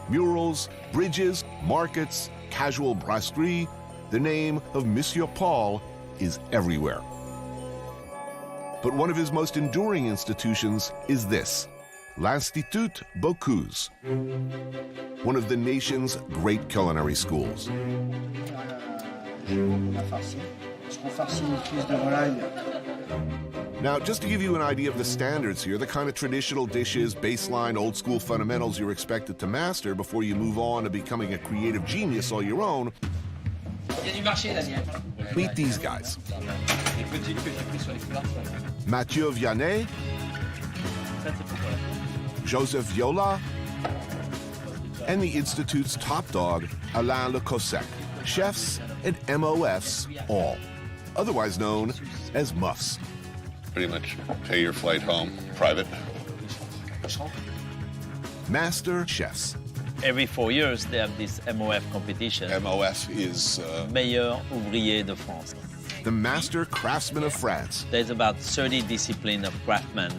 Murals, bridges, markets, casual brasserie, the name of Monsieur Paul is everywhere. But one of his most enduring institutions is this, l'Institut Bocuse, one of the nation's great culinary schools. Now, just to give you an idea of the standards here, the kind of traditional dishes, baseline, old-school fundamentals you're expected to master before you move on to becoming a creative genius all your own, meet these guys. Mathieu Vianney, Joseph Viola, and the Institute's top dog, Alain Le Cossec, chefs and MOFs all, otherwise known as muffs. Pretty much pay your flight home, private. Master chefs. Every 4 years, they have this MOF competition. MOF is... Meilleur ouvrier de France. The master craftsmen of France. There's about 30 disciplines of craftsmen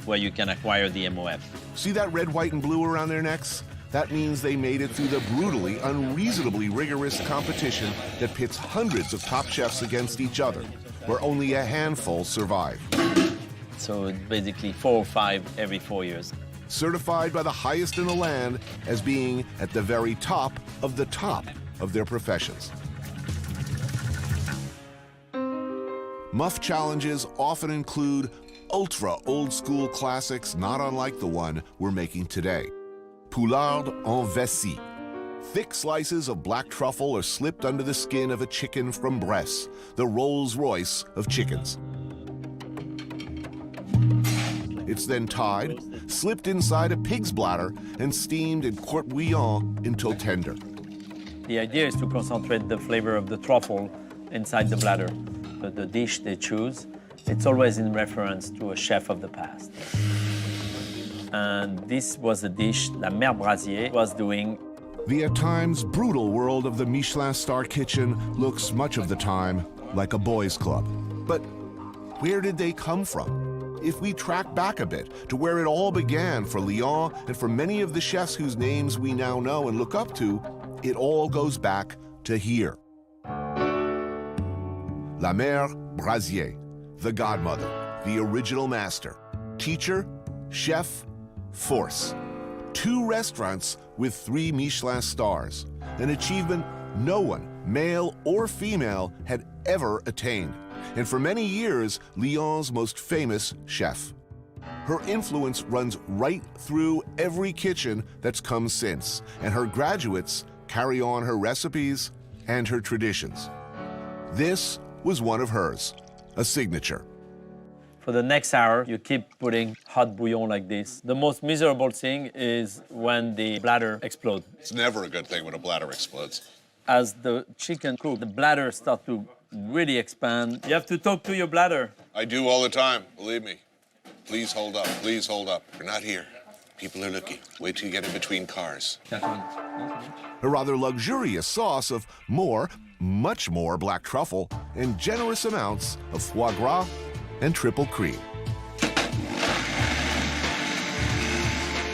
where you can acquire the MOF. See that red, white, and blue around their necks? That means they made it through the brutally, unreasonably rigorous competition that pits hundreds of top chefs against each other, where only a handful survive. So basically 4 or 5 every 4 years. Certified by the highest in the land as being at the very top of their professions. Muff challenges often include ultra old-school classics not unlike the one we're making today. Poularde en vessie. Thick slices of black truffle are slipped under the skin of a chicken from Bresse, the Rolls-Royce of chickens. It's then tied, slipped inside a pig's bladder, and steamed in court bouillon until tender. The idea is to concentrate the flavor of the truffle inside the bladder. The dish they choose, it's always in reference to a chef of the past. And this was a dish that Mère Brasier was doing. The at times brutal world of the Michelin star kitchen looks much of the time like a boys' club. But where did they come from? If we track back a bit to where it all began for Lyon and for many of the chefs whose names we now know and look up to, it all goes back to here. La Mère Brasier, the godmother, the original master, teacher, chef, force. 2 restaurants with 3 Michelin stars, an achievement no one, male or female, had ever attained. And for many years, Lyon's most famous chef. Her influence runs right through every kitchen that's come since, and her graduates carry on her recipes and her traditions. This was one of hers, a signature. For the next hour, you keep putting hot bouillon like this. The most miserable thing is when the bladder explodes. It's never a good thing when a bladder explodes. As the chicken cooks, the bladder starts to really expand. You have to talk to your bladder. I do all the time, believe me. Please hold up, please hold up. We're not here. People are looking. Wait till you get in between cars. A rather luxurious sauce of much more black truffle and generous amounts of foie gras and triple cream.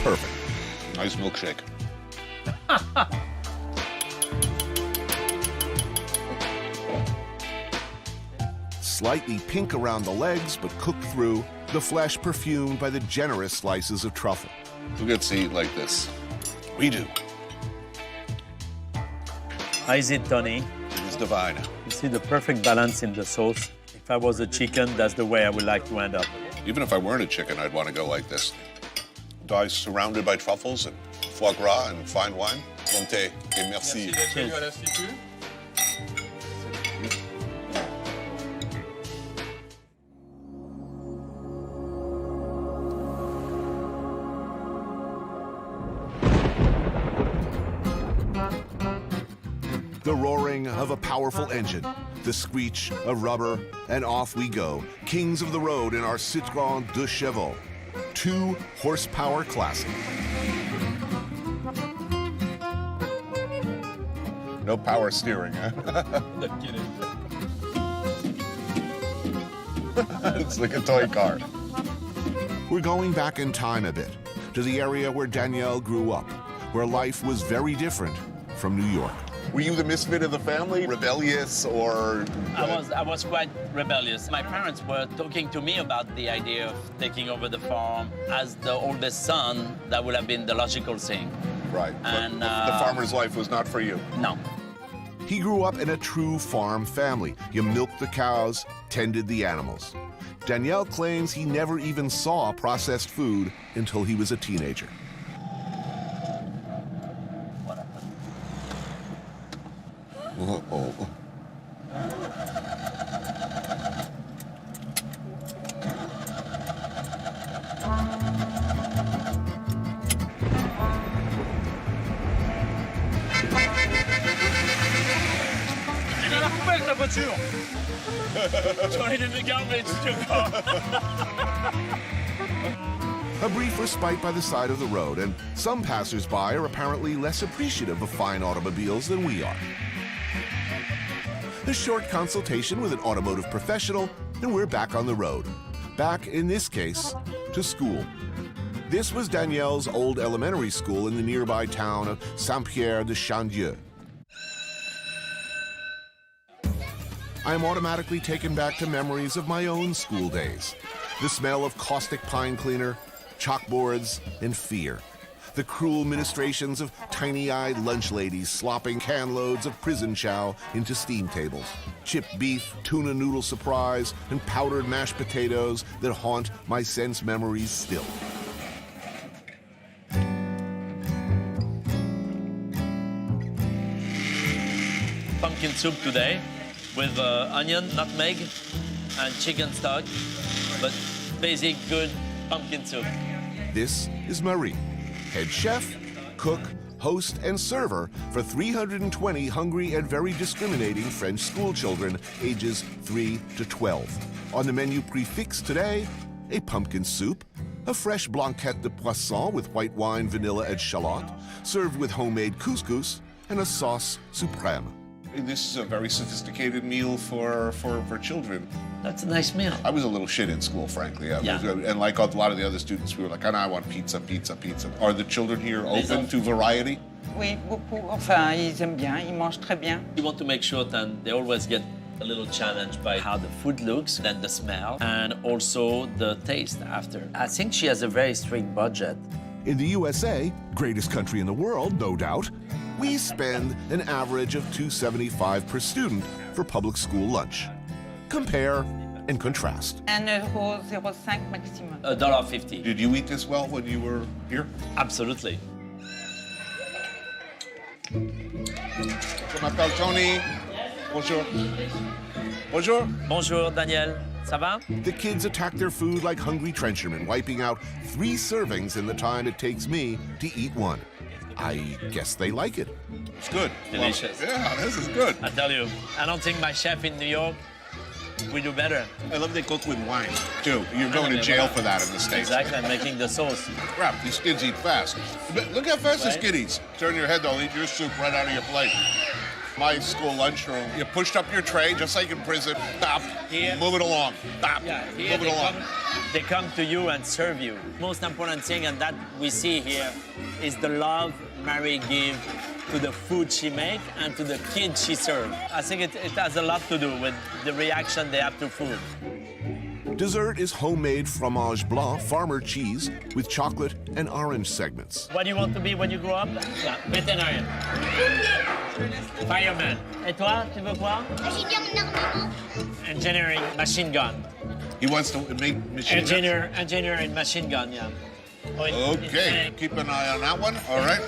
Perfect. Nice milkshake. Slightly pink around the legs, but cooked through, the flesh perfumed by the generous slices of truffle. Who gets to eat like this? We do. How is it, Tony? It is divine. You see the perfect balance in the sauce. If I was a chicken, that's the way I would like to end up. Even if I weren't a chicken, I'd want to go like this. Die surrounded by truffles and foie gras and fine wine. Santé et merci. The roaring of a powerful engine, the screech of rubber, and off we go, kings of the road in our Citroën 2 Chevaux, 2 horsepower classic. No power steering, huh? No kidding. It's like a toy car. We're going back in time a bit, to the area where Danielle grew up, where life was very different from New York. Were you the misfit of the family, rebellious, or? I was quite rebellious. My parents were talking to me about the idea of taking over the farm. As the oldest son, that would have been the logical thing. Right. And But the farmer's life was not for you. No. He grew up in a true farm family. You milked the cows, tended the animals. Daniel claims he never even saw processed food until he was a teenager. Oh. Elle a la poubelle, ta voiture. Join in the garbage, too. A brief respite by the side of the road, and some passers-by are apparently less appreciative of fine automobiles than we are. A short consultation with an automotive professional, and we're back on the road. Back, in this case, to school. This was Danielle's old elementary school in the nearby town of Saint-Pierre-de-Chandieu. I'm automatically taken back to memories of my own school days. The smell of caustic pine cleaner, chalkboards, and fear. The cruel ministrations of tiny-eyed lunch ladies slopping can loads of prison chow into steam tables. Chipped beef, tuna noodle surprise, and powdered mashed potatoes that haunt my sense memories still. Pumpkin soup today with onion, nutmeg, and chicken stock, but basic, good pumpkin soup. This is Marie, head chef, cook, host, and server for 320 hungry and very discriminating French school children ages 3 to 12. On the menu prix fixe today, a pumpkin soup, a fresh blanquette de poisson with white wine, vanilla, and shallot, served with homemade couscous, and a sauce supreme. This is a very sophisticated meal for children. That's a nice meal. I was a little shit in school, frankly. Yeah. And like a lot of the other students, we were like, I want pizza, pizza, pizza. Are the children here open to variety? Oui, beaucoup. Enfin, ils aiment bien, ils mangent très bien. You want to make sure that they always get a little challenged by how the food looks, then the smell, and also the taste after. I think she has a very strict budget. In the USA, greatest country in the world, no doubt, we spend an average of $2.75 per student for public school lunch. Compare and contrast. €1,05 maximum. $1.50. Did you eat this well when you were here? Absolutely. Je m'appelle Tony. Bonjour. Bonjour. Bonjour, Daniel. Ça va? The kids attack their food like hungry trenchermen, wiping out 3 servings in the time it takes me to eat 1. I guess they like it. It's good. Delicious. Well, yeah, this is good. I tell you, I don't think my chef in New York will do better. I love they cook with wine, too. You're going to jail for that in the States. Exactly, I'm making the sauce. Crap, these kids eat fast. But look how fast this Right? kid eats. Turn your head, they'll eat your soup right out of your plate. My school lunchroom, you pushed up your tray, just like in prison. Stop. Here. Move it along. Stop. Yeah, here Move it along. they come to you and serve you. Most important thing, and that we see here, is the love Marie gives to the food she makes and to the kids she serves. I think it has a lot to do with the reaction they have to food. Dessert is homemade fromage blanc, farmer cheese, with chocolate and orange segments. What do you want to be when you grow up? Yeah, veterinarian. Fireman. Et toi, tu veux quoi? Engineering, machine gun. He wants to make machine guns? Engineer in machine gun, yeah. Oh, Okay, keep an eye on that one. All right.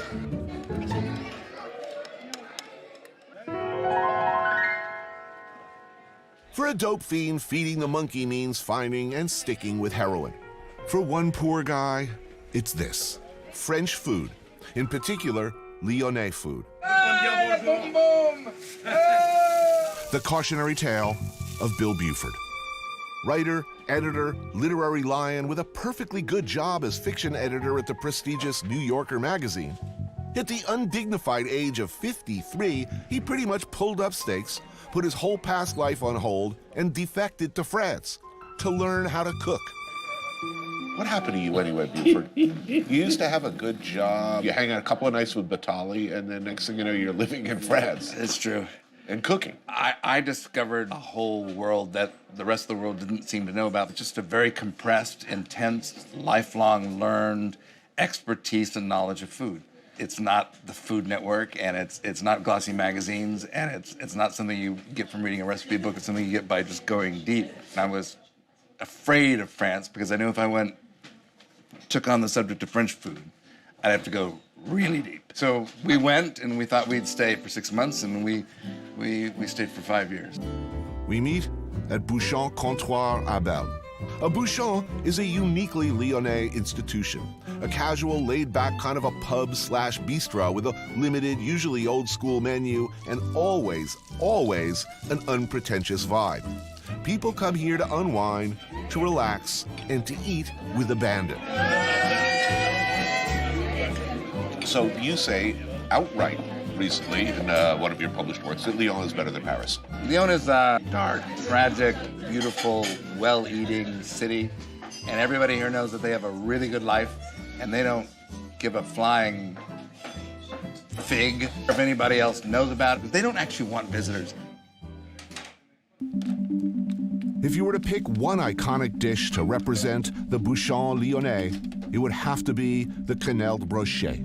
For a dope fiend, feeding the monkey means finding and sticking with heroin. For one poor guy, it's this: French food, in particular, Lyonnais food. The cautionary tale of Bill Buford. Writer, editor, literary lion with a perfectly good job as fiction editor at the prestigious New Yorker magazine. At the undignified age of 53, he pretty much pulled up stakes, put his whole past life on hold, and defected to France to learn how to cook. What happened to you anyway, Buford? You used to have a good job. You hang out a couple of nights with Batali, and then next thing you know, you're living in France. It's true. And cooking. I discovered a whole world that the rest of the world didn't seem to know about. It's just a very compressed, intense, lifelong learned expertise and knowledge of food. It's not the Food Network, and it's not glossy magazines, and it's not something you get from reading a recipe book. It's something you get by just going deep. And I was afraid of France because I knew if I took on the subject of French food, I'd have to go really deep. So we went, and we thought we'd stay for 6 months, and we stayed for 5 years. We meet at Bouchon Comptoir à Belle. A bouchon is a uniquely Lyonnais institution, a casual, laid-back kind of a pub/bistro with a limited, usually old-school menu and always an unpretentious vibe. People come here to unwind, to relax, and to eat with abandon. So you say outright recently in one of your published works that Lyon is better than Paris. Lyon is a dark, tragic, beautiful, well-eating city, and everybody here knows that they have a really good life, and they don't give a flying fig if anybody else knows about it. They don't actually want visitors. If you were to pick one iconic dish to represent the Bouchon Lyonnais, it would have to be the quenelle brochet,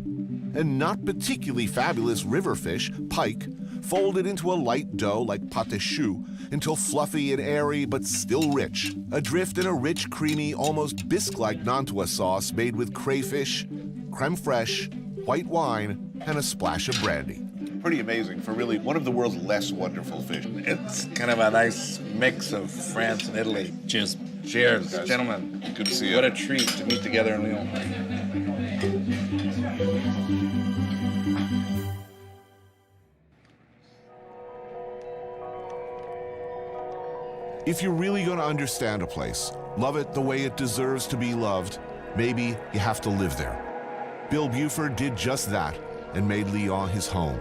a not particularly fabulous river fish, pike, folded into a light dough like pâte choux until fluffy and airy but still rich, adrift in a rich, creamy, almost bisque-like Nantua sauce made with crayfish, creme fraiche, white wine, and a splash of brandy. Pretty amazing for really one of the world's less wonderful fish. It's kind of a nice mix of France and Italy. Cheers. Cheers, Guys. gentlemen. Good to see you. What a treat to meet together in Lyon. If you're really going to understand a place, love it the way it deserves to be loved, maybe you have to live there. Bill Buford did just that and made Lyon his home.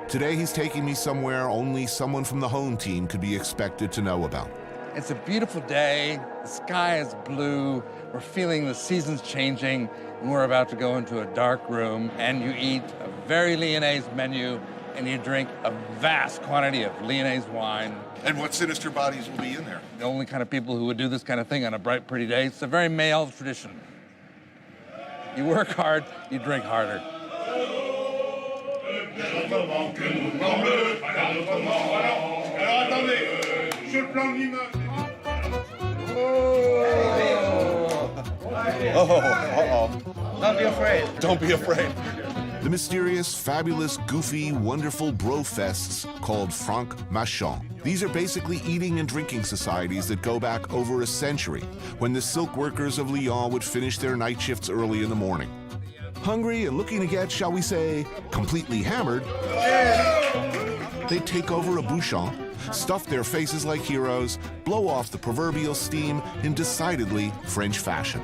Today he's taking me somewhere only someone from the home team could be expected to know about. It's a beautiful day. The sky is blue. We're feeling the seasons changing, and we're about to go into a dark room, and you eat a very Lyonnais menu, and you drink a vast quantity of Lyonnais wine. And what sinister bodies will be in there? The only kind of people who would do this kind of thing on a bright, pretty day. It's a very male tradition. You work hard, you drink harder. Don't be afraid. Don't be afraid. The mysterious, fabulous, goofy, wonderful bro fests called Franc Machon. These are basically eating and drinking societies that go back over a century, when the silk workers of Lyon would finish their night shifts early in the morning. Hungry and looking to get, shall we say, completely hammered, they'd take over a bouchon, stuff their faces like heroes, blow off the proverbial steam in decidedly French fashion.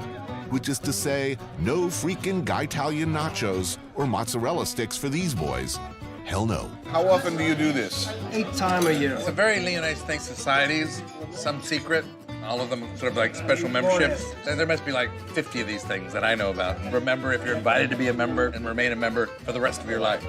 Which is to say, no freaking Italian nachos or mozzarella sticks for these boys. Hell no. How often do you do this? 8 times a year. It's a very Lyonnais thing, societies, some secret, all of them sort of like special memberships. There must be like 50 of these things that I know about. Remember if you're invited to be a member and remain a member for the rest of your life.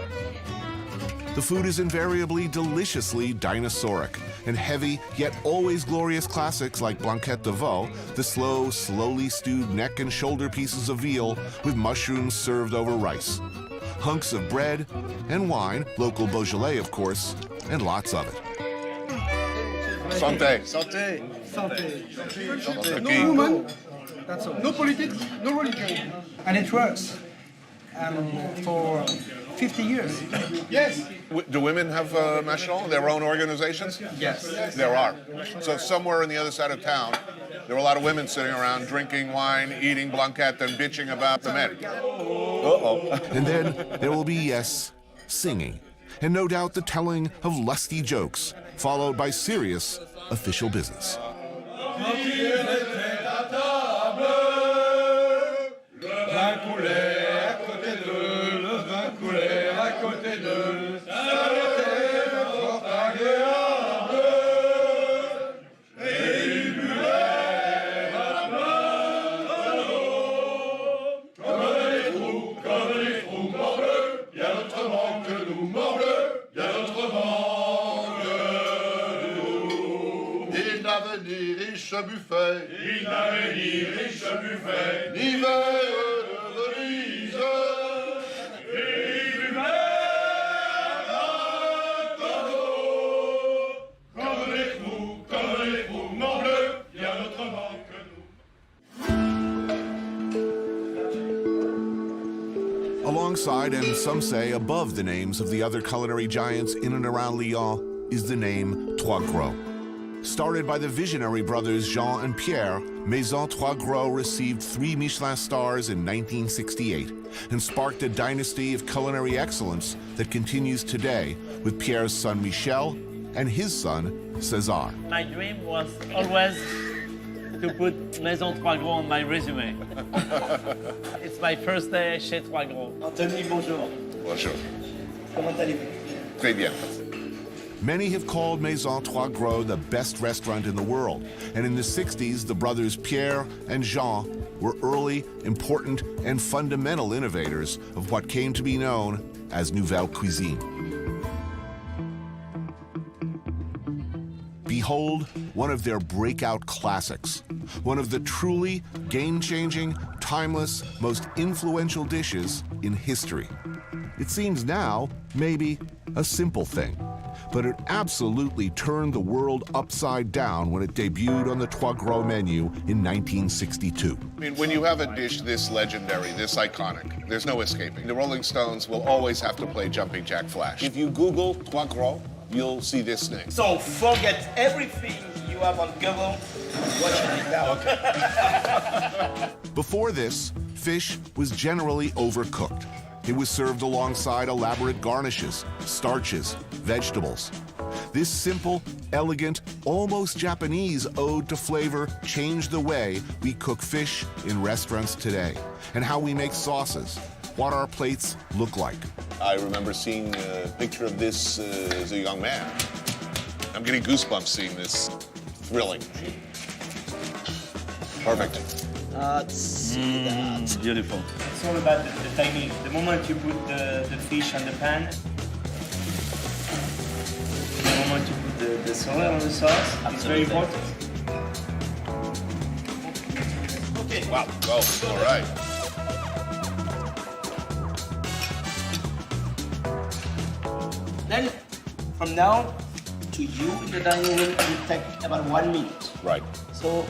The food is invariably deliciously dinosauric, and heavy yet always glorious classics like blanquette de veau, the slow, slowly stewed neck and shoulder pieces of veal with mushrooms served over rice. Hunks of bread and wine, local Beaujolais of course, and lots of it. Santé. Santé. Santé. Santé. No woman. That's all. No politics, no religion. And it works. For 50 years. Yes. Do women have Machon, their own organizations? Yes. There are. So somewhere on the other side of town, there were a lot of women sitting around drinking wine, eating blanquette, and bitching about the men. Uh-oh. And then there will be, yes, singing, and no doubt the telling of lusty jokes, followed by serious official business. manque nous, morbleu, bien notre manque nous. Il n'avait ni riche buffet, Il n'avait ni riche buffet, ni verre de Venise. il buvait un tonneau. Comme les trous, morbleu, bien notre manque nous. Alongside, and some say above the names of the other culinary giants in and around Lyon, is the name Trois Gros. Started by the visionary brothers Jean and Pierre, Maison Trois Gros received 3 Michelin stars in 1968 and sparked a dynasty of culinary excellence that continues today with Pierre's son Michel and his son César. My dream was always to put Maison Trois Gros on my resume. It's my first day chez Trois Gros. Anthony, bonjour. Bonjour. Comment allez-vous? Très bien. Many have called Maison Trois Gros the best restaurant in the world, and in the 60s, the brothers Pierre and Jean were early, important, and fundamental innovators of what came to be known as Nouvelle Cuisine. Behold one of their breakout classics, one of the truly game-changing, timeless, most influential dishes in history. It seems now maybe a simple thing, but it absolutely turned the world upside down when it debuted on the Trois Gros menu in 1962. I mean, when you have a dish this legendary, this iconic, there's no escaping. The Rolling Stones will always have to play Jumping Jack Flash. If you Google Trois Gros, you'll see this name. So forget everything you have on Google. Watch it now. Before this, fish was generally overcooked. It was served alongside elaborate garnishes, starches, vegetables. This simple, elegant, almost Japanese ode to flavor changed the way we cook fish in restaurants today and how we make sauces, what our plates look like. I remember seeing a picture of this as a young man. I'm getting goosebumps seeing this. Thrilling. Perfect. Let's see that. Beautiful. It's all about the timing. The moment you put the fish on the pan, the moment you put the soda on the sauce, it's very important. Okay. Wow, go. All right. Then, from now to you in the dining room, it take about 1 minute. Right. So,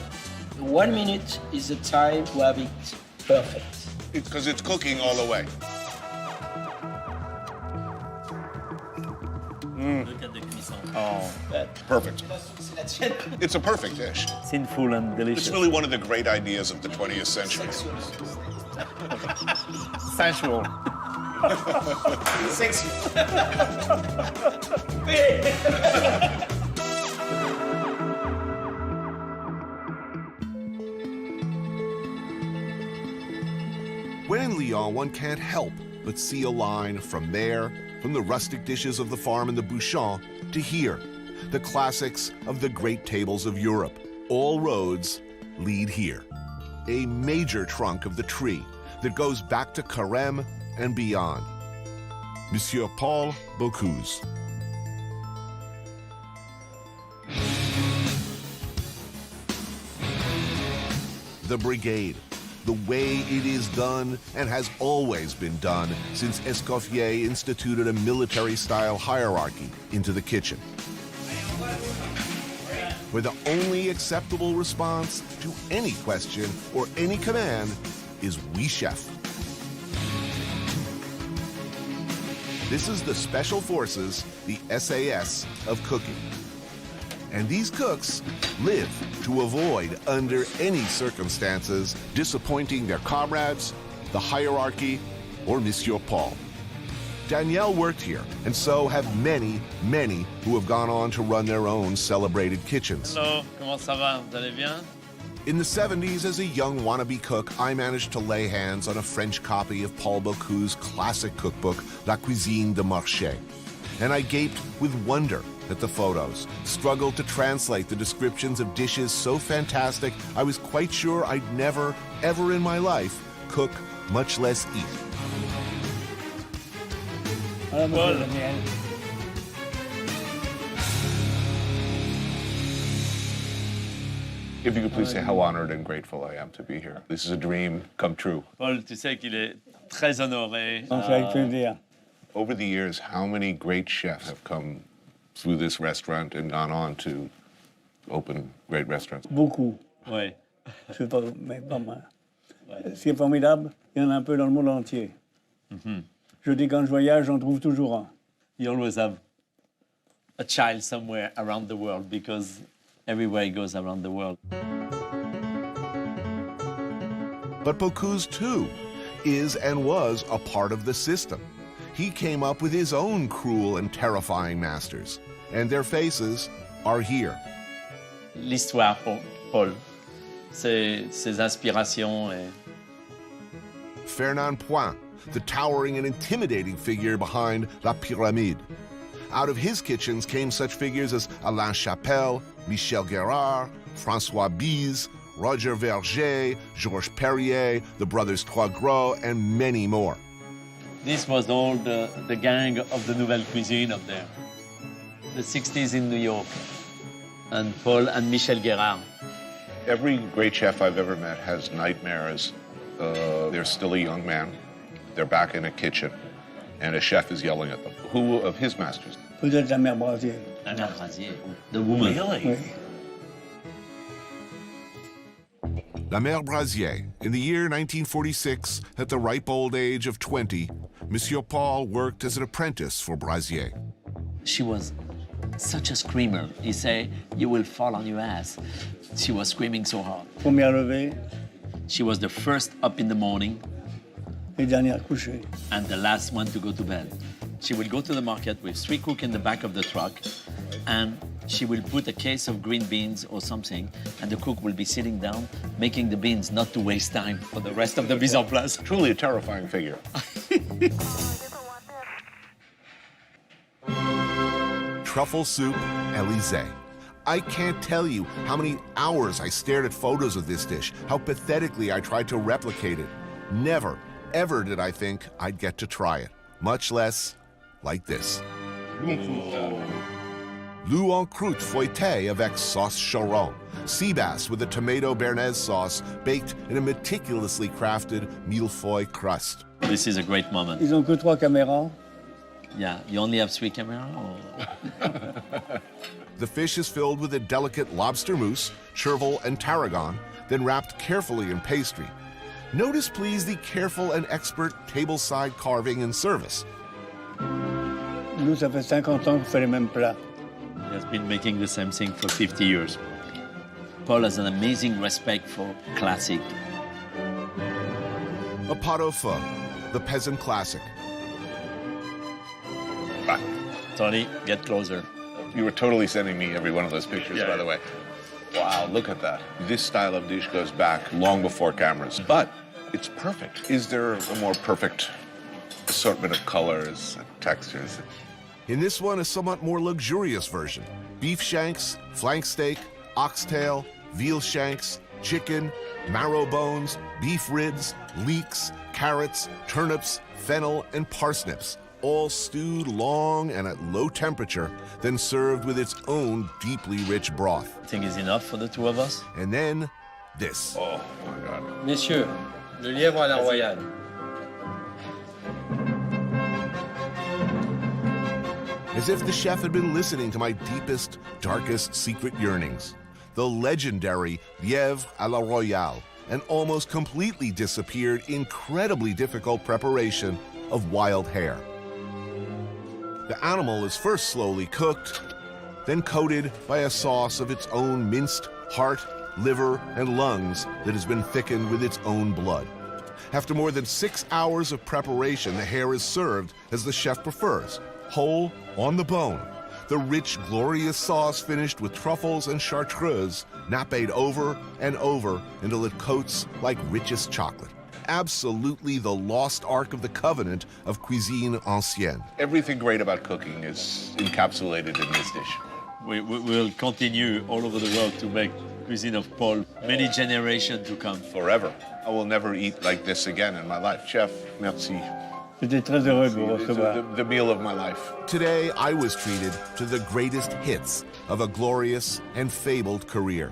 1 minute is the time to have it perfect. Because it's cooking all the way. Look at the cuisson. Oh, perfect. It's a perfect dish. Sinful and delicious. It's really one of the great ideas of the 20th century. sensual. Sexy. When in Lyon, one can't help but see a line from there, from the rustic dishes of the farm in the Bouchon, to here, the classics of the great tables of Europe. All roads lead here. A major trunk of the tree that goes back to Carême and beyond. Monsieur Paul Bocuse. The Brigade. The way it is done and has always been done since Escoffier instituted a military-style hierarchy into the kitchen, where the only acceptable response to any question or any command is "Oui, chef." This is the Special Forces, the SAS of cooking. And these cooks live to avoid, under any circumstances, disappointing their comrades, the hierarchy, or Monsieur Paul. Danielle worked here, and so have many, many who have gone on to run their own celebrated kitchens. Hello, comment ça va? Vous allez bien? In the 70s, as a young wannabe cook, I managed to lay hands on a French copy of Paul Bocuse's classic cookbook, La Cuisine de Marché. And I gaped with wonder at the photos, struggled to translate the descriptions of dishes so fantastic I was quite sure I'd never, ever in my life cook, much less eat. Voilà, monsieur le miel. If you could please say how honored and grateful I am to be here. This is a dream come true. Paul, tu sais qu'il est très honoré. Donc, c'est avec plaisir. Over the years, how many great chefs have come through this restaurant and gone on to open great restaurants? Beaucoup. Ouais. Je sais pas, mais pas mal. Ce qui est formidable, il y en a un peu dans le monde entier. Je dis quand je voyage, j'en trouve toujours un. You always have a child somewhere around the world because everywhere he goes around the world. But Bocuse, too, is and was a part of the system. He came up with his own cruel and terrifying masters, and their faces are here. L'histoire pour Paul, ses inspirations et Fernand Point, the towering and intimidating figure behind La Pyramide. Out of his kitchens came such figures as Alain Chapelle, Michel Guérard, François Bise, Roger Verger, Georges Perrier, the brothers Trois Gros, and many more. this was all the gang of the Nouvelle Cuisine up there. The 60s in New York. And Paul and Michel Guérard. Every great chef I've ever met has nightmares. They're still a young man. They're back in a kitchen, and a chef is yelling at them. Who of his masters? Peut-être la mère Brasier. La mère Brasier. The woman. Oui. La Mère Brasier. In the year 1946, at the ripe old age of 20, Monsieur Paul worked as an apprentice for Brasier. She was such a screamer. He said, you will fall on your ass. She was screaming so hard. Première levée She was the first up in the morning et dernière couchée. and the last one to go to bed. She will go to the market with 3 cooks in the back of the truck, and she will put a case of green beans or something, and the cook will be sitting down, making the beans not to waste time for the rest of the mise en place. Truly a terrifying figure. Truffle soup Élysée. I can't tell you how many hours I stared at photos of this dish, how pathetically I tried to replicate it. Never, ever did I think I'd get to try it, much less like this. Loup en croûte feuilletée avec sauce choron. Sea bass with a tomato béarnaise sauce baked in a meticulously crafted millefeuille crust. This is a great moment. Ils ont que 3 caméras. Yeah, you only have 3 cameras? Or... The fish is filled with a delicate lobster mousse, chervil, and tarragon, then wrapped carefully in pastry. Notice, please, the careful and expert tableside carving and service. Nous, ça fait 50 ans qu'on fait les mêmes plats. He has been making the same thing for 50 years. Paul has an amazing respect for classic. A pot au feu, the peasant classic. Tony, get closer. You were totally sending me every one of those pictures, by the way. Wow, look at that. This style of dish goes back long before cameras, but it's perfect. Is there a more perfect assortment of colors and textures? In this one, a somewhat more luxurious version. Beef shanks, flank steak, oxtail, veal shanks, chicken, marrow bones, beef ribs, leeks, carrots, turnips, fennel, and parsnips, all stewed long and at low temperature, then served with its own deeply rich broth. I think it's enough for the 2 of us. And then this. Oh, my God. Messieurs, le lièvre à la royale. As if the chef had been listening to my deepest, darkest secret yearnings. The legendary lièvre à la royale, an almost completely disappeared, incredibly difficult preparation of wild hare. The animal is first slowly cooked, then coated by a sauce of its own minced heart, liver, and lungs that has been thickened with its own blood. After more than 6 hours of preparation, the hare is served as the chef prefers, whole on the bone. The rich, glorious sauce finished with truffles and chartreuse, napped over and over until it coats like richest chocolate. Absolutely the lost ark of the covenant of cuisine ancienne. Everything great about cooking is encapsulated in this dish. We will continue all over the world to make cuisine of Paul many generations to come. Forever. I will never eat like this again in my life. Chef, merci. J'étais très heureux de vous recevoir. The meal of my life. Today, I was treated to the greatest hits of a glorious and fabled career.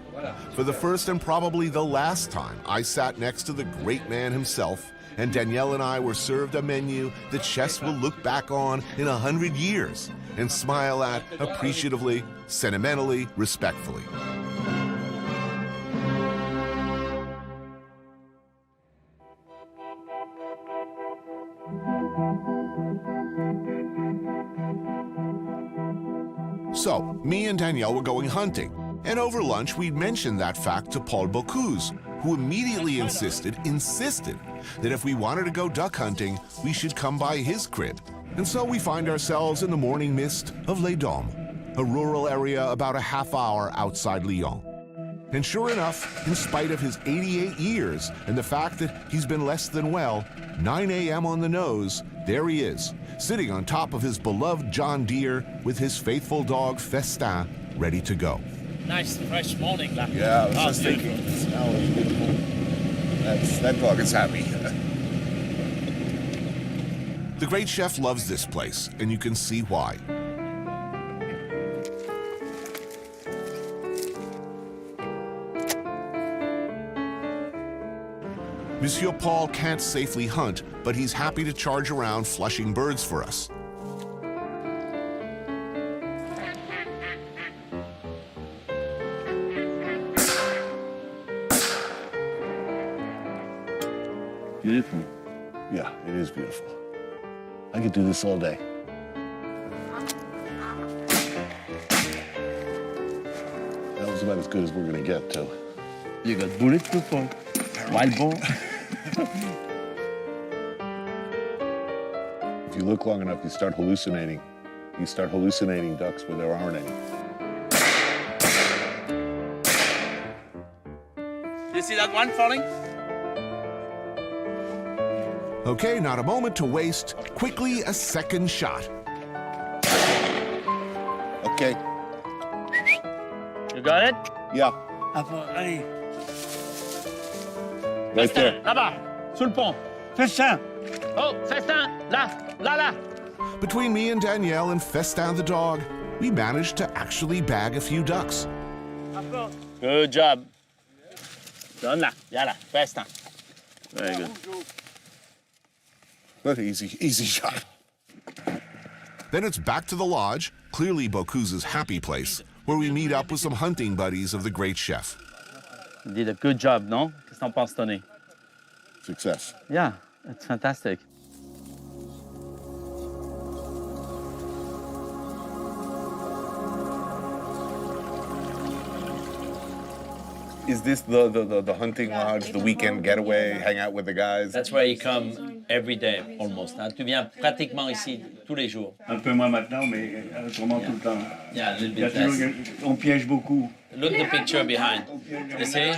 For the first and probably the last time, I sat next to the great man himself, and Danielle and I were served a menu that chefs will look back on in 100 years and smile at appreciatively, sentimentally, respectfully. So, me and Danielle were going hunting, and over lunch we'd mentioned that fact to Paul Bocuse, who immediately insisted that if we wanted to go duck hunting, we should come by his crib. And so we find ourselves in the morning mist of Les Dombes, a rural area about a half hour outside Lyon. And sure enough, in spite of his 88 years and the fact that he's been less than well, 9 a.m. on the nose, there he is, sitting on top of his beloved John Deere with his faithful dog Festin ready to go. Nice, fresh morning. Like. Yeah, I was just thinking. The smell is beautiful. That dog is happy. The great chef loves this place, and you can see why. Monsieur Paul can't safely hunt, but he's happy to charge around flushing birds for us. Beautiful. Yeah, it is beautiful. I could do this all day. That was about as good as we're gonna get, too. You got bulletproof or wild boar? If you look long enough, you start hallucinating. You start hallucinating ducks where there aren't any. You see that one falling? Okay, not a moment to waste. Quickly, a second shot. Okay. You got it? Yeah. Allez. Right there. Là-bas, sous le pont. Festin! Oh, Festin, là, là, là. Between me and Danielle and Festin the dog, we managed to actually bag a few ducks. Good job. Done là, yeah là, Festin. Very good. But easy shot. Then it's back to the lodge, clearly Bocuse's happy place, where we meet up with some hunting buddies of the great chef. You did a good job, no? Qu'est-ce que t'en penses, Tony? Success. Yeah, it's fantastic. Is this the hunting lodge, the weekend getaway, hang out with the guys? That's where you come every day, almost. Hein? Tu viens pratiquement ici tous les jours. Un peu moins maintenant, mais autrement tout le temps. Yeah, a little Il y a bit less. toujours, on piège beaucoup. Look the picture behind. You see?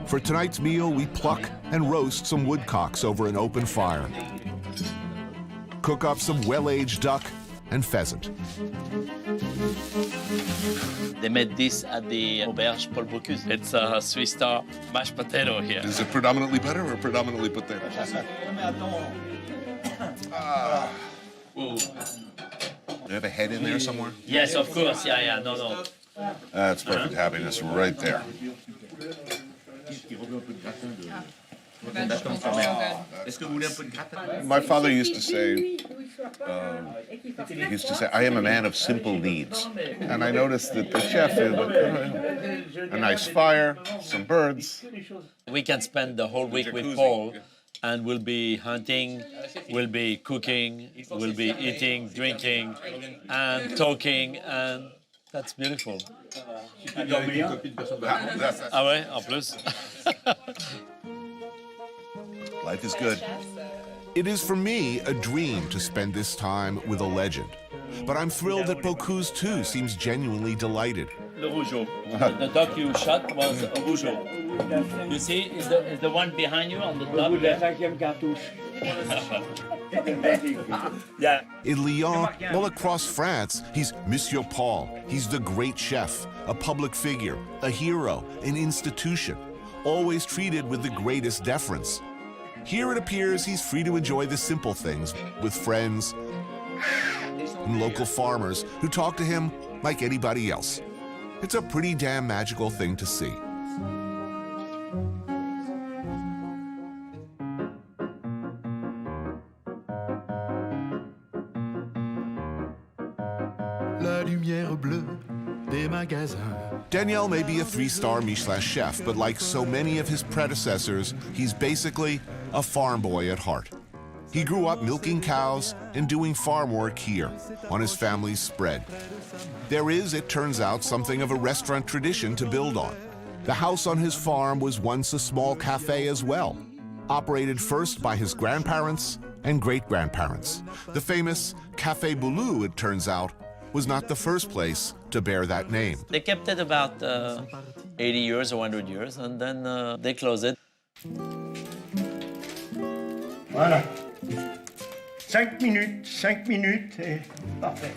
For tonight's meal, we pluck and roast some woodcocks over an open fire. Cook up some well-aged duck and pheasant. They made this at the Auberge Paul Bocuse. It's a Swiss star mashed potato here. Is it predominantly butter or predominantly potato? Ooh. Do you have a head in there somewhere? Yes, of course. Yeah, no. That's perfect happiness right there. My father used to say, I am a man of simple needs. And I noticed that the chef is a nice fire, some birds. We can spend the whole week with Paul, and we'll be hunting, we'll be cooking, we'll be eating, drinking, and talking, and that's beautiful. Ah ouais, en plus. Life is good. It is for me a dream to spend this time with a legend. But I'm thrilled that Bocuse too seems genuinely delighted. Le rougeau. The duck you shot was a rougeau. You see, is the one behind you on the top La there? 5e cartouche. Yeah. In Lyon, well, across France, he's Monsieur Paul. He's the great chef, a public figure, a hero, an institution, always treated with the greatest deference. Here it appears he's free to enjoy the simple things with friends and local farmers who talk to him like anybody else. It's a pretty damn magical thing to see. La lumière bleue des magasins. Daniel may be a 3-star Michelin chef, but like so many of his predecessors, he's basically a farm boy at heart. He grew up milking cows and doing farm work here on his family's spread. There is, it turns out, something of a restaurant tradition to build on. The house on his farm was once a small cafe as well, operated first by his grandparents and great-grandparents. The famous Café Boulou, it turns out, was not the first place to bear that name. They kept it about 80 years or 100 years, and then they closed it. Voilà. 5 minutes, et parfait.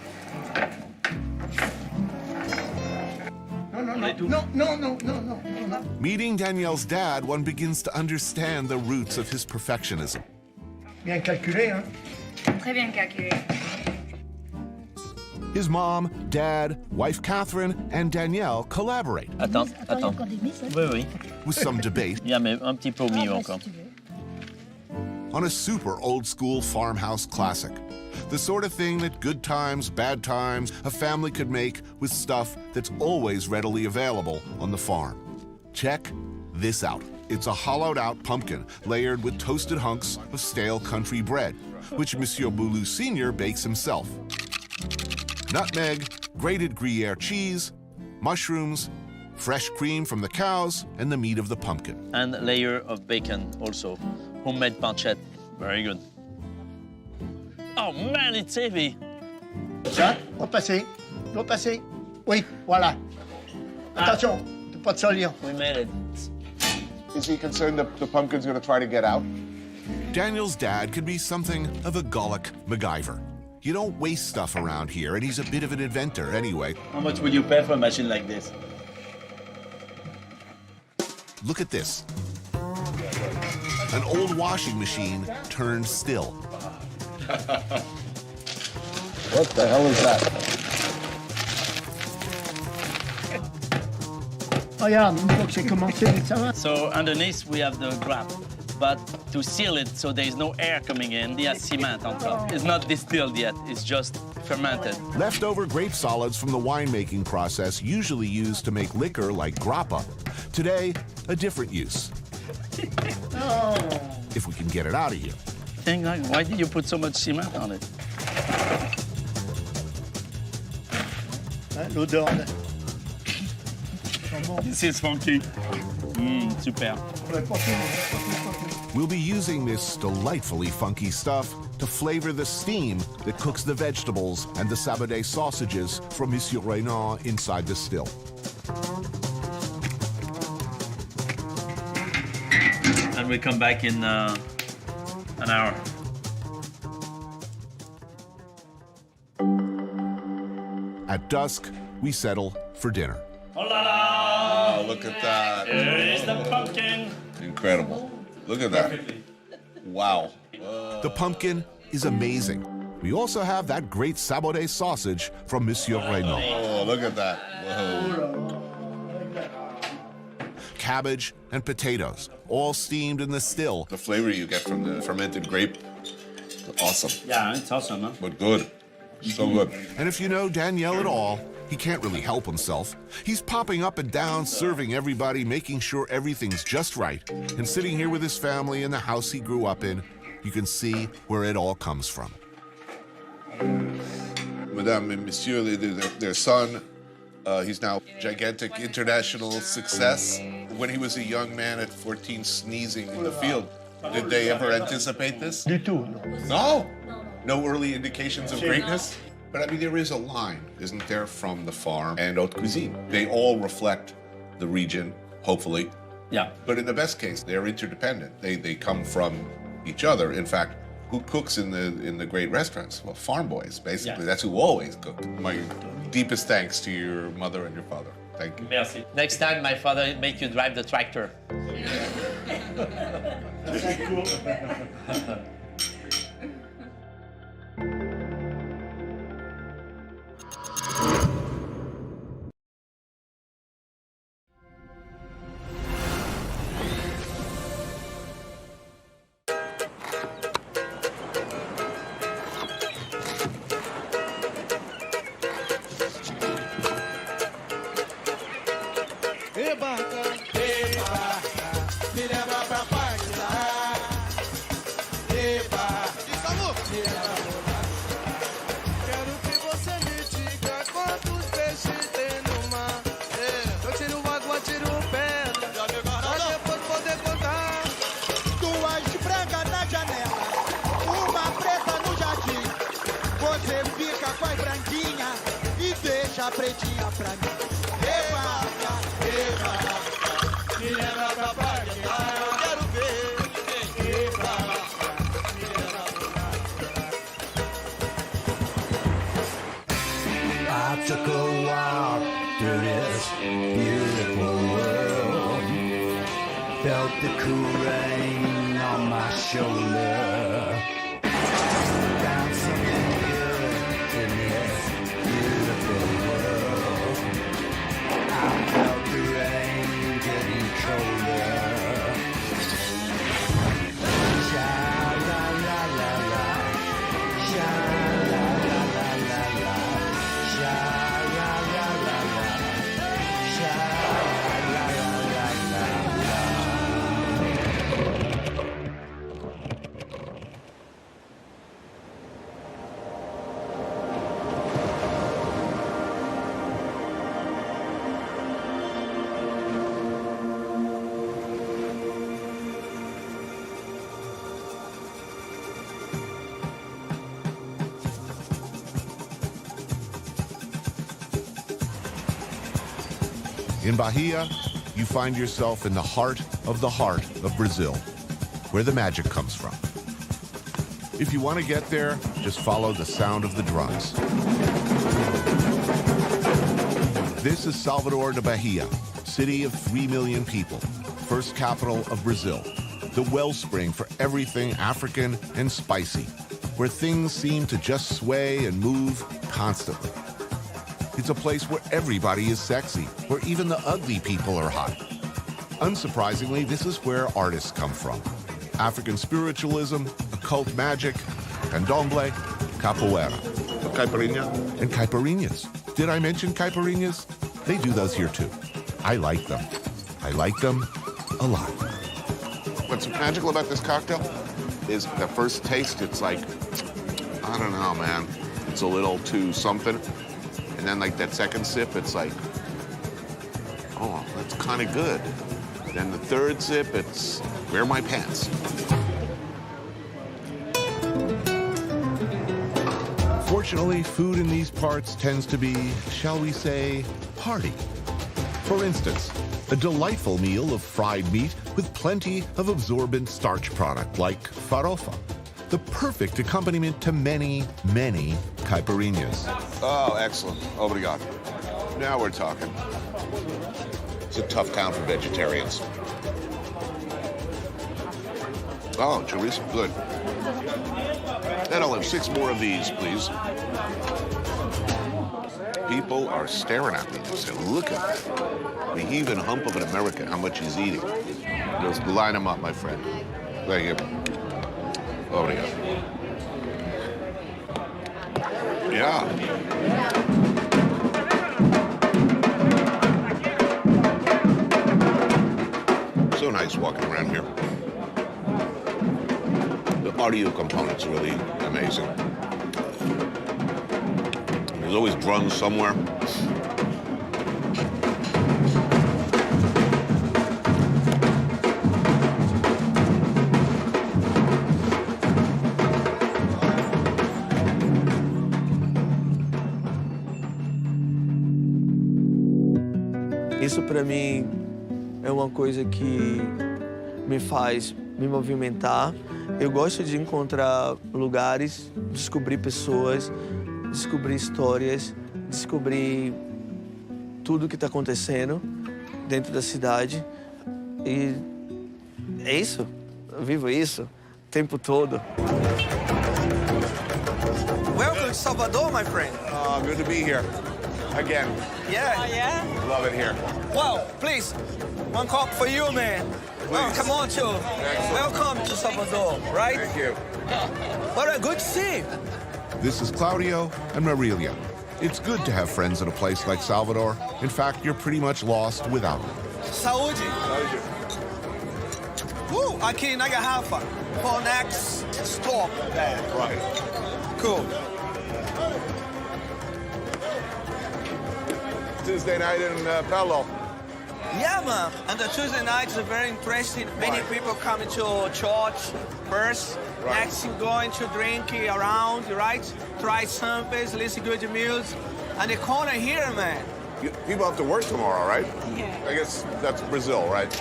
No. Meeting Daniel's dad, one begins to understand the roots of his perfectionism. Bien calculé, hein? Très bien calculé. His mom, dad, wife Catherine, and Danielle collaborate Attends. Oui. with some debate Il y a mais un petit peu au milieu encore. on a super old-school farmhouse classic. The sort of thing that good times, bad times, a family could make with stuff that's always readily available on the farm. Check this out. It's a hollowed-out pumpkin layered with toasted hunks of stale country bread, which Monsieur Boulou Sr. bakes himself. Nutmeg, grated Gruyere cheese, mushrooms, fresh cream from the cows, and the meat of the pumpkin. And a layer of bacon also. Homemade pancetta. Very good. Oh man, it's heavy. Ça, repasser. Oui, voilà. Attention, pas de salir. We made it. Is he concerned that the pumpkin's going to try to get out? Daniel's dad could be something of a Gallic MacGyver. You don't waste stuff around here, and he's a bit of an inventor anyway. How much would you pay for a machine like this? Look at this. An old washing machine turned still. What the hell is that? Regarde, une fois que c'est commencé, ça va. So underneath we have the grap, but to seal it so there is no air coming in, there's cement on top. It's not distilled yet, it's just fermented. Leftover grape solids from the winemaking process usually used to make liquor like grappa. Today, a different use. If we can get it out of here. Why did you put so much cement on it? L'odeur. This is funky. Super. We'll be using this delightfully funky stuff to flavor the steam that cooks the vegetables and the sabodé sausages from Monsieur Renan inside the still. And we come back in an hour. At dusk, we settle for dinner. Oh la la! Oh, look at that. Here is the pumpkin. Incredible. Look at that. Wow. The pumpkin is amazing. We also have that great sabodé sausage from Monsieur Renan. Oh, look at that. Whoa. Cabbage and potatoes, all steamed in the still. The flavor you get from the fermented grape, awesome. Yeah, it's awesome, huh? But good. So good. And if you know Daniel at all, he can't really help himself. He's popping up and down, serving everybody, making sure everything's just right. And sitting here with his family in the house he grew up in, you can see where it all comes from. Madame and Monsieur, their son, he's now gigantic international success. When he was a young man at 14 sneezing in the field, did they ever anticipate this? Du tout, non. No? No early indications of greatness? But I mean, there is a line, isn't there, from the farm and haute cuisine. They all reflect the region, hopefully. Yeah. But in the best case, they're interdependent. They come from each other. In fact, Who cooks in the great restaurants? Well, farm boys, basically. Yeah. That's who always cook. My deepest thanks to your mother and your father. Thank you. Merci. Next time, my father make you drive the tractor. deixa a pretinha pra mim. Eba, eba, me leva pra paquerar, eu quero ver. Eba, me leva pra paquerar. I took a walk through this beautiful world. Felt the cool rain on my shoulder. Found something good in this beautiful world. I felt the rain getting colder. Sha-la-la-la-la, sha-la-la-la-la, sha-la-la-la-la, sha-la-la-la-la. In Bahia, you find yourself in the heart of Brazil, where the magic comes from. If you want to get there, just follow the sound of the drums. This is Salvador da Bahia, city of 3 million people, first capital of Brazil, the wellspring for everything African and spicy, where things seem to just sway and move constantly. It's a place where everybody is sexy, where even the ugly people are hot. Unsurprisingly, this is where artists come from. African spiritualism, occult magic, candomblé, capoeira. Caipirinha. And caipirinhas. Did I mention caipirinhas? They do those here too. I like them. I like them a lot. What's magical about this cocktail is the first taste, it's like, I don't know, man. It's a little too something. And then like that second sip, it's like, oh, that's kind of good. Then the third sip, it's, where are my pants? Fortunately, food in these parts tends to be, shall we say, hearty. For instance, a delightful meal of fried meat with plenty of absorbent starch product like farofa, the perfect accompaniment to many, many caipirinhas. Oh, excellent. Obrigado. Now we're talking. It's a tough town for vegetarians. Oh, chorizo, good. And I'll have 6 more of these, please. People are staring at me and say, look at that. The heave and hump of an American, how much he's eating. Just line him up, my friend. Thank you. Obrigado. Yeah. So nice walking around here. The audio component's really amazing. There's always drums somewhere. Isso para mim é uma coisa que me faz me movimentar. Eu gosto de encontrar lugares, descobrir pessoas, descobrir histórias, descobrir tudo que está acontecendo dentro da cidade. E é isso. Eu vivo isso o tempo todo. Welcome to Salvador, my friend. Good to be here again. Yeah. Oh, yeah? Love it here. Wow, please, one cup for you, man. Oh, come on, Joe. Welcome to Salvador, right? Thank you. What a good to see. This is Claudio and Marilia. It's good to have friends in a place like Salvador. In fact, you're pretty much lost without them. Saúde. Aqui na garrafa. For next stop. Yeah, right. Cool. Tuesday night in Palo. Yeah, man. And the Tuesday night is very interesting. Many people come to church first. Right. Next, going to drink around, right? Try samples, listen good music. And the corner here, man. People have to work tomorrow, right? Yeah. I guess that's Brazil, right?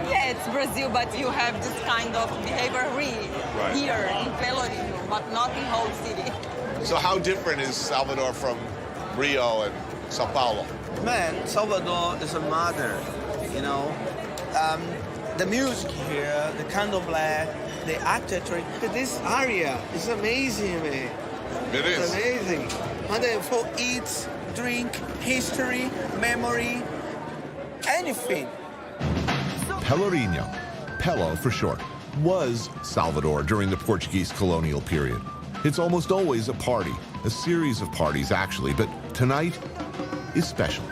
Yeah, it's Brazil, but you have this kind of behavior here in Pelourinho, but not in whole city. So how different is Salvador from Rio and Sao Paulo? Man, Salvador is a mother, you know. The music here, the candomblé, the architecture, this area is amazing, man. It is. It's amazing. And then for eat, drink, history, memory, anything. Pelourinho, Pelo for short, was Salvador during the Portuguese colonial period. It's almost always a party, a series of parties actually, but tonight is special.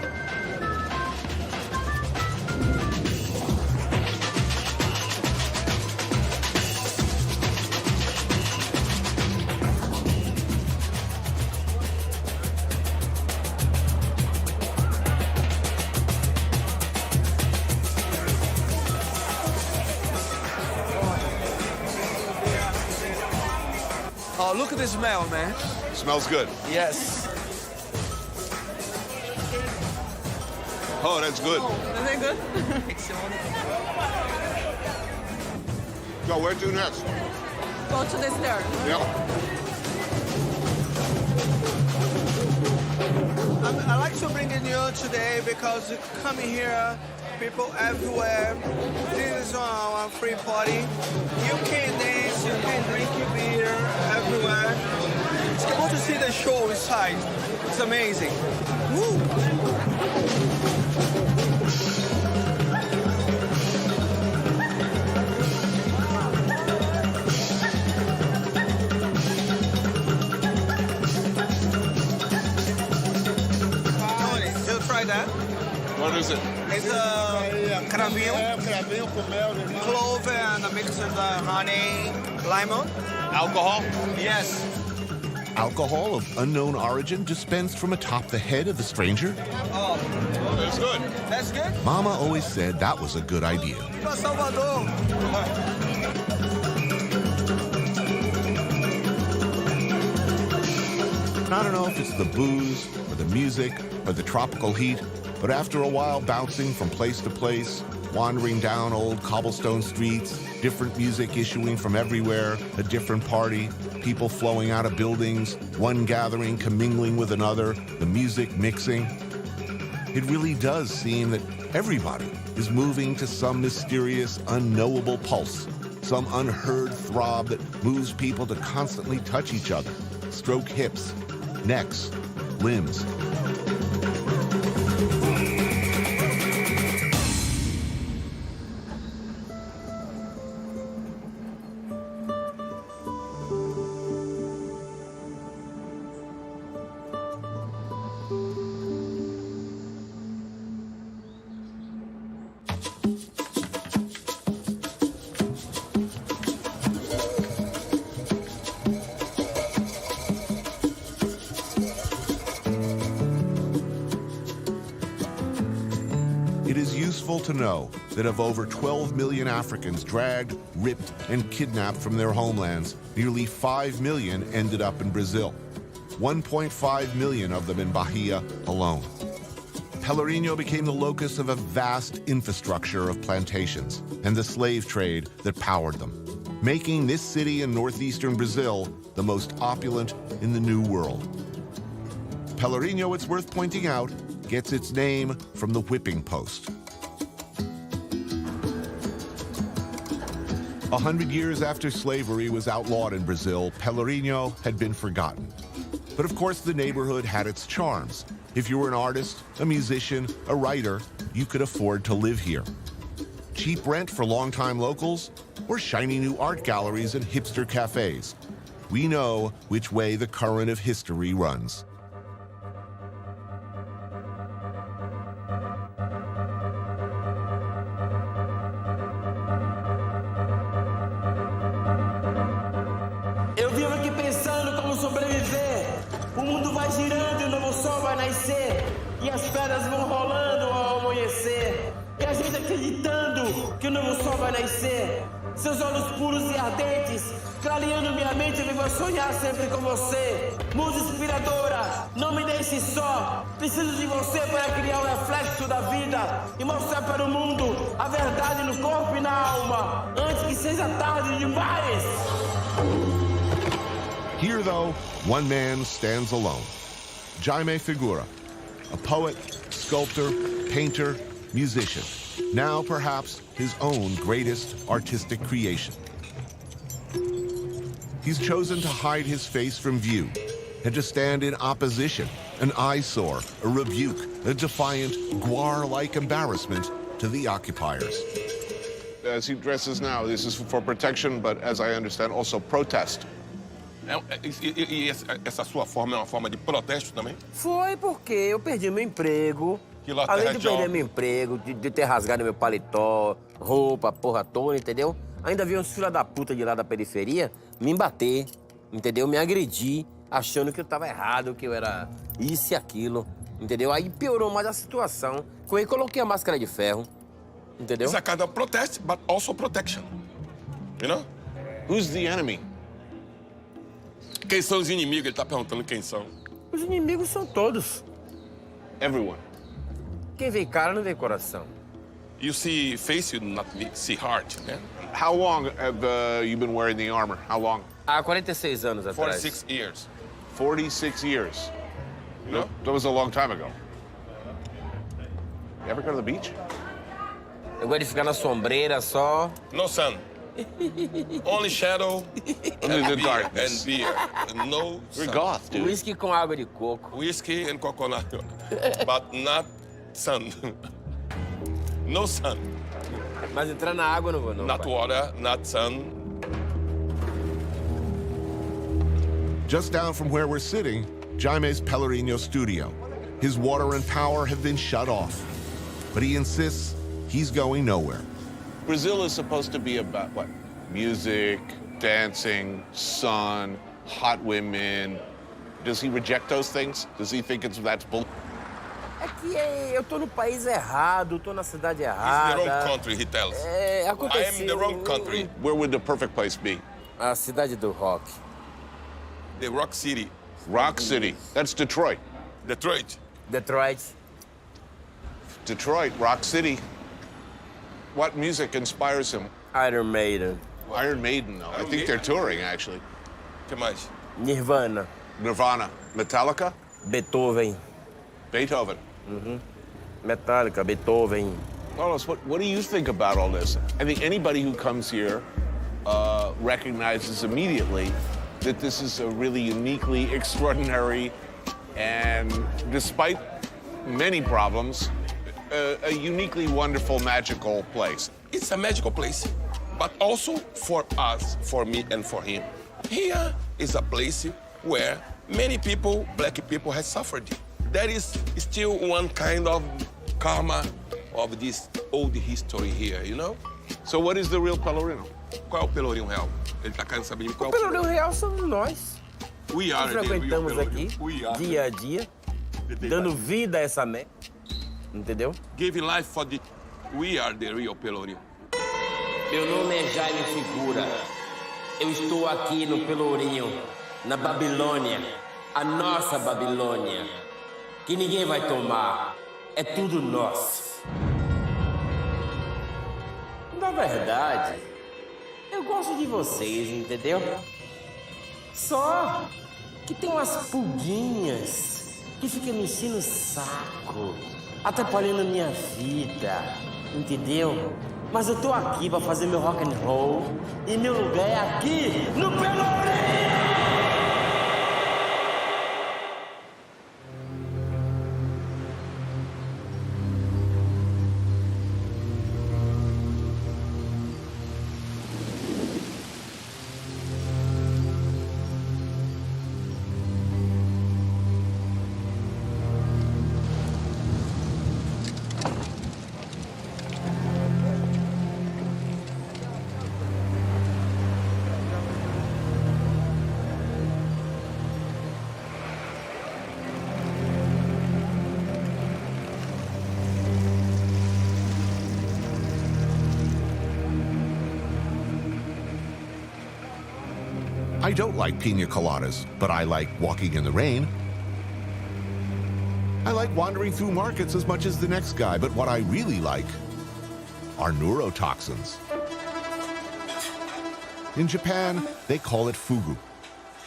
Oh, look at the smell, man. Smells good. Yes. Oh, that's good. Is it good? So where to next? Go to the stair. Yeah. I like to bring in you today because coming here, people everywhere. This is a free party. You can dance, you can drink your beer everywhere. It's cool to see the show inside. It's amazing. Woo! That. What is it? It's a cravinho, clove and a mix of honey, lemon. Alcohol? Yes. Alcohol of unknown origin dispensed from atop the head of the stranger? Oh, that's good. That's good? Mama always said that was a good idea. Viva Salvador! I don't know if it's the booze, or the music, or the tropical heat, but after a while bouncing from place to place, wandering down old cobblestone streets, different music issuing from everywhere, a different party, people flowing out of buildings, one gathering commingling with another, the music mixing. It really does seem that everybody is moving to some mysterious, unknowable pulse, some unheard throb that moves people to constantly touch each other, stroke hips, necks, limbs. It is useful to know that of over 12 million Africans dragged, ripped, and kidnapped from their homelands, nearly 5 million ended up in Brazil. 1.5 million of them in Bahia alone. Pelourinho became the locus of a vast infrastructure of plantations and the slave trade that powered them, making this city in northeastern Brazil the most opulent in the New World. Pelourinho, it's worth pointing out, gets its name from the whipping post. 100 years after slavery was outlawed in Brazil, Pelourinho had been forgotten. But of course, the neighborhood had its charms. If you were an artist, a musician, a writer, you could afford to live here. Cheap rent for longtime locals, or shiny new art galleries and hipster cafes. We know which way the current of history runs. Eu vivo aqui pensando como sobreviver. O mundo vai girando e o novo sol vai nascer. E as pedras vão rolando ao amanhecer. E a gente acreditando que o novo sol vai nascer. Seus olhos puros e ardentes, clareando minha mente, eu vivo sonhar sempre com você. Musa inspiradora, não me deixe só. Preciso de você para criar um reflexo da vida e mostrar para o mundo a verdade no corpo e na alma, antes que seja tarde demais. Here, though, one man stands alone. Jaime Figura, a poet, sculptor, painter, musician. Now, perhaps, his own greatest artistic creation. He's chosen to hide his face from view and to stand in opposition, an eyesore, a rebuke, a defiant, guar-like embarrassment to the occupiers. As he dresses now, this is for protection, but as I understand, also protest. E essa sua forma é uma forma de protesto também? Foi porque eu perdi meu emprego. Além de perder meu emprego, de ter rasgado meu paletó, roupa, porra toda, entendeu? Ainda vi uns filha da puta de lá da periferia me bater, entendeu? Me agredir, achando que eu tava errado, que eu era isso e aquilo, entendeu? Aí piorou mais a situação. Eu coloquei a máscara de ferro, entendeu? It's a kind of protest, but also protection. You know? Who's the enemy? Quem são os inimigos? Ele tá perguntando quem são. Os inimigos são todos. Everyone. Quem vê cara não vê coração. You see face, you not see heart, né? How long have you been wearing the armor? How long? Há 46 anos atrás. 46 years. 46 years. You know? That was a long time ago. You ever go to the beach? Eu gosto de ficar na sombreira só. No sun. Only shadow Only the beer, darkness. and beer. No You're sun. goth, dude. Whisky com água de coco. Whiskey and coconut, but not sun. No sun. Mas entrar na água não vou, não. Not water, not sun. Just down from where we're sitting, Jaime's Pelourinho studio. His water and power have been shut off, but he insists he's going nowhere. Brazil is supposed to be about what? Music, dancing, sun, hot women. Does he reject those things? Does he think that's bull? É que eu tô no país errado, tô na cidade It's errada. the wrong country, he tells. I am in the wrong country. Where would the perfect place be? A cidade do rock. The Rock City. Rock City. That's Detroit. Detroit. Detroit. Detroit, Rock City. What music inspires him? Iron Maiden. Iron Maiden, though. I think they're touring, actually. Que mais? Nirvana. Nirvana. Metallica? Beethoven. Beethoven. Metallica, Beethoven. Carlos, what do you think about all this? I think anybody who comes here recognizes immediately that this is a really uniquely extraordinary and, despite many problems, a uniquely wonderful, magical place. It's a magical place, but also for us, for me and for him. Here is a place where many people, black people, have suffered. There is still one kind of karma of this old history here, you know? So what is the real Pelourinho? Qual é o Pelourinho real? Ele tá querendo saber qual O Pelourinho real somos nós. We are Nós frequentamos the real aqui, Pelourinho. dia a dia, dando vida a essa merda. Entendeu? Give life for the... We are the real Pelourinho. Meu nome é Jaime Figura. Eu estou aqui no Pelourinho, na Babilônia, a nossa Babilônia, que ninguém vai tomar. é tudo nosso. Na verdade, eu gosto de vocês, entendeu? Só que tem umas pulguinhas que ficam me enchendo o saco, atrapalhando minha vida, entendeu? Mas eu tô aqui pra fazer meu rock and roll e meu lugar é aqui no Pelourinho! I don't like pina coladas, but I like walking in the rain. I like wandering through markets as much as the next guy, but what I really like are neurotoxins. In Japan, they call it fugu.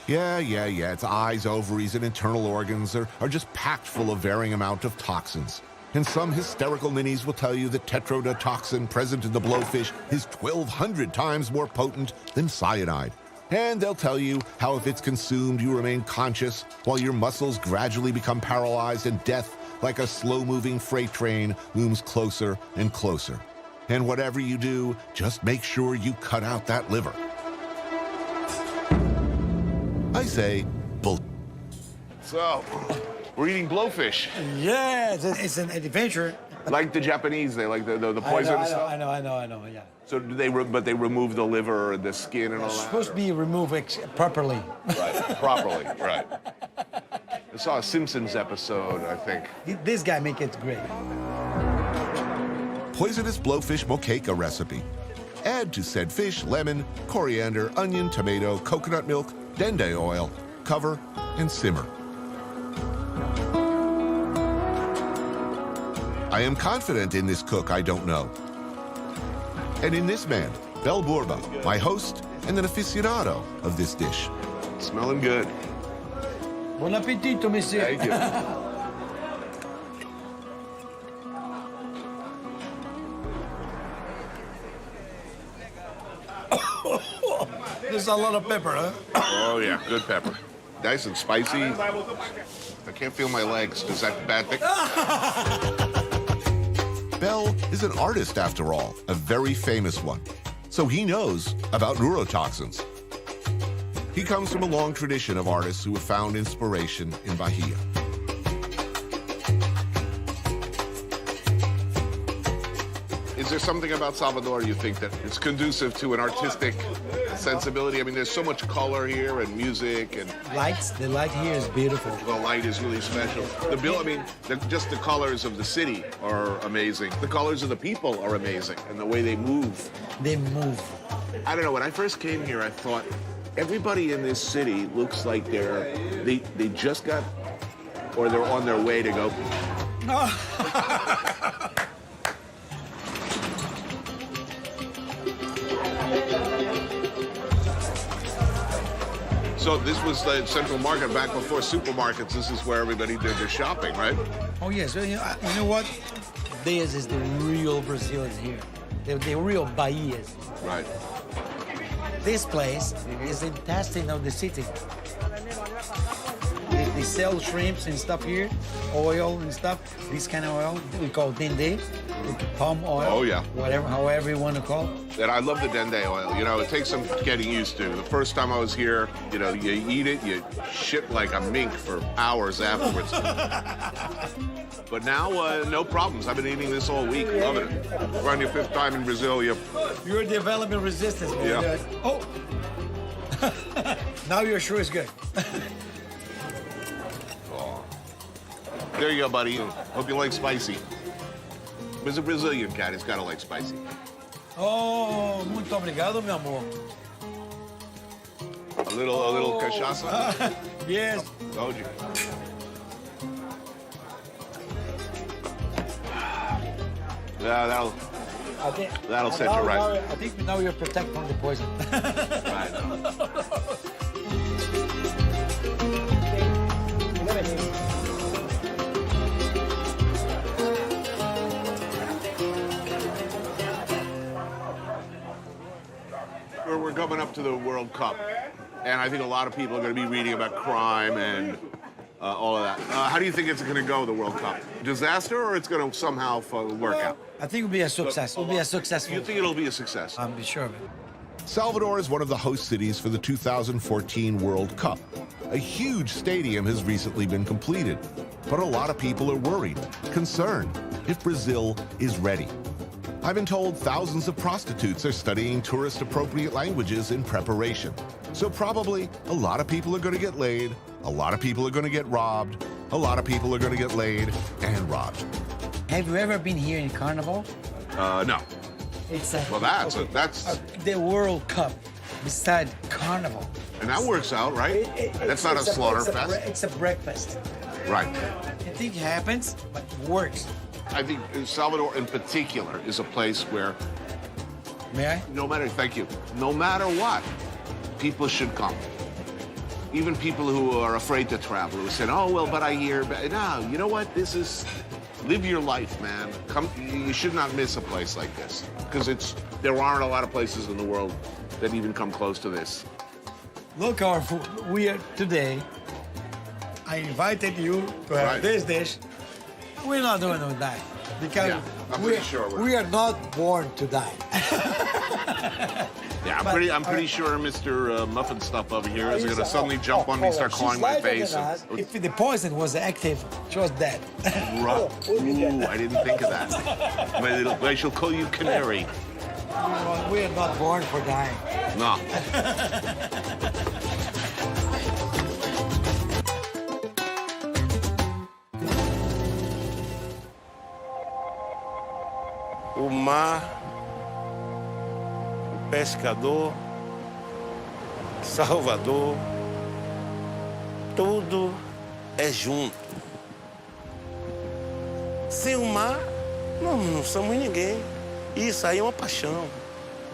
Yeah, its eyes, ovaries, and internal organs are just packed full of varying amount of toxins. And some hysterical ninnies will tell you that tetrodotoxin present in the blowfish is 1,200 times more potent than cyanide. And they'll tell you how if it's consumed, you remain conscious while your muscles gradually become paralyzed and death, like a slow-moving freight train, looms closer and closer. And whatever you do, just make sure you cut out that liver. I say, bull. So, we're eating blowfish. Yeah, it's an adventure. Like the Japanese, they like the poison stuff. I know, yeah. So do they? But they remove the liver, the skin, and all that. It's supposed to be removed properly. Right, properly, right. I saw a Simpsons episode, I think. This guy make it great. Poisonous blowfish moqueca recipe. Add to said fish lemon, coriander, onion, tomato, coconut milk, dende oil, cover, and simmer. I am confident in this cook I don't know. And in this man, Bel Bourdain, my host and an aficionado of this dish. Smelling good. Bon appetito, monsieur. Thank you. There's a lot of pepper, huh? Oh, yeah, good pepper. Nice and spicy. I can't feel my legs. Is that a bad thing? Bel is an artist, after all, a very famous one. So he knows about neurotoxins. He comes from a long tradition of artists who have found inspiration in Bahia. Is there something about Salvador you think that is conducive to an artistic sensibility? I mean, there's so much color here and music and Lights. The light here is beautiful. the light is really special. The bill, I mean, just the colors of the city are amazing. The colors of the people are amazing, and the way they move. They move. I don't know. When I first came here, I thought everybody in this city looks like they just got, or they're on their way to go. So this was the Central Market back before supermarkets. This is where everybody did their shopping, right? Oh, yes. You know what? This is the real Brazilians here. The real Bahias. Right. This place is the intestine of the city. They sell shrimps and stuff here, oil and stuff. This kind of oil we call dende, palm oil. Oh, yeah. Whatever, however you want to call it. And I love the dende oil. You know, it takes some getting used to. The first time I was here, you know, you eat it, you shit like a mink for hours afterwards. But now, no problems. I've been eating this all week, loving it. We're on your 5th time in Brazil. You're developing resistance, man. Yeah. Oh, now you're sure it's good. There you go, buddy. Hope you like spicy. He's a Brazilian cat. He's got to like spicy. Oh, muito obrigado, meu amor. A little cachaça? Yes. Told you. Yeah, that'll set you right. I think now you're protected from the poison. Right. We're coming up to the World Cup, and I think a lot of people are going to be reading about crime and all of that. How do you think it's going to go, the World Cup? Disaster, or it's going to somehow work out? I think it'll be a success. It'll be a successful. You think it'll be a success? I'm sure of it. Salvador is one of the host cities for the 2014 World Cup. A huge stadium has recently been completed, but a lot of people are worried, concerned, if Brazil is ready. I've been told thousands of prostitutes are studying tourist-appropriate languages in preparation. So probably a lot of people are going to get laid, a lot of people are going to get robbed, a lot of people are going to get laid and robbed. Have you ever been here in Carnival? No. It's Well, that's the World Cup beside Carnival. And that works out, right? That's not a slaughter fest. It's a breakfast. Right. I think it happens, but it works. I think Salvador in particular is a place where, May I? no matter what, people should come. Even people who are afraid to travel, who said, oh, well, but I hear, no, you know what? Live your life, man. Come, you should not miss a place like this, because there aren't a lot of places in the world that even come close to this. Look our food. Today, I invited you to have this dish. We're not doing that because I'm pretty sure we are not born to die. Yeah, I'm pretty sure Mr. Muffin Stuff over here is going to suddenly jump on me and start clawing my face. If the poison was active, she was dead. Right. Ooh, I didn't think of that. I shall call you Canary. We are not born for dying. No. O mar, o pescador, Salvador, tudo é junto. Sem o mar, não somos ninguém. Isso aí é uma paixão.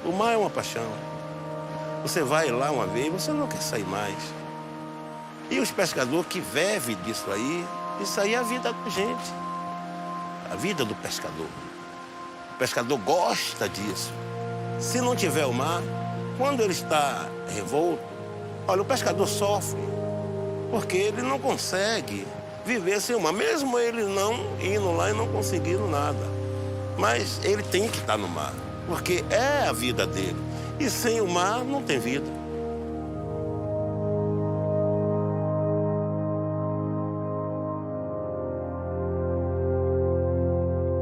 O mar é uma paixão. Você vai lá uma vez, você não quer sair mais. E os pescadores que vivem disso aí, isso aí é a vida da gente. A vida do pescador. O pescador gosta disso. Se não tiver o mar, quando ele está revolto, olha, o pescador sofre, porque ele não consegue viver sem o mar, mesmo ele não indo lá e não conseguindo nada. Mas ele tem que estar no mar, porque é a vida dele. E sem o mar não tem vida.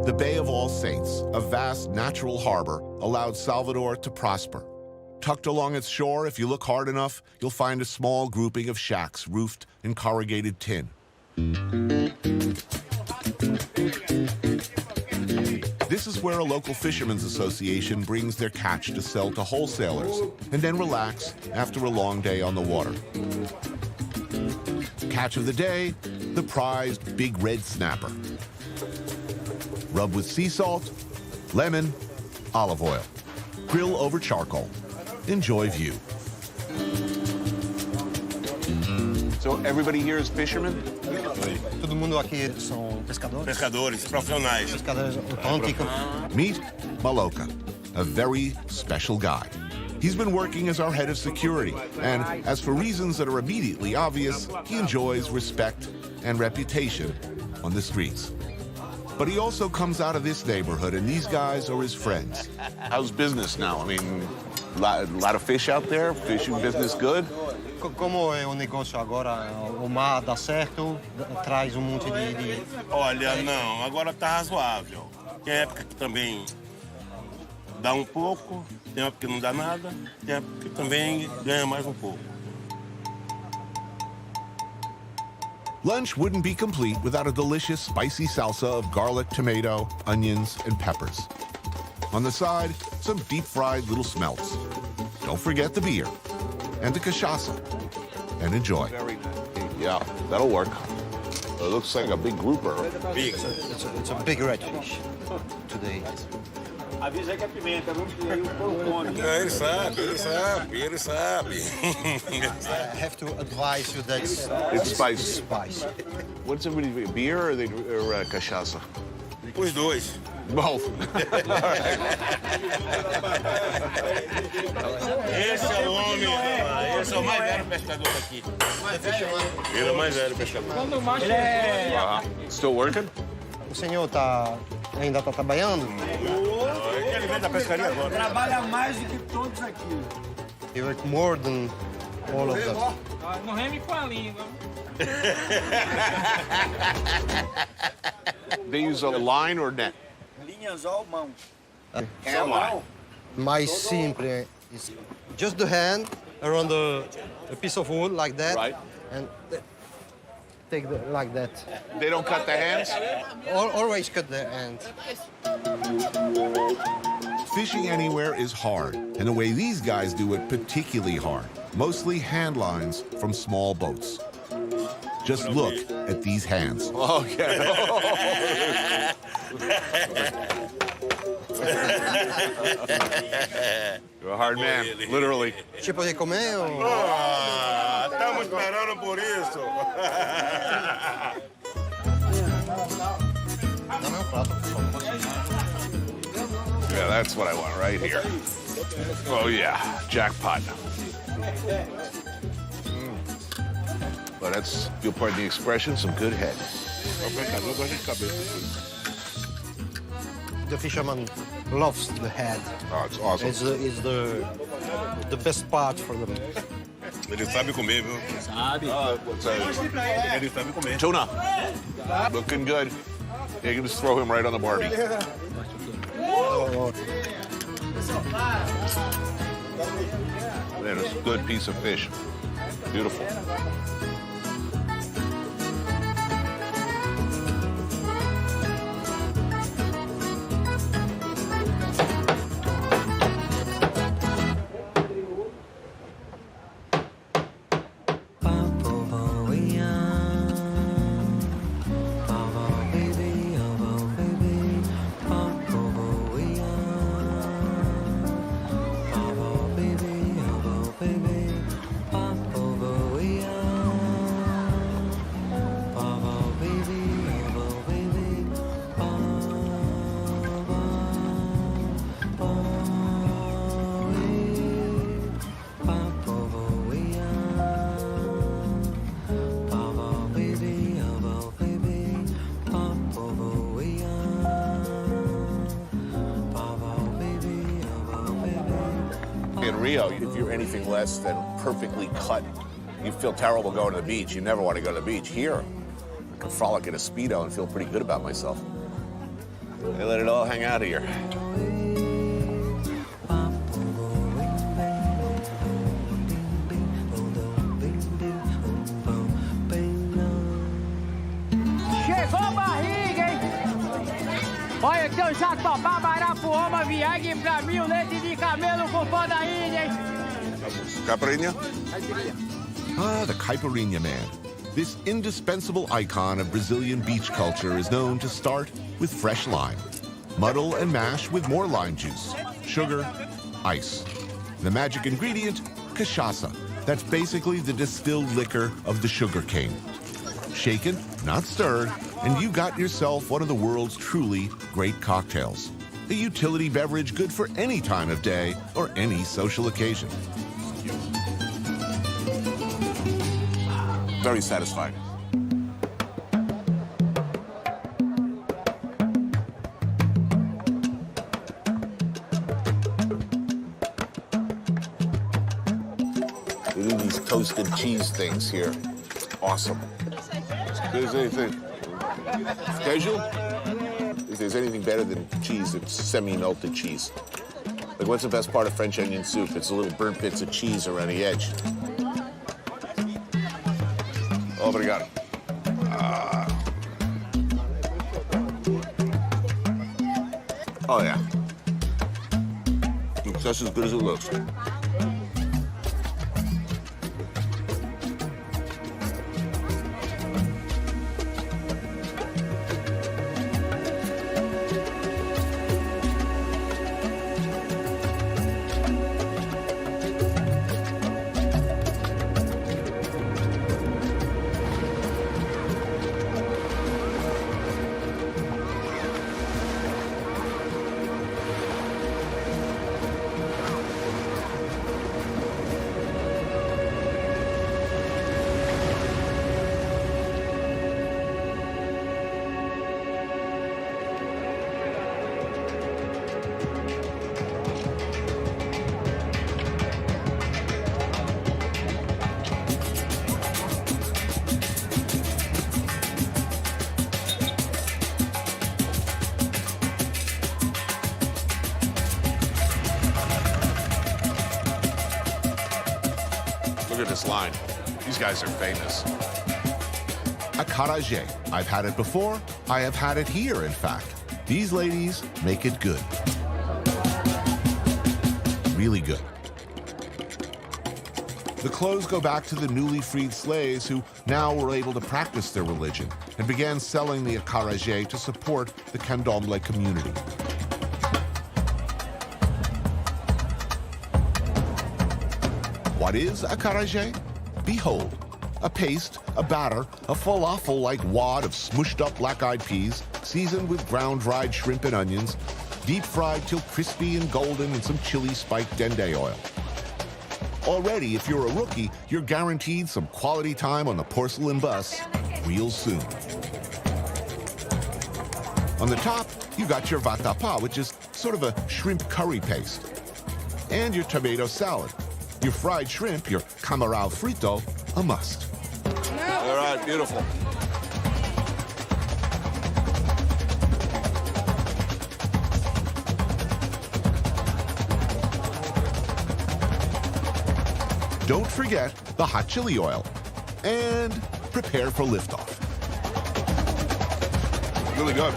The Bay of All Saints, a vast natural harbor, allowed Salvador to prosper. Tucked along its shore, if you look hard enough, you'll find a small grouping of shacks roofed in corrugated tin. This is where a local fishermen's association brings their catch to sell to wholesalers and then relax after a long day on the water. Catch of the day, the prized big red snapper. Rub with sea salt, lemon, olive oil. Grill over charcoal. Enjoy view. So everybody here is fishermen? Todo mundo aqui são pescadores. Pescadores profissionais. Pescadores autênticos. Meet Maloka, a very special guy. He's been working as our head of security, and as for reasons that are immediately obvious, he enjoys respect and reputation on the streets. But he also comes out of this neighborhood, and these guys are his friends. How's business now? I mean, a lot of fish out there? Fishing business good? Como é o negócio agora? O mar dá certo, traz monte de... Olha, não, agora tá razoável. Tem época que também dá um pouco, tem época que não dá nada, tem época que também ganha mais um pouco. Lunch wouldn't be complete without a delicious spicy salsa of garlic, tomato, onions, and peppers. On the side, some deep-fried little smelts. Don't forget the beer and the cachaça. And enjoy. Very nice. Yeah, that'll work. It looks like a big grouper. Big. It's a big redfish. today. Avisa que é pimenta, viu? Porque aí o povo come. Ele sabe. I have to advise you that It's spicy. spicy. What's everybody, beer or cachaça? Os dois. Both. Esse é o homem, esse é o mais velho pescador aqui. Ele é o mais velho pescador. Still working? O senhor ainda está trabalhando? Ele vem da pescaria agora. Trabalha mais do que todos aqui. You work more than all of them. Não reme com a língua. They use a line or net? Linhas mão. Hand line. Mais simple is just the hand around a piece of wood like that. Right. And take like that. They don't cut the hands? Always cut the hands. Fishing anywhere is hard, and the way these guys do it particularly hard. Mostly hand lines from small boats. Just look at these hands. Okay. You're a hard man, literally. Você pode comer ou... Estamos esperando por isso. Dá-me um prato, por favor. Yeah, that's what I want right here. Oh yeah, jackpot. But that's, you'll pardon the expression, some good head. The fisherman loves the head. Oh, it's awesome. It's the best part for them. Ele sabe comer, viu? Sabe. What's that? Ele sabe comer. Tuna. Looking good. You can just throw him right on the barbie. Man, it's a good piece of fish. Beautiful. In Rio, if you're anything less than perfectly cut, you feel terrible going to the beach. You never want to go to the beach. Here, I can frolic in a Speedo and feel pretty good about myself. They let it all hang out here. Chegou a barriga, hein? Olha aqui o Jatobá, Marapuama, Viague, pra mim, o leite de camelo com pão da ilha, hein? Caipirinha? Ah, the caipirinha man. This indispensable icon of Brazilian beach culture is known to start with fresh lime. Muddle and mash with more lime juice, sugar, ice. The magic ingredient, cachaça. That's basically the distilled liquor of the sugar cane. Shaken, not stirred, and you got yourself one of the world's truly great cocktails. A utility beverage good for any time of day or any social occasion. Very satisfying. They do these toasted cheese things here. Awesome. If there's anything, schedule? If there's anything better than cheese, it's semi-melted cheese. Like, what's the best part of French onion soup? It's the little burnt bits of cheese around the edge. Obrigado. Oh, yeah. It's just as good as it looks. Look at this line. These guys are famous. Acarajé. I've had it before. I have had it here, in fact. These ladies make it good. Really good. The clothes go back to the newly freed slaves who now were able to practice their religion and began selling the acarajé to support the candomblé community. What is acarajé? Behold, a paste, a batter, a falafel-like wad of smushed up black-eyed peas, seasoned with ground dried shrimp and onions, deep fried till crispy and golden in some chili spiked dende oil. Already, if you're a rookie, you're guaranteed some quality time on the porcelain bus real soon. On the top, you got your vatapá, which is sort of a shrimp curry paste, and your tomato salad. Your fried shrimp, your camarão frito, a must. All right, beautiful. Don't forget the hot chili oil. And prepare for liftoff. Really good.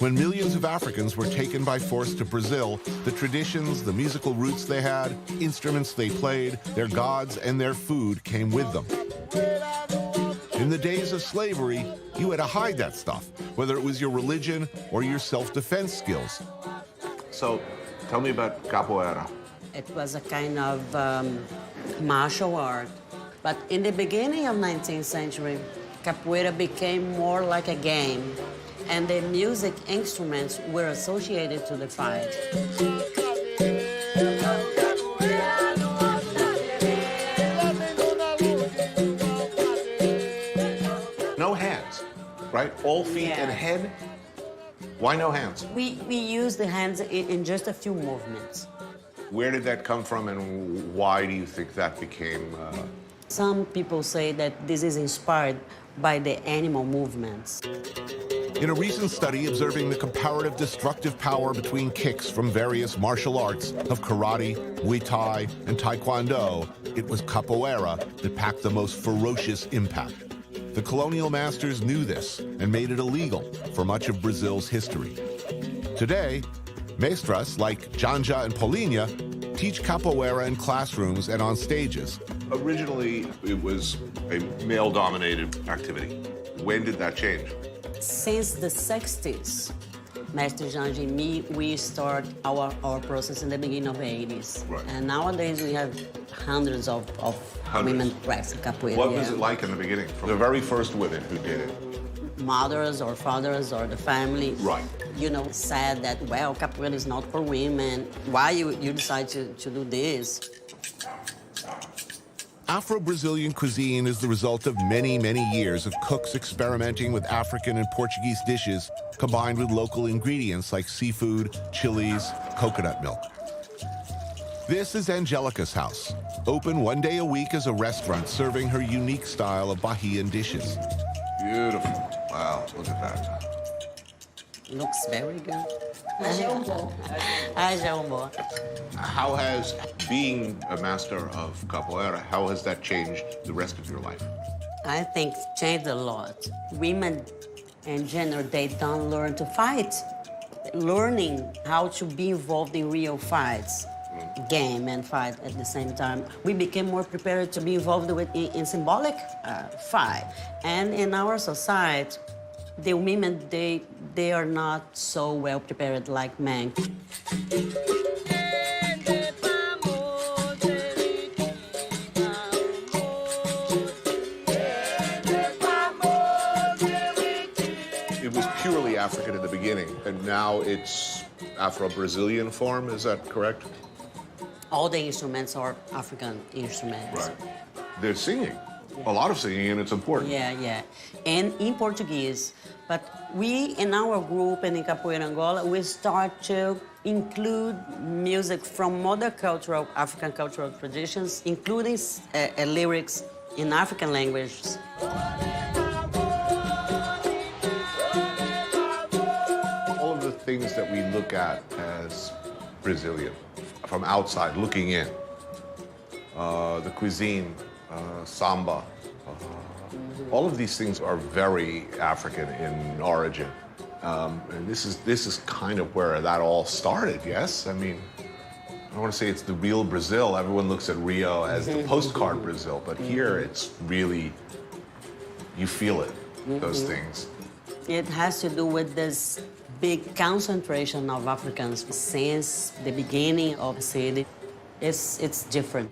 When millions of Africans were taken by force to Brazil, the traditions, the musical roots they had, instruments they played, their gods, and their food came with them. In the days of slavery, you had to hide that stuff, whether it was your religion or your self-defense skills. So, tell me about capoeira. It was a kind of martial art. But in the beginning of 19th century, capoeira became more like a game, and the music instruments were associated to the fight. No hands, right? All feet and head? Why no hands? We use the hands in just a few movements. Where did that come from, and why do you think that became... Some people say that this is inspired by the animal movements. In a recent study observing the comparative destructive power between kicks from various martial arts of karate, Muay Thai, and Taekwondo, it was capoeira that packed the most ferocious impact. The colonial masters knew this and made it illegal for much of Brazil's history. Today, maestras like Janja and Paulinha teach capoeira in classrooms and on stages. Originally, it was a male-dominated activity. When did that change? Since the 60s, Master Janja and me, we start our process in the beginning of the 80s. Right. And nowadays we have hundreds of women practicing capoeira. What was it like in the beginning? From the very first women who did it? Mothers or fathers or the family, Right. you know, said that, well, capoeira is not for women. Why you decide to do this? Afro-Brazilian cuisine is the result of many, many years of cooks experimenting with African and Portuguese dishes combined with local ingredients like seafood, chilies, coconut milk. This is Angelica's house, open one day a week as a restaurant serving her unique style of Bahian dishes. Beautiful. Wow, look at that. Looks very good. How has being a master of capoeira, how has that changed the rest of your life? I think it's changed a lot. Women in general, they don't learn to fight. Learning how to be involved in real fights, game and fight at the same time. We became more prepared to be involved in symbolic fight. And in our society, the women, they are not so well prepared like men. It was purely African in the beginning, and now it's Afro-Brazilian form, is that correct? All the instruments are African instruments. Right. They're singing. A lot of singing, and it's important. Yeah, yeah. And in Portuguese. But we, in our group and in Capoeira Angola, we start to include music from other African cultural traditions, including lyrics in African languages. All of the things that we look at as Brazilian, from outside, looking in, the cuisine, samba, all of these things are very African in origin. And this is kind of where that all started, yes? I mean, I don't want to say it's the real Brazil. Everyone looks at Rio as the postcard Brazil, but here it's really, you feel it, those things. It has to do with this big concentration of Africans since the beginning of the city. It's different.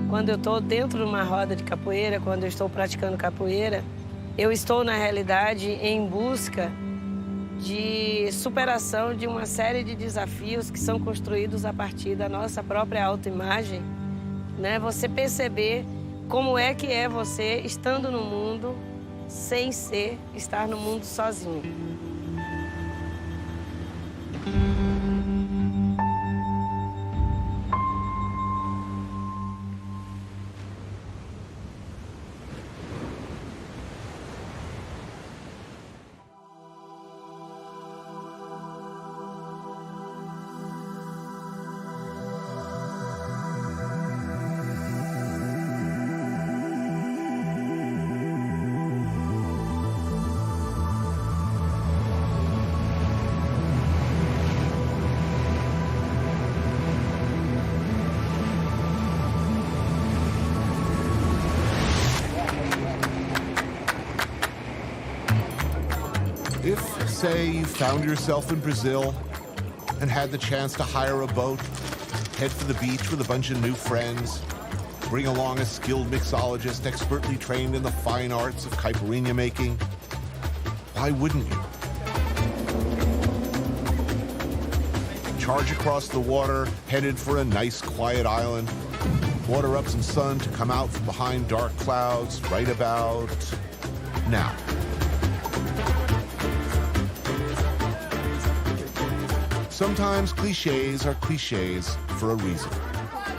Quando eu estou dentro de uma roda de capoeira, quando eu estou praticando capoeira, eu estou, na realidade, em busca de superação de uma série de desafios que são construídos a partir da nossa própria autoimagem, né? Você perceber como é que é você estando no mundo sem estar no mundo sozinho. If, say, you found yourself in Brazil and had the chance to hire a boat, head for the beach with a bunch of new friends, bring along a skilled mixologist expertly trained in the fine arts of caipirinha making, why wouldn't you? Charge across the water, headed for a nice quiet island, water up some sun to come out from behind dark clouds right about now. Sometimes cliches are cliches for a reason,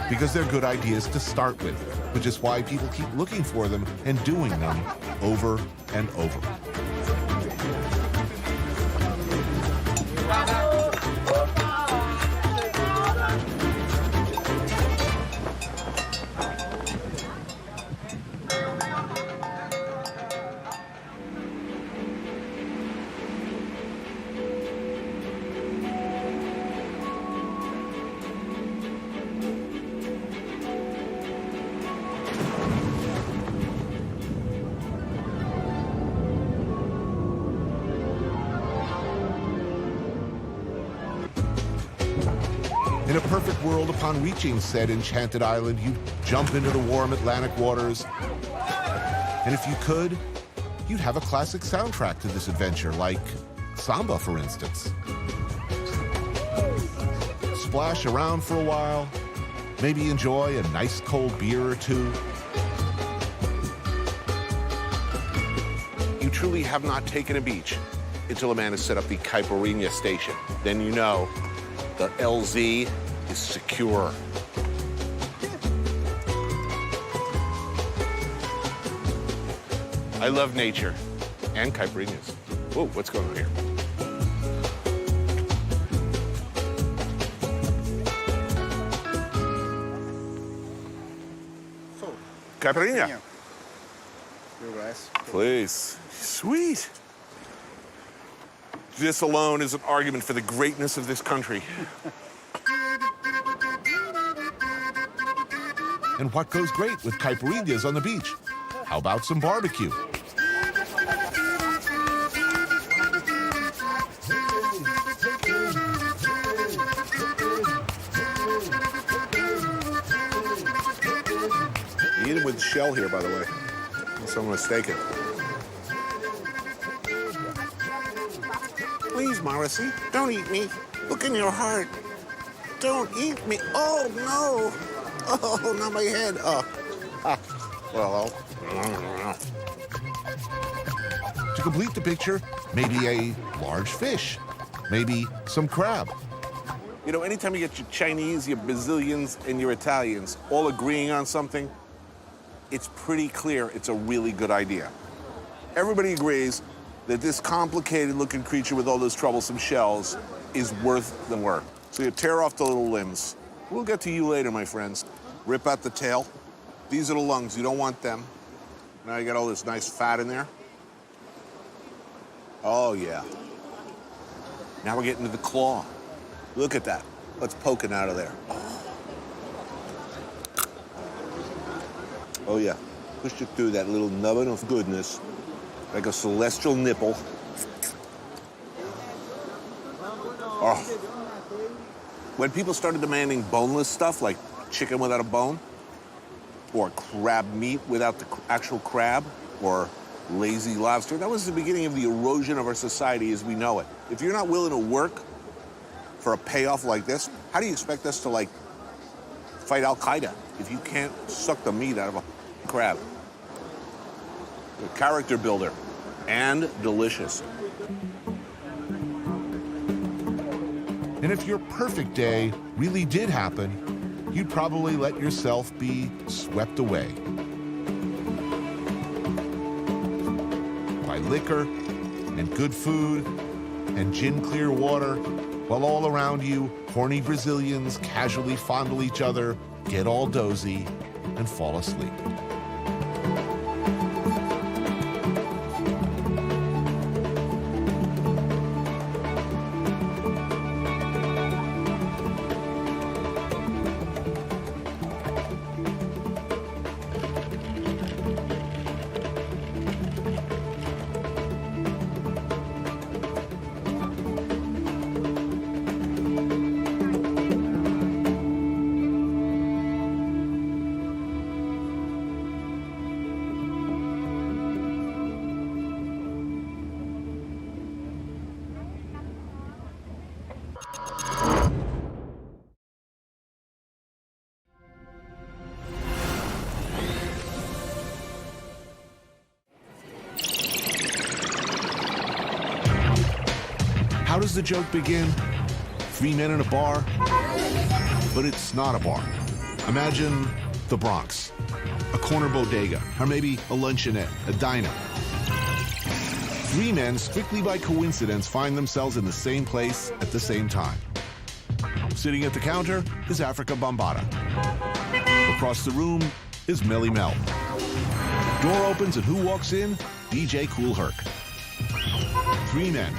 because they're good ideas to start with, which is why people keep looking for them and doing them over and over. In a perfect world, upon reaching said enchanted island, you'd jump into the warm Atlantic waters. And if you could, you'd have a classic soundtrack to this adventure, like samba, for instance. Splash around for a while, maybe enjoy a nice cold beer or two. You truly have not taken a beach until a man has set up the caipirinha station. Then you know the LZ is secure. I love nature and caipirinhas. Whoa, what's going on here? Caipirinha. Your glass. Please. Sweet. This alone is an argument for the greatness of this country. And what goes great with caipirinhas on the beach? How about some barbecue? You eat it with the shell here, by the way, unless I'm mistaken. Please, Morrissey, don't eat me. Look in your heart. Don't eat me. Oh, no. Oh, not my head. Oh. Ah. Well. To complete the picture, maybe a large fish, maybe some crab. You know, anytime you get your Chinese, your Brazilians, and your Italians all agreeing on something, it's pretty clear it's a really good idea. Everybody agrees that this complicated-looking creature with all those troublesome shells is worth the work. So you tear off the little limbs. We'll get to you later, my friends. Rip out the tail. These are the lungs. You don't want them. Now you got all this nice fat in there. Oh, yeah. Now we're getting to the claw. Look at that. What's poking out of there? Oh, yeah. Push it through that little nubbin of goodness, like a celestial nipple. Oh. When people started demanding boneless stuff, like chicken without a bone, or crab meat without the actual crab, or lazy lobster, that was the beginning of the erosion of our society as we know it. If you're not willing to work for a payoff like this, how do you expect us to, like, fight Al-Qaeda if you can't suck the meat out of a crab? A character builder and delicious. And if your perfect day really did happen, you'd probably let yourself be swept away by liquor and good food and gin-clear water, while all around you, horny Brazilians casually fondle each other, get all dozy, and fall asleep. How does the joke begin? 3 men in a bar? But it's not a bar. Imagine the Bronx, a corner bodega, or maybe a luncheonette, a diner. 3 men, strictly by coincidence, find themselves in the same place at the same time. Sitting at the counter is Africa Bambaataa. Across the room is Melly Mel. Door opens and who walks in? DJ Kool Herc. 3 men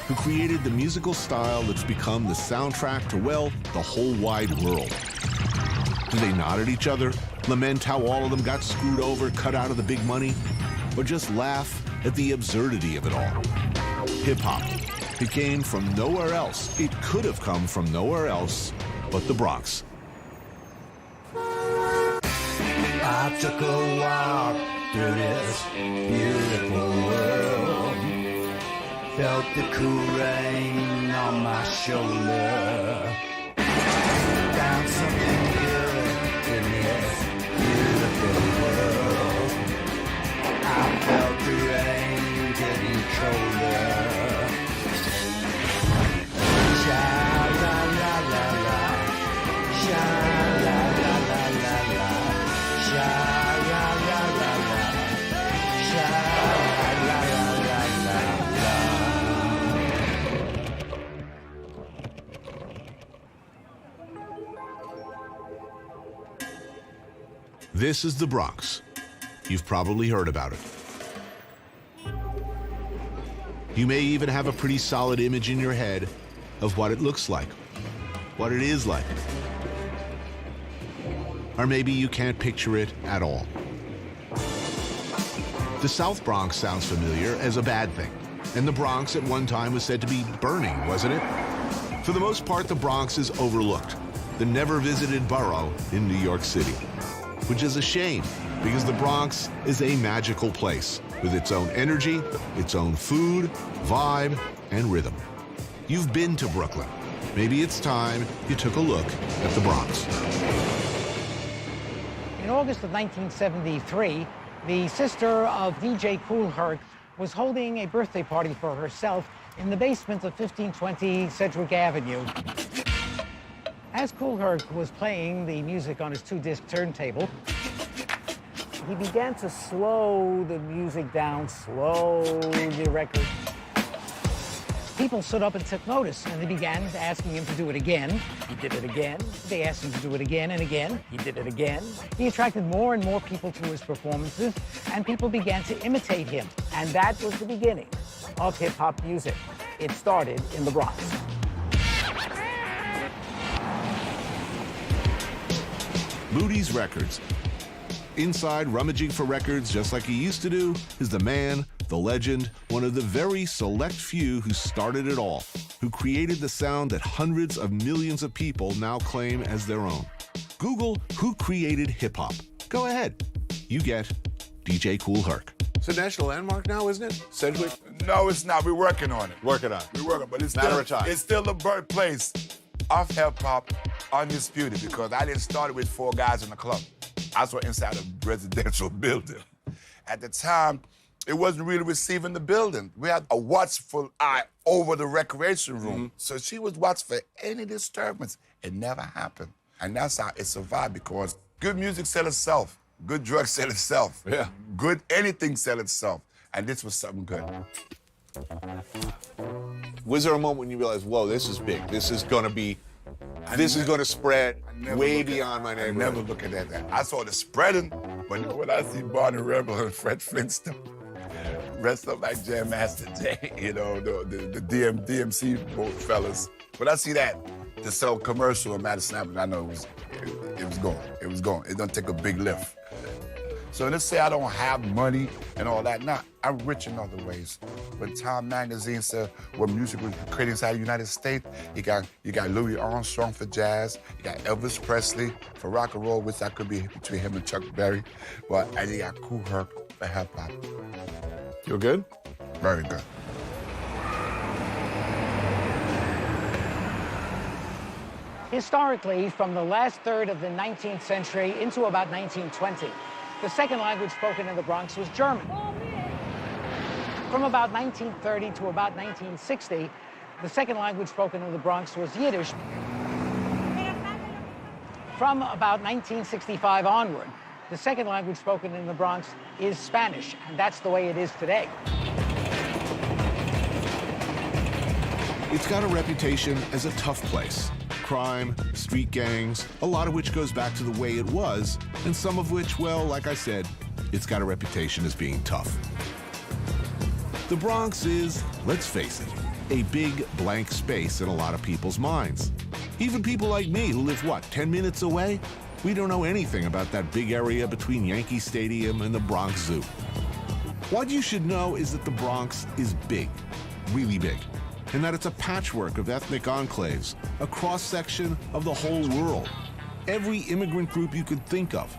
who created the musical style that's become the soundtrack to, well, the whole wide world. Do they nod at each other, lament how all of them got screwed over, cut out of the big money, or just laugh at the absurdity of it all? Hip-hop. It came from nowhere else. It could have come from nowhere else but the Bronx. I took a walk through this beautiful world. Felt the cool rain on my shoulder. Found something good in this beautiful world. I felt the rain getting colder. Sha la la la la, sha la la la la la, sha la la la la, sha la la la la la. This is the Bronx. You've probably heard about it. You may even have a pretty solid image in your head of what it looks like, what it is like. Or maybe you can't picture it at all. The South Bronx sounds familiar as a bad thing, and the Bronx at one time was said to be burning, wasn't it? For the most part, the Bronx is overlooked, the never-visited borough in New York City. Which is a shame, because the Bronx is a magical place with its own energy, its own food, vibe, and rhythm. You've been to Brooklyn. Maybe it's time you took a look at the Bronx. In August of 1973, the sister of DJ Kool Herc was holding a birthday party for herself in the basement of 1520 Sedgwick Avenue. As Kool Herc was playing the music on his 2-disc turntable, he began to slow the music down, slow the record. People stood up and took notice, and they began asking him to do it again. He did it again. They asked him to do it again and again. He did it again. He attracted more and more people to his performances, and people began to imitate him. And that was the beginning of hip-hop music. It started in the Bronx. Moody's Records. Inside, rummaging for records just like he used to do, is the man, the legend, one of the very select few who started it all, who created the sound that hundreds of millions of people now claim as their own. Google who created hip-hop. Go ahead. You get DJ Kool Herc. It's a national landmark now, isn't it? Sedgwick? No, it's not. We're working on it. Working on it. We're working, but it's Matter still, of time. it's still the birthplace of hip-hop, undisputed, because I didn't start it with 4 guys in the club. I was inside a residential building. At the time, it wasn't really receiving the building. We had a watchful eye over the recreation room. So she was watching for any disturbance. It never happened. And that's how it survived, because good music sells itself. Good drugs sell itself. Yeah. Good anything sells itself. And this was something good. Was there a moment when you realized, whoa, this is big. This is going to be, this is going to spread way beyond my neighborhood? I never look at that. I saw the spreading, but when I see Barney Rebel and Fred Flintstone, rest up like Jam Master Jay, you know, the DMC fellas. When I see that, the sell commercial of Madison Avenue, I know it was going. It was going. It don't take a big lift. So let's say I don't have money and all that. Nah, I'm rich in other ways. When Time magazine said what music was created inside the United States, you got Louis Armstrong for jazz, you got Elvis Presley for rock and roll, which I could be between him and Chuck Berry, and you got Kool Herc for hip hop. You're good? Very good. Historically, from the last third of the 19th century into about 1920, the second language spoken in the Bronx was German. From about 1930 to about 1960, the second language spoken in the Bronx was Yiddish. From about 1965 onward, the second language spoken in the Bronx is Spanish, and that's the way it is today. It's got a reputation as a tough place. Crime, street gangs, a lot of which goes back to the way it was, and some of which, well, like I said, it's got a reputation as being tough. The Bronx is, let's face it, a big blank space in a lot of people's minds. Even people like me who live, 10 minutes away? We don't know anything about that big area between Yankee Stadium and the Bronx Zoo. What you should know is that the Bronx is big, really big, and that it's a patchwork of ethnic enclaves, a cross-section of the whole world. Every immigrant group you could think of.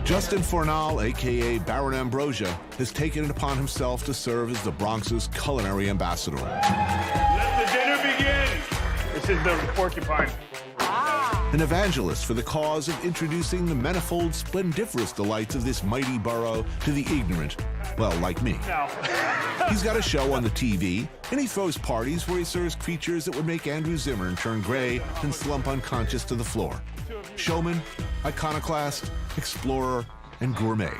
Justin Fornal, a.k.a. Baron Ambrosia, has taken it upon himself to serve as the Bronx's culinary ambassador. Let the dinner begin. This is the porcupine. An evangelist for the cause of introducing the manifold, splendiferous delights of this mighty borough to the ignorant, well, like me. No. He's got a show on the TV, and he throws parties where he serves creatures that would make Andrew Zimmern turn gray and slump unconscious to the floor. Showman, iconoclast, explorer, and gourmet.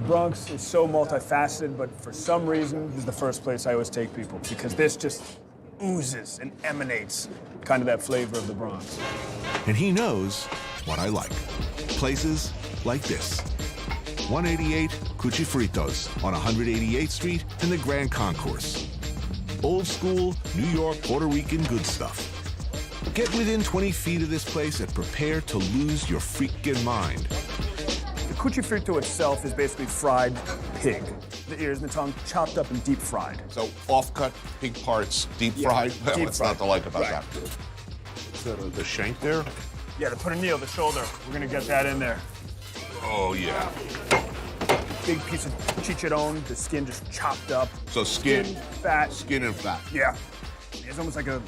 Bronx is so multifaceted, but for some reason, this is the first place I always take people, because this just oozes and emanates kind of that flavor of the Bronx. And he knows what I like. Places like this. 188 Cuchifritos on 188th Street in the Grand Concourse. Old school, New York, Puerto Rican good stuff. Get within 20 feet of this place and prepare to lose your freaking mind. The cuchifrito itself is basically fried pig. The ears and the tongue chopped up and deep fried. So off-cut pig parts, deep fried? Well, deep what's fried. not to like about Right. that? The shank there? Yeah, the pernil, the shoulder. We're gonna get that in there. Oh, yeah. Big piece of chicharron, the skin just chopped up. So skin, fat. Skin and fat. Yeah. It's almost like a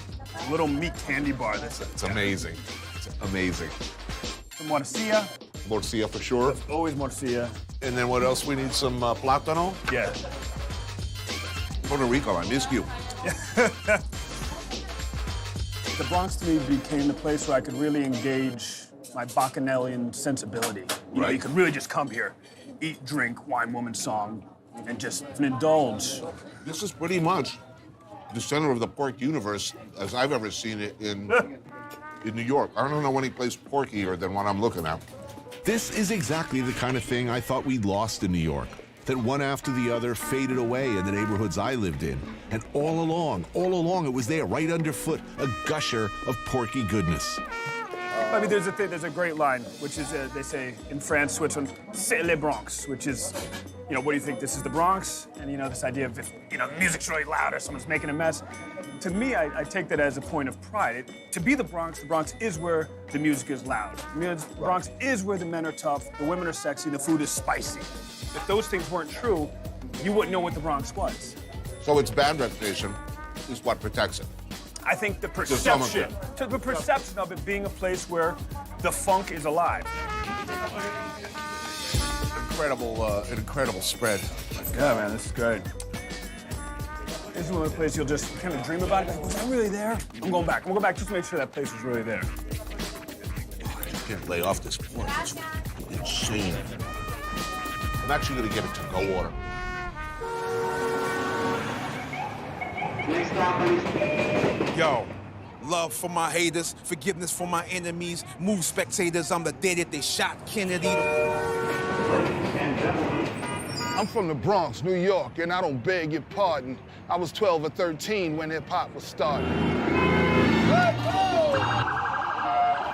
little meat candy bar. It's amazing. It's amazing. Some morcilla. Morcilla for sure. Always morcilla. And then what else? We need some plátano? Yeah. Puerto Rico, I missed you. The Bronx to me became the place where I could really engage my bacchanalian sensibility. You know, you could really just come here, eat, drink, wine, woman, song, and just indulge. This is pretty much the center of the pork universe as I've ever seen it in New York. I don't know any place porkier than what I'm looking at. This is exactly the kind of thing I thought we'd lost in New York, that one after the other faded away in the neighborhoods I lived in. And all along, it was there, right underfoot, a gusher of porky goodness. I mean, there's a great line, which is, they say in France, Switzerland, c'est le Bronx, which is, you know, what do you think, this is the Bronx? And, you know, this idea of, if, you know, the music's really loud or someone's making a mess. To me, I take that as a point of pride. To be the Bronx is where the music is loud. The Bronx is where the men are tough, the women are sexy, the food is spicy. If those things weren't true, you wouldn't know what the Bronx was. So its bad reputation is what protects it. I think the perception of it being a place where the funk is alive. An incredible spread. Yeah, man, this is great. This is one of the places you'll just kind of dream about it. Like, was I really there? I'm going back. I'm going to go back just to make sure that place was really there. I just can't lay off this pork. It's insane. I'm actually going to get a to-go order. Yo, love for my haters, forgiveness for my enemies, move spectators, I'm the day that they shot Kennedy. I'm from the Bronx, New York, and I don't beg your pardon. I was 12 or 13 when hip-hop was starting.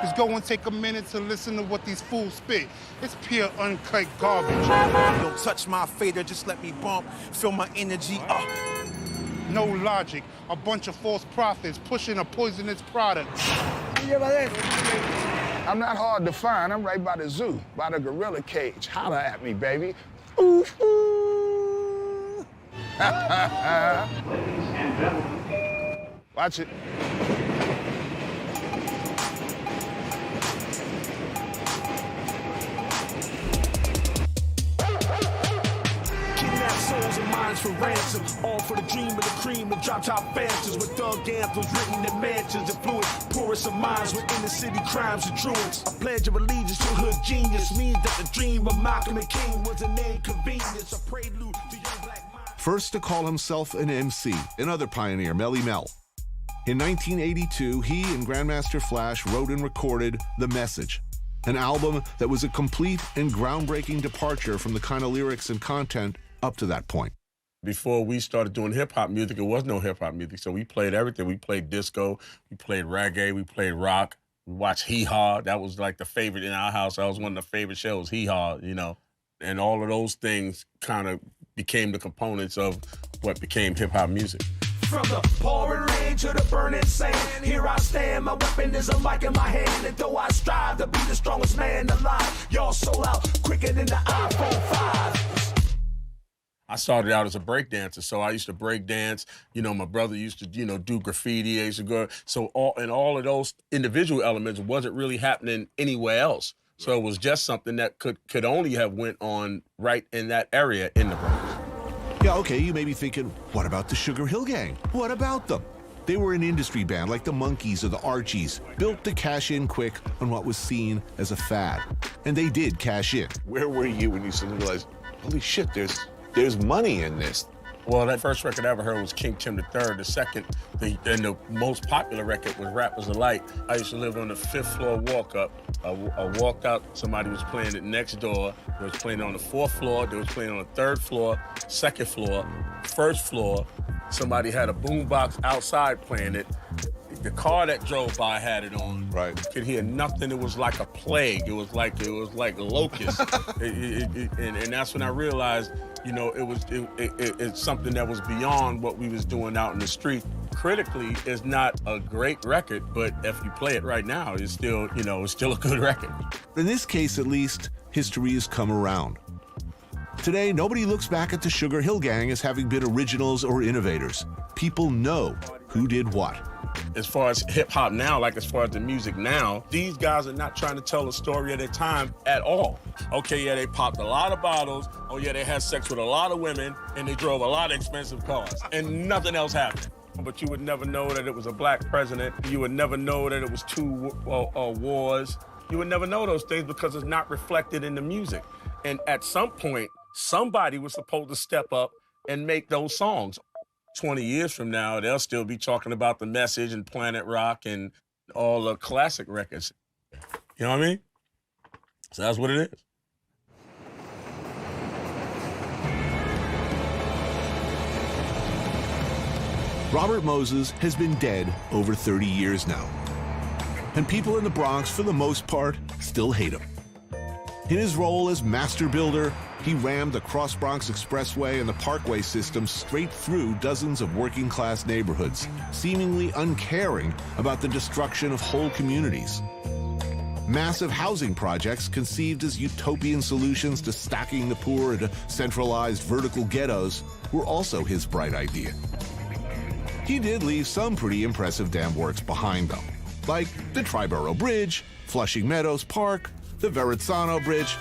Just go and take a minute to listen to what these fools spit. It's pure uncut garbage. Don't touch my fader, just let me bump, feel my energy up. No logic, a bunch of false prophets pushing a poisonous product. I'm not hard to find. I'm right by the zoo, by the gorilla cage. Holla at me, baby. Ooh, ooh. Watch it. Souls and minds for ransom, all for the dream of the cream, the drop top fancies with thug anthems written in mansions, affluent, poorest of minds with inner city crimes and truants. A pledge of allegiance to hood genius means that the dream of Malcolm and King was an inconvenience, a prelude to young black minds. First to call himself an MC, another pioneer, Melly Mel. In 1982, he and Grandmaster Flash wrote and recorded The Message, an album that was a complete and groundbreaking departure from the kind of lyrics and content up to that point. Before we started doing hip-hop music, it was no hip-hop music, so we played everything. We played disco, we played reggae, we played rock, we watched Hee Haw. That was like the favorite in our house. That was one of the favorite shows, Hee Haw, you know. And all of those things kind of became the components of what became hip-hop music. From the pouring rain to the burning sand, here I stand, my weapon is a mic in my hand, and though I strive to be the strongest man alive, y'all sold out quicker than the iPhone 5. I started out as a breakdancer, so I used to break dance. You know, my brother used to, you know, do graffiti. I used to go. So all of those individual elements wasn't really happening anywhere else. So it was just something that could only have went on right in that area in the Bronx. Yeah, okay, you may be thinking, what about the Sugar Hill Gang? What about them? They were an industry band like the Monkees or the Archies, built to cash in quick on what was seen as a fad. And they did cash in. Where were you when you suddenly realized, holy shit, there's money in this? Well, that first record I ever heard was King Tim III. The second, and the most popular record was Rappers Alike. I used to live on the 5th floor walk-up. I walked out, somebody was playing it next door. They was playing it on the 4th floor. They was playing on the 3rd floor, 2nd floor, 1st floor. Somebody had a boombox outside playing it. The car that drove by had it on. Right. You could hear nothing. It was like a plague. It was like locusts. And that's when I realized, you know, it's something that was beyond what we was doing out in the street. critically, it's not a great record, but if you play it right now, it's still, it's still a good record. In this case, at least, history has come around. Today, nobody looks back at the Sugar Hill Gang as having been originals or innovators. People know who did what. As far as hip-hop now, like as far as the music now, these guys are not trying to tell a story of their time at all. Okay, yeah, they popped a lot of bottles. Oh, yeah, they had sex with a lot of women, and they drove a lot of expensive cars, and nothing else happened. But you would never know that it was a black president. You would never know that it was two wars. You would never know those things because it's not reflected in the music. And at some point, somebody was supposed to step up and make those songs. 20 years from now, they'll still be talking about The Message and Planet Rock and all the classic records. You know what I mean? So that's what it is. Robert Moses has been dead over 30 years now. And people in the Bronx, for the most part, still hate him. In his role as master builder, he rammed the Cross Bronx Expressway and the Parkway system straight through dozens of working-class neighborhoods, seemingly uncaring about the destruction of whole communities. Massive housing projects conceived as utopian solutions to stacking the poor into centralized vertical ghettos were also his bright idea. He did leave some pretty impressive dam works behind, though, like the Triborough Bridge, Flushing Meadows Park, the Verrazzano Bridge.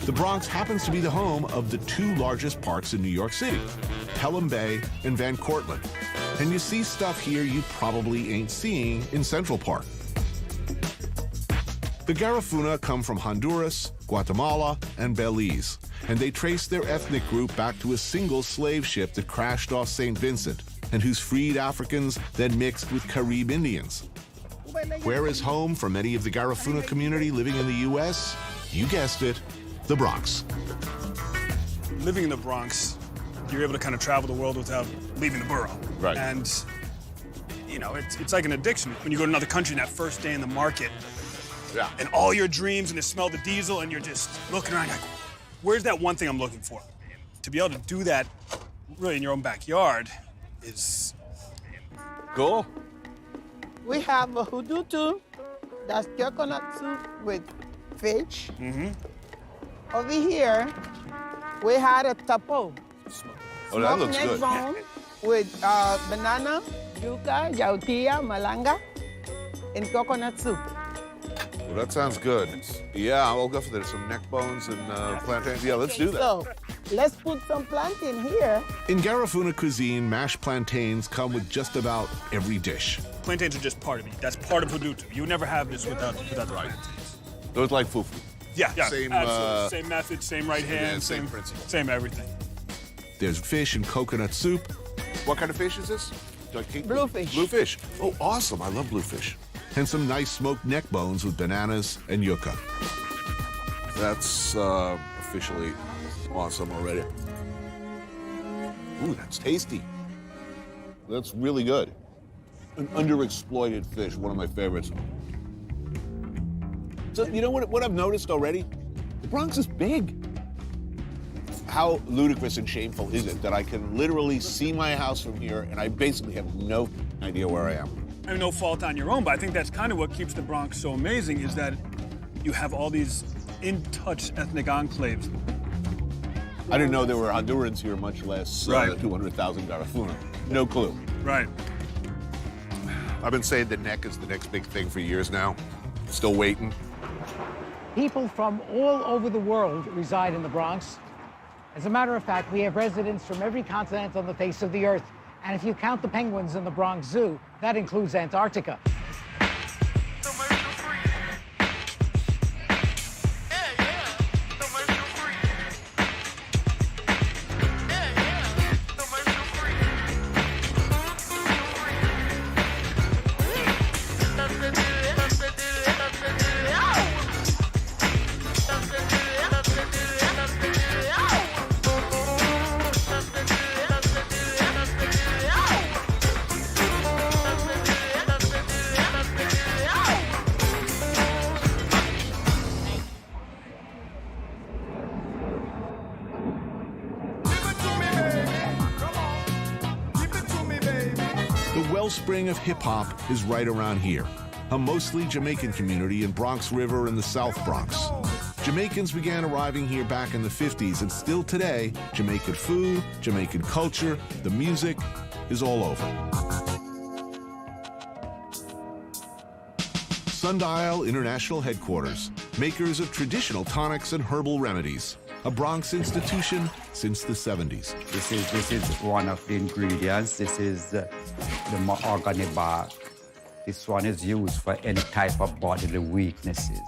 The Bronx happens to be the home of the two largest parks in New York City, Pelham Bay and Van Cortlandt. And you see stuff here you probably ain't seeing in Central Park. The Garifuna come from Honduras, Guatemala, and Belize, and they trace their ethnic group back to a single slave ship that crashed off St. Vincent and whose freed Africans then mixed with Carib Indians. Where is home for many of the Garifuna community living in the U.S.? You guessed it, the Bronx. Living in the Bronx, you're able to kind of travel the world without leaving the borough. Right. And, it's like an addiction. When you go to another country, that first day in the market, yeah, and all your dreams, and you smell the diesel, and you're just looking around like, where's that one thing I'm looking for? To be able to do that really in your own backyard is cool. We have a hudutu, that's coconut soup with fish. Mm-hmm. Over here, we had a tapo. Oh, that looks neck good. bone with banana, yuca, yautía, malanga, and coconut soup. Well, that sounds good. Yeah, I'll go for that. Some neck bones and plantains. Yeah, let's do that. So, let's put some plantain here. In Garifuna cuisine, mashed plantains come with just about every dish. Plantains are just part of it. That's part of hudutu. You would never have this without the plantains. Those like fufu. Yeah, Same, absolutely. Same method, same right hand, same principle. Same everything. There's fish and coconut soup. What kind of fish is this? Bluefish. Bluefish. Oh, awesome. I love bluefish. And some nice smoked neck bones with bananas and yuca. That's officially awesome already. Ooh, that's tasty. That's really good. An underexploited fish, one of my favorites. So, you know what I've noticed already? The Bronx is big. How ludicrous and shameful is it that I can literally see my house from here and I basically have no idea where I am? And no fault on your own, but I think that's kind of what keeps the Bronx so amazing is that you have all these in-touch ethnic enclaves. I didn't know there were Hondurans here, much less 200,000 Garifuna. No clue. Right. I've been saying the neck is the next big thing for years now. Still waiting. People from all over the world reside in the Bronx. As a matter of fact, we have residents from every continent on the face of the earth. And if you count the penguins in the Bronx Zoo, that includes Antarctica. wellspring of hip-hop is right around here, a mostly Jamaican community in Bronx River in the South Bronx. Jamaicans began arriving here back in the 50s, and still today, Jamaican food, Jamaican culture, the music is all over. Sundial International Headquarters, makers of traditional tonics and herbal remedies, a Bronx institution since the 70s. This is one of the ingredients. This is the mahogany bark. This one is used for any type of bodily weaknesses.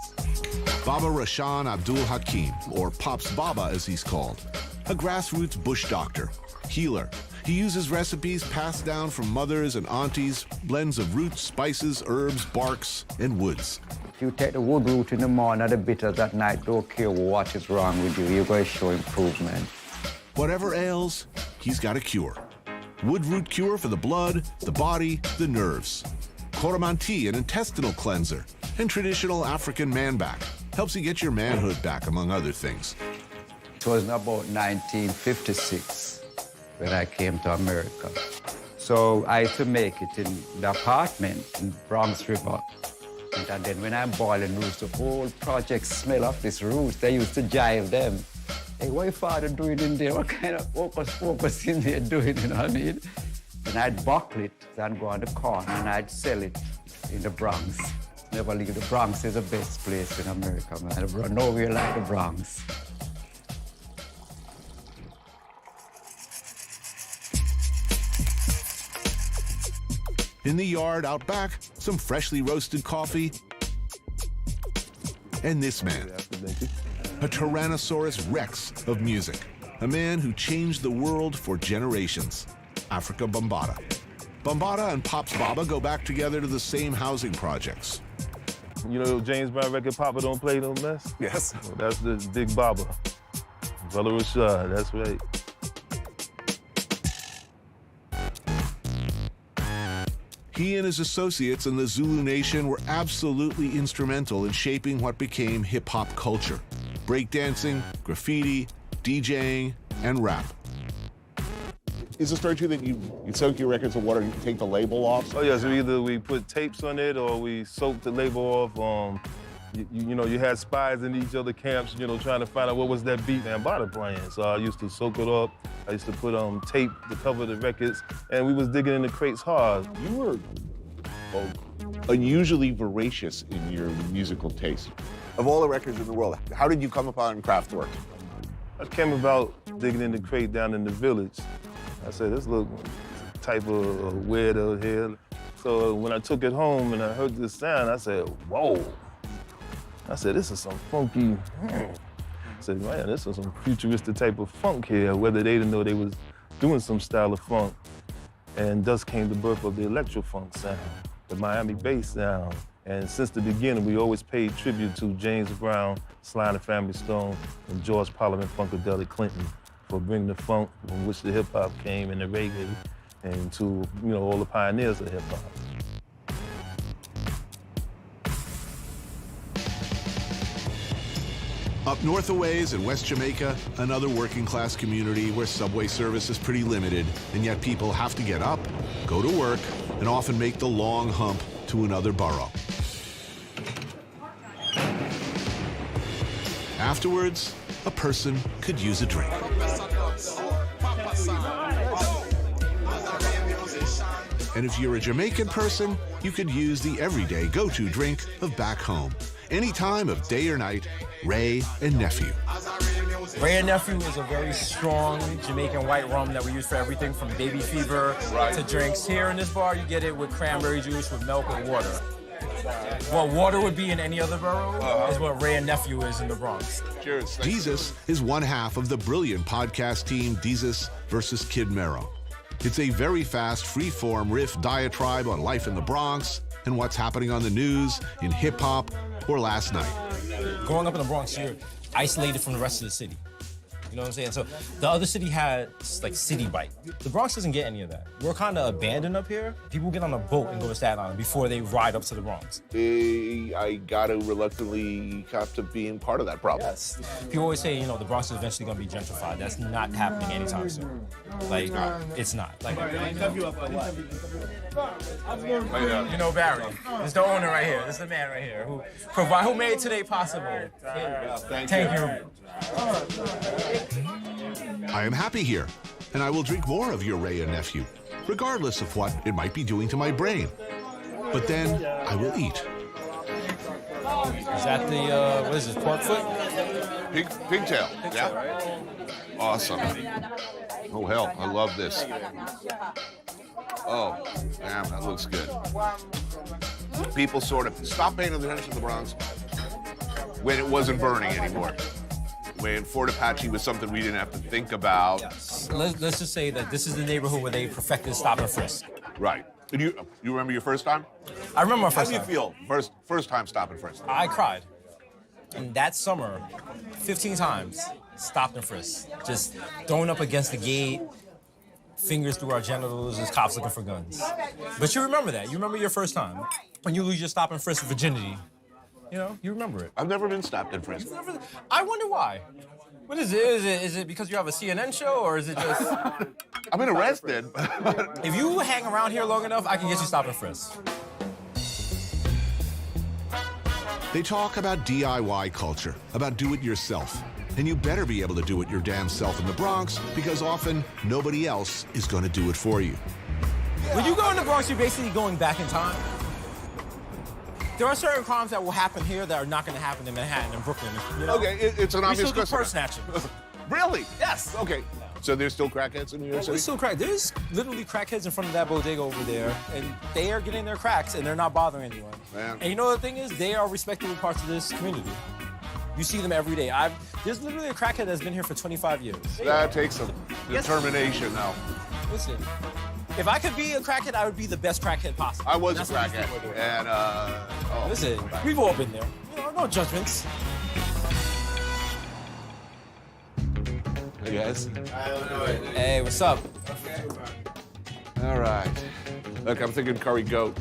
Baba Rashan Abdul Hakim, or Pops Baba as he's called, a grassroots bush doctor, healer. He uses recipes passed down from mothers and aunties, blends of roots, spices, herbs, barks, and woods. If you take the wood root in the morning or the bitters at night, don't care what is wrong with you, you're going to show improvement. Whatever ails, he's got a cure. Wood root cure for the blood, the body, the nerves. Coromantee, an intestinal cleanser, and traditional African man back. Helps you get your manhood back, among other things. It was about 1956 when I came to America. So I used to make it in the apartment in Bronx River. And then when I'm boiling roots, the whole project smell of this roots. They used to jive them. Hey, what your father doing in there? What kind of focus in there doing, you know what I mean? And I'd buckle it and go on the corner and I'd sell it in the Bronx. Never leave. The Bronx is the best place in America, man. I've run nowhere like the Bronx. In the yard out back, some freshly roasted coffee. And this man, a Tyrannosaurus Rex of music, a man who changed the world for generations, Africa Bambaataa. Bambaataa and Pops Baba go back together to the same housing projects. You know James Brown record, Papa Don't Play No Mess? Yes. Well, that's the Big Baba. Brother Rashad, that's right. He and his associates in the Zulu Nation were absolutely instrumental in shaping what became hip-hop culture. Breakdancing, graffiti, DJing, and rap. Is the story true that you soak your records in water and you take the label off? Oh, yeah, so either we put tapes on it or we soak the label off. You know, you had spies in each other camps, you know, trying to find out what was that beat Bambaataa playing. So I used to soak it up. I used to put tape to cover the records, and we was digging in the crates hard. You were unusually voracious in your musical taste. Of all the records in the world, how did you come upon Kraftwerk? I came about digging in the crate down in the village. I said, this look type of weird out here. So when I took it home and I heard this sound, I said, whoa. I said, this is some funky, I said, man, this is some futuristic type of funk here, whether they didn't know they was doing some style of funk. And thus came the birth of the electro-funk sound, the Miami bass sound. And since the beginning, we always paid tribute to James Brown, Sly and the Family Stone, and George Parliament Funkadelic Clinton for bringing the funk from which the hip-hop came and the reggae, and to, you know, all the pioneers of hip-hop. Up north a ways in West Jamaica, another working-class community where subway service is pretty limited, and yet people have to get up, go to work, and often make the long hump to another borough. Afterwards, a person could use a drink. And if you're a Jamaican person, you could use the everyday go-to drink of back home. Any time of day or night, Ray and Nephew. Ray and Nephew is a very strong Jamaican white rum that we use for everything from baby fever to drinks. Here in this bar, you get it with cranberry juice, with milk, or water. What water would be in any other borough is what Ray and Nephew is in the Bronx. Cheers. Desus is one half of the brilliant podcast team Desus versus Kid Mero. It's a very fast, free-form riff diatribe on life in the Bronx and what's happening on the news, in hip-hop, or last night. Growing up in the Bronx, you're isolated from the rest of the city. You know what I'm saying? So the other city had like city bike. The Bronx doesn't get any of that. We're kind of abandoned up here. People get on a boat and go to Staten Island before they ride up to the Bronx. I gotta reluctantly have to being part of that problem. Yes. People always say, you know, the Bronx is eventually gonna be gentrified. That's not happening anytime soon. Like, it's not. Like, you know Barry. It's the owner right here. It's the man right here who made today possible. Thank you. I am happy here, and I will drink more of your Rhea nephew, regardless of what it might be doing to my brain. But then I will eat. Is that the, what is this, pork foot? Pigtail. Yeah. Right? Awesome. Oh, hell, I love this. Oh, damn, that looks good. People sort of stopped paying attention to the Bronx when it wasn't burning anymore. When Fort Apache was something we didn't have to think about. Yes. Let's just say that this is the neighborhood where they perfected stop and frisk. Right. And you remember your first time? I remember my first time. How do you feel first time stop and frisk? I cried. And that summer, 15 times, stopped and frisk. Just thrown up against the gate, fingers through our genitals, as cops looking for guns. But you remember that. You remember your first time. When you lose your stop and frisk virginity. You know, you remember it. I've never been stopped and frisked. I wonder why. What is it? Is it because you have a CNN show, or is it just... I've been arrested. If you hang around here long enough, I can get you stopped and frisked. They talk about DIY culture, about do-it-yourself. And you better be able to do it your damn self in the Bronx, because often nobody else is going to do it for you. When you go in the Bronx, you're basically going back in time. There are certain crimes that will happen here that are not going to happen in Manhattan and Brooklyn. You know? Okay, it's an obvious question. We still do purse question. snatching. Really? Yes. Okay. So there's still crackheads in New York City? There's still crack. There's literally crackheads in front of that bodega over there, and they are getting their cracks, and they're not bothering anyone. Man. And you know the thing is, they are respectable parts of this community. You see them every day. There's literally a crackhead that's been here for 25 years. That takes some determination now. Listen, if I could be a crackhead, I would be the best crackhead possible. I was a crackhead. And, Listen, we've all been there. You know, no judgments. Hey, guys. Hey, what's up? All right. Look, I'm thinking curry goat.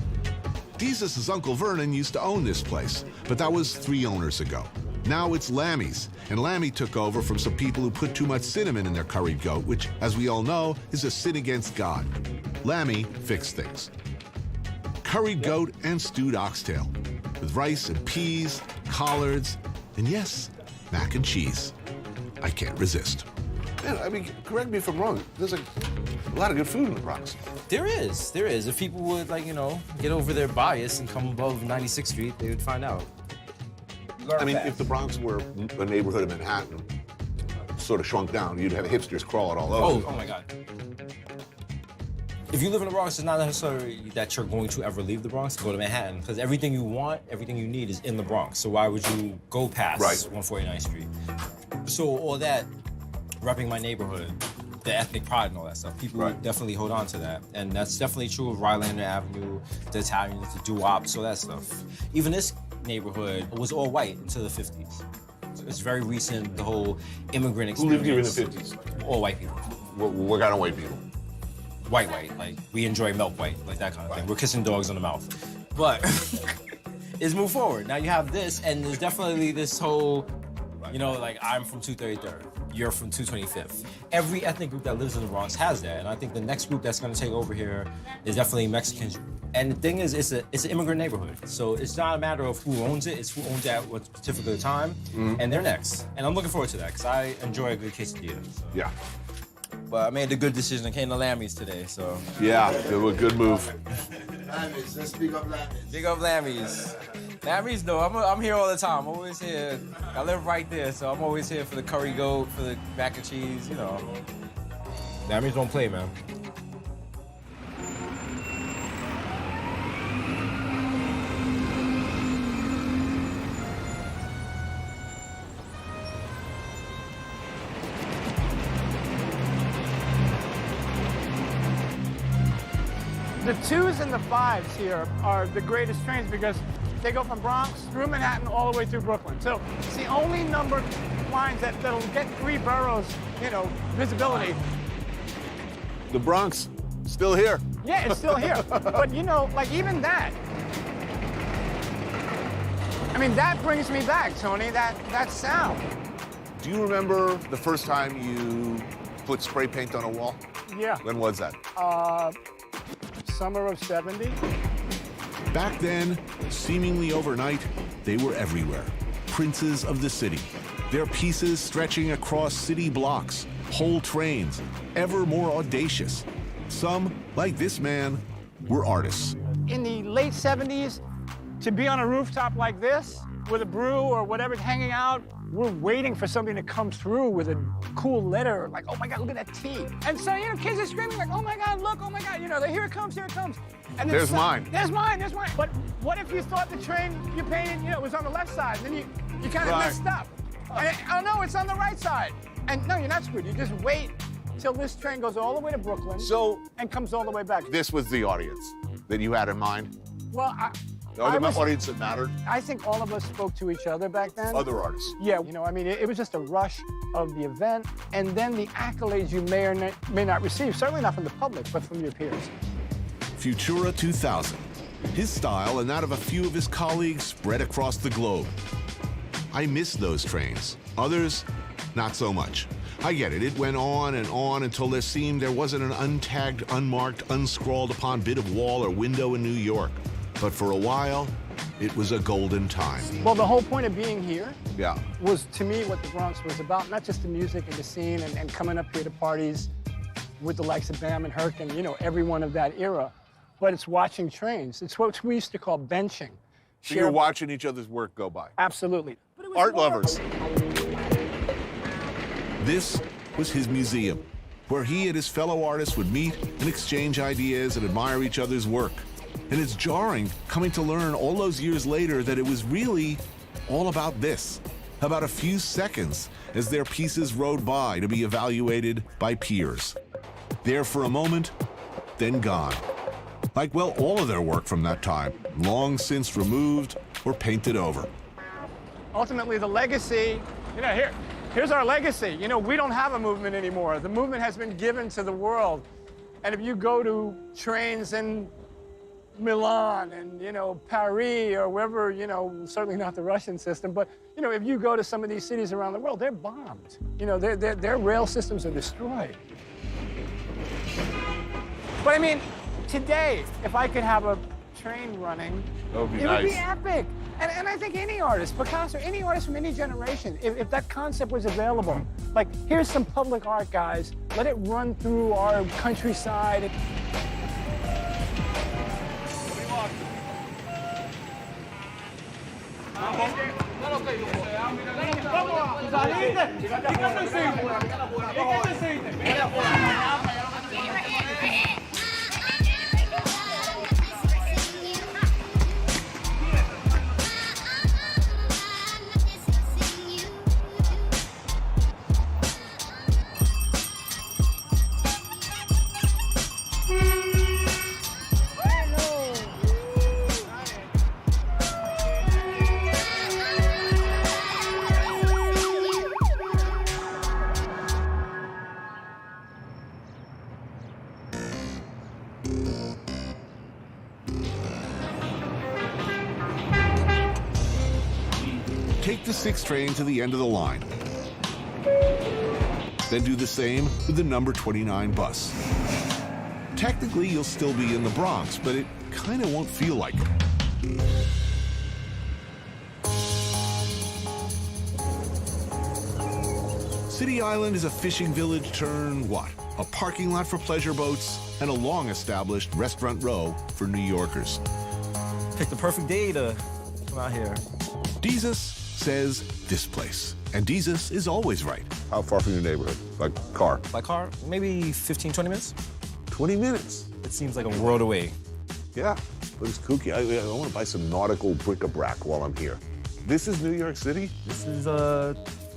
Jesus' Uncle Vernon used to own this place, but that was 3 owners ago. Now it's Lammy's, and Lammy took over from some people who put too much cinnamon in their curried goat, which, as we all know, is a sin against God. Lammy fixed things. Curried goat and stewed oxtail, with rice and peas, collards, and yes, mac and cheese. I can't resist. Man, I mean, correct me if I'm wrong. There's a lot of good food in the Bronx. There is. If people would, like, you know, get over their bias and come above 96th Street, they would find out. I mean, if the Bronx were a neighborhood of Manhattan, sort of shrunk down, you'd have hipsters crawling all over. Oh my God. If you live in the Bronx, it's not necessarily that you're going to ever leave the Bronx to go to Manhattan, because everything you want, everything you need is in the Bronx. So why would you go past 149th Street? So all that, repping my neighborhood, the ethnic pride and all that stuff, people definitely hold on to that. And that's definitely true of Rylander Avenue, the Italians, the doo-wops, all that stuff. Even this neighborhood was all white until the 50s. So it's very recent, the whole immigrant experience. Who lived here in the 50s? All white people. What kind of white people? White, like we enjoy milk white, like that kind of thing. We're kissing dogs on the mouth. But it's moved forward. Now you have this, and there's definitely this whole, you know, like I'm from 233rd, you're from 225th. Every ethnic group that lives in the Bronx has that, and I think the next group that's gonna take over here is definitely Mexicans. And the thing is, it's an immigrant neighborhood. So it's not a matter of who owns it, it's who owns it at what particular time, and they're next. And I'm looking forward to that, because I enjoy a good quesadilla. So. Yeah. But I made a good decision. I came to Lammy's today, so. Yeah, it was a good move. Lammy's, let's big up Lammy's. Big up Lammy's. Lammy's, though, I'm here all the time. I'm always here. I live right there, so I'm always here for the curry goat, for the mac and cheese, you know. Lammy's don't play, man. The 2s and the 5s here are the greatest trains because they go from Bronx through Manhattan all the way through Brooklyn. So it's the only numbered lines that'll get 3 boroughs, you know, visibility. The Bronx, still here. Yeah, it's still here. But you know, like even that, I mean, that brings me back, Tony, that sound. Do you remember the first time you put spray paint on a wall? Yeah. When was that? Summer of '70. Back then, seemingly overnight, they were everywhere. Princes of the city. Their pieces stretching across city blocks, whole trains, ever more audacious. Some, like this man, were artists. In the late '70s, to be on a rooftop like this with a brew or whatever hanging out, we're waiting for something to come through with a cool letter, like, oh my God, look at that T. And so, you know, kids are screaming like, oh my God, look, oh my God, you know, here it comes, here it comes. And then There's mine. There's mine, there's mine. But what if you thought the train you painted, you know, was on the left side, then you kind of messed up. And oh no, it's on the right side. And no, you're not screwed. You just wait till this train goes all the way to Brooklyn and comes all the way back. This was the audience that you had in mind? Well, The audience that mattered? I think all of us spoke to each other back then. Other artists. Yeah, you know, I mean, it was just a rush of the event, and then the accolades you may or may not receive, certainly not from the public, but from your peers. Futura 2000. His style and that of a few of his colleagues spread across the globe. I miss those trains. Others, not so much. I get it. It went on until there seemed there wasn't an untagged, unmarked, unscrawled upon bit of wall or window in New York. But for a while, it was a golden time. Well, the whole point of being here Yeah. was, to me, what the Bronx was about, not just the music and the scene and coming up here to parties with the likes of Bam and Herc and, you know, everyone of that era, but it's watching trains. It's what we used to call benching. So you're watching each other's work go by. Absolutely. Art lovers. This was his museum, where he and his fellow artists would meet and exchange ideas and admire each other's work. And it's jarring coming to learn all those years later that it was really all about this, about a few seconds as their pieces rode by to be evaluated by peers. There for a moment, then gone. Like, well, all of their work from that time, long since removed or painted over. Ultimately, the legacy, you know, here's our legacy. You know, we don't have a movement anymore. The movement has been given to the world. And if you go to trains in Milan and, you know, Paris or wherever, you know, certainly not the Russian system, but, you know, if you go to some of these cities around the world, they're bombed. You know, their rail systems are destroyed. But I mean, today, if I could have a train running, That would be it would be nice. epic. And I think any artist, Picasso, any artist from any generation, if that concept was available, like, here's some public art, guys, let it run through our countryside. Take the 6 train to the end of the line. Then do the same with the number 29 bus. Technically, you'll still be in the Bronx, but it kind of won't feel like it. City Island is a fishing village turned what? A parking lot for pleasure boats and a long-established restaurant row for New Yorkers. Pick the perfect day to come out here. Jesus says this place, and Jesus is always right. How far from your neighborhood? By car? By car, maybe 15, 20 minutes. 20 minutes? It seems like a world away. Yeah, but it's kooky. I want to buy some nautical bric-a-brac while I'm here. This is New York City? This is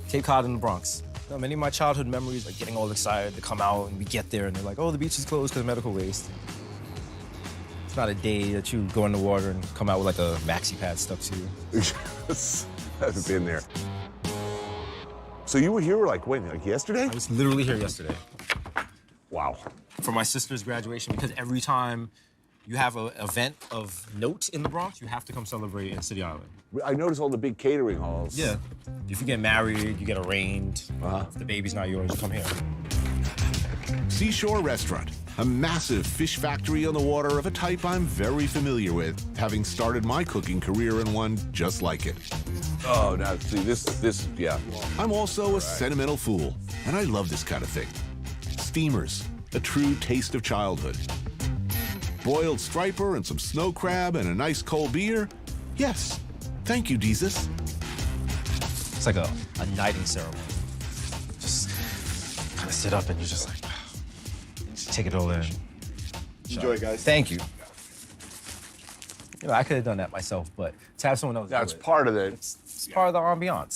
Cape Cod in the Bronx. You know, many of my childhood memories are getting all excited to come out, and we get there, and they're like, oh, the beach is closed because of medical waste. It's not a day that you go in the water and come out with like a maxi pad stuck to you. I've been there. So you were here like when, like yesterday? I was literally here yesterday. Wow. For my sister's graduation, because every time you have an event of note in the Bronx, you have to come celebrate in City Island. I noticed all the big catering halls. Yeah. If you get married, you get arraigned. If the baby's not yours, you come here. Seashore Restaurant, a massive fish factory on the water of a type I'm very familiar with, having started my cooking career in one just like it. Oh, now see, this, yeah. I'm also a sentimental fool, and I love this kind of thing. Steamers, a true taste of childhood. Boiled striper and some snow crab and a nice cold beer? Yes. Thank you, Jesus. It's like a knighting ceremony. Just kind of sit up and you're just like, just take it all in. Enjoy, guys. Thank you. You know, I could have done that myself, but to have someone else That's do it, part of it. It's part of the ambiance.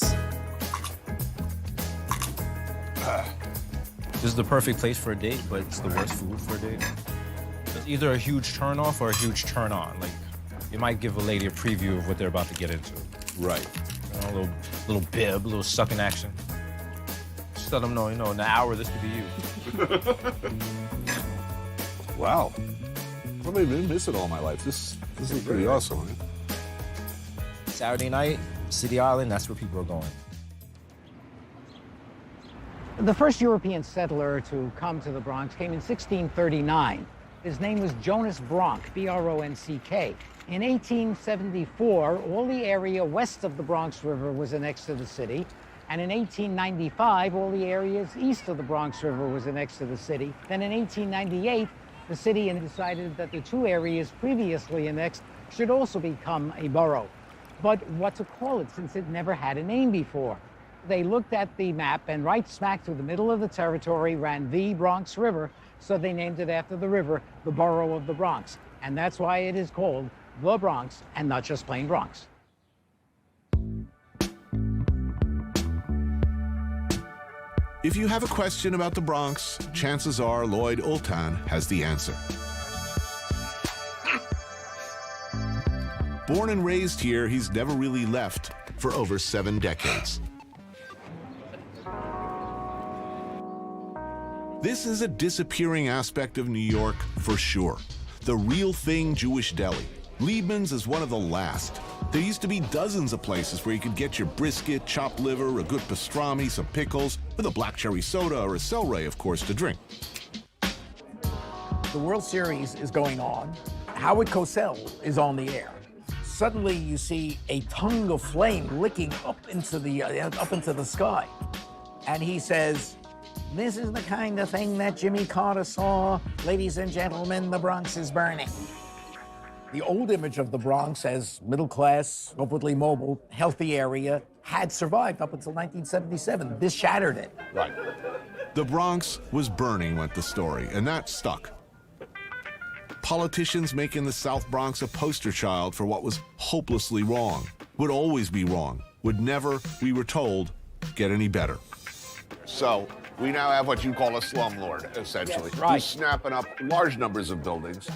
This is the perfect place for a date, but it's the worst food for a date. It's either a huge turn off or a huge turn on. Like, you might give a lady a preview of what they're about to get into. Right. You know, a little bib, a little sucking action. Just let them know, you know, in an hour, this could be you. Wow. I've been missing all my life. This is pretty awesome. Man. Saturday night, City Island, that's where people are going. The first European settler to come to the Bronx came in 1639. His name was Jonas Bronck, B-R-O-N-C-K. In 1874, all the area west of the Bronx River was annexed to the city. And in 1895, all the areas east of the Bronx River was annexed to the city. Then in 1898, the city decided that the two areas previously annexed should also become a borough. But what to call it, since it never had a name before? They looked at the map, and right smack through the middle of the territory ran the Bronx River, so they named it after the river, the borough of the Bronx. And that's why it is called the Bronx, and not just plain Bronx. If you have a question about the Bronx, chances are Lloyd Ultan has the answer. Born and raised here, he's never really left for over 7 decades. This is a disappearing aspect of New York for sure. The real thing Jewish deli. Liebman's is one of the last. There used to be dozens of places where you could get your brisket, chopped liver, a good pastrami, some pickles, with a black cherry soda or a celery, of course, to drink. The World Series is going on. Howard Cosell is on the air. Suddenly you see a tongue of flame licking up into the sky. And he says, "This is the kind of thing that Jimmy Carter saw. Ladies and gentlemen, the Bronx is burning." The old image of the Bronx as middle class, upwardly mobile, healthy area had survived up until 1977. This shattered it. Right. The Bronx was burning, went the story, and that stuck. Politicians making the South Bronx a poster child for what was hopelessly wrong, would always be wrong, would never, we were told, get any better. So we now have what you call a slumlord, essentially. Yes, right. He's snapping up large numbers of buildings.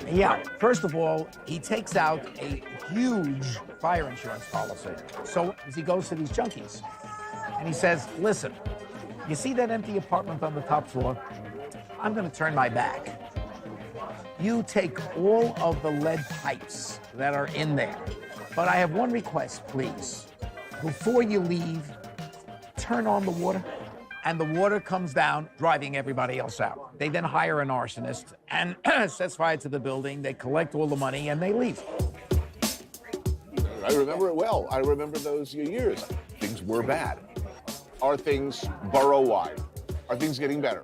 Yeah, first of all, he takes out a huge fire insurance policy. So as he goes to these junkies, and he says, "Listen, you see that empty apartment on the top floor? I'm gonna turn my back. You take all of the lead pipes that are in there. But I have one request, please. Before you leave, turn on the water." And the water comes down, driving everybody else out. They then hire an arsonist and sets fire to the building. They collect all the money and they leave. I remember it well. I remember those years. Things were bad. Are things borough-wide? Are things getting better?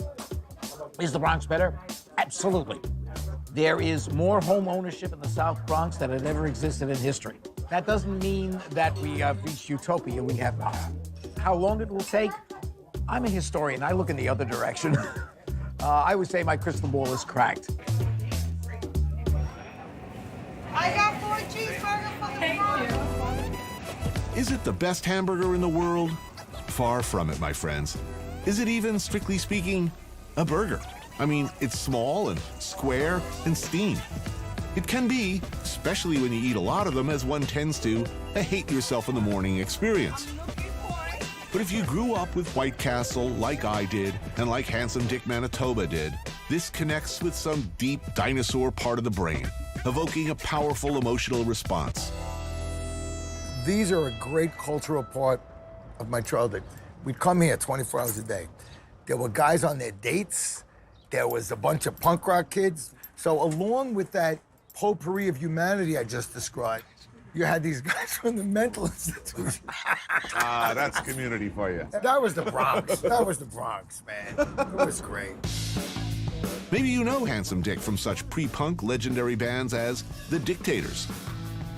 Is the Bronx better? Absolutely. There is more home ownership in the South Bronx than had ever existed in history. That doesn't mean that we have reached utopia. We have not. How long it will take? I'm a historian. I look in the other direction. I would say my crystal ball is cracked. I got 4 cheeseburgers for the Bronx. Is it the best hamburger in the world? Far from it, my friends. Is it even, strictly speaking, a burger? I mean, it's small and square and steamed. It can be, especially when you eat a lot of them, as one tends to, a hate-yourself-in-the-morning experience. But if you grew up with White Castle like I did, and like Handsome Dick Manitoba did, this connects with some deep dinosaur part of the brain, evoking a powerful emotional response. These are a great cultural part of my childhood. We'd come here 24 hours a day. There were guys on their dates. There was a bunch of punk rock kids. So along with that potpourri of humanity I just described, you had these guys from the mental institution. That's community for you. That was the Bronx. That was the Bronx, man. It was great. Maybe you know Handsome Dick from such pre-punk legendary bands as The Dictators.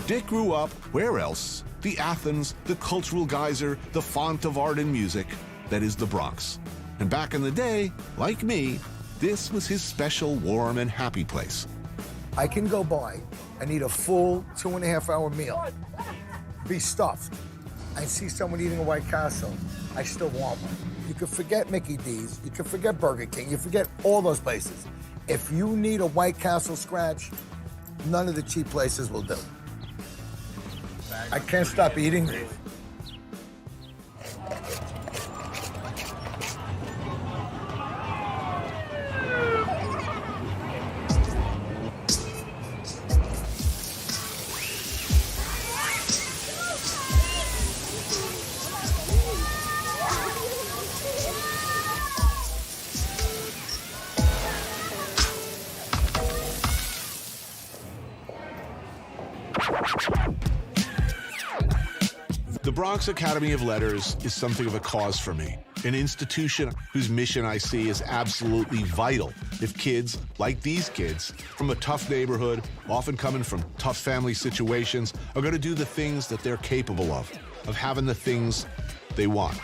Dick grew up, where else? The Athens, the cultural geyser, the font of art and music, that is the Bronx. And back in the day, like me, this was his special, warm, and happy place. I can go by and eat a full 2.5-hour meal, be stuffed. I see someone eating a White Castle, I still want one. You can forget Mickey D's, you can forget Burger King, you forget all those places. If you need a White Castle scratch, none of the cheap places will do. I can't stop eating these. The Bronx Academy of Letters is something of a cause for me, an institution whose mission I see is absolutely vital if kids, like these kids, from a tough neighborhood, often coming from tough family situations, are going to do the things that they're capable of having the things they want.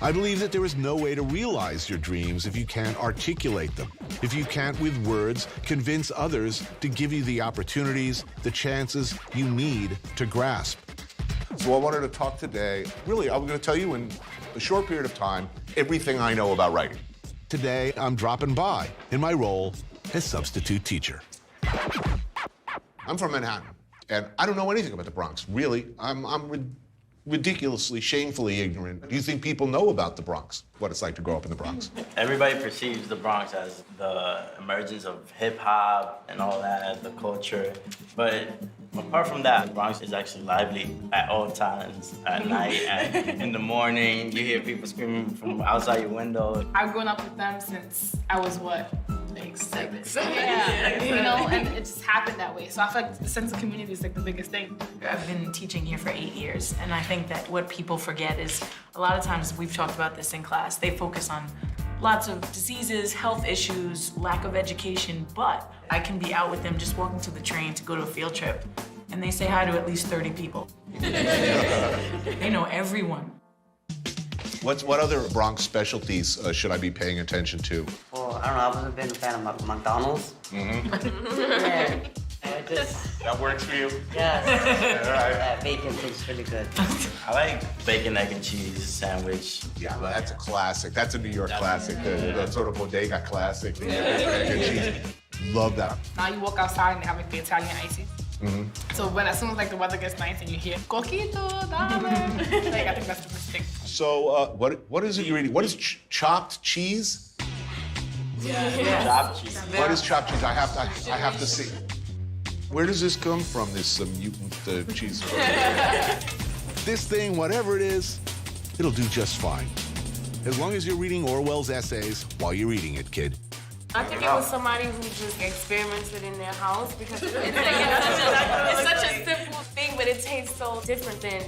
I believe that there is no way to realize your dreams if you can't articulate them, if you can't, with words, convince others to give you the opportunities, the chances you need to grasp. So I wanted to talk today, really, I'm going to tell you in a short period of time, everything I know about writing. Today, I'm dropping by in my role as substitute teacher. I'm from Manhattan, and I don't know anything about the Bronx, really. I'm ridiculously, shamefully ignorant. Do you think people know about the Bronx, what it's like to grow up in the Bronx? Everybody perceives the Bronx as the emergence of hip-hop and all that, the culture. But apart from that, the Bronx is actually lively at all times, at night, in the morning. You hear people screaming from outside your window. I've grown up with them since I was, what, like 6? Yeah, you know, and it just happened that way. So I feel like the sense of community is like the biggest thing. I've been teaching here for 8 years, and I think that what people forget is a lot of times, we've talked about this in class, they focus on lots of diseases, health issues, lack of education, but I can be out with them just walking to the train to go to a field trip, and they say hi to at least 30 people. They know everyone. What other Bronx specialties should I be paying attention to? Well, I don't know, I've always been a fan of McDonald's. Mm-hmm. That works for you? Yeah. All right. Yeah, bacon tastes really good. I like bacon, egg, and cheese sandwich. Yeah, well, that's a classic. That's a New York classic. The sort of bodega classic. Bacon, egg, and cheese. Love that. Now you walk outside and they have like the Italian ices. Mm-hmm. So as soon as like the weather gets nice and you hear coquito, dame, like I think that's the first thing. So what is it you're eating? What is chopped cheese? Yeah. Chopped cheese. What is chopped cheese? I have to see. Where does this come from, this mutant cheese? This thing, whatever it is, it'll do just fine. As long as you're reading Orwell's essays while you're eating it, kid. I think it was somebody who just experimented in their house because it's such a simple thing, but it tastes so different than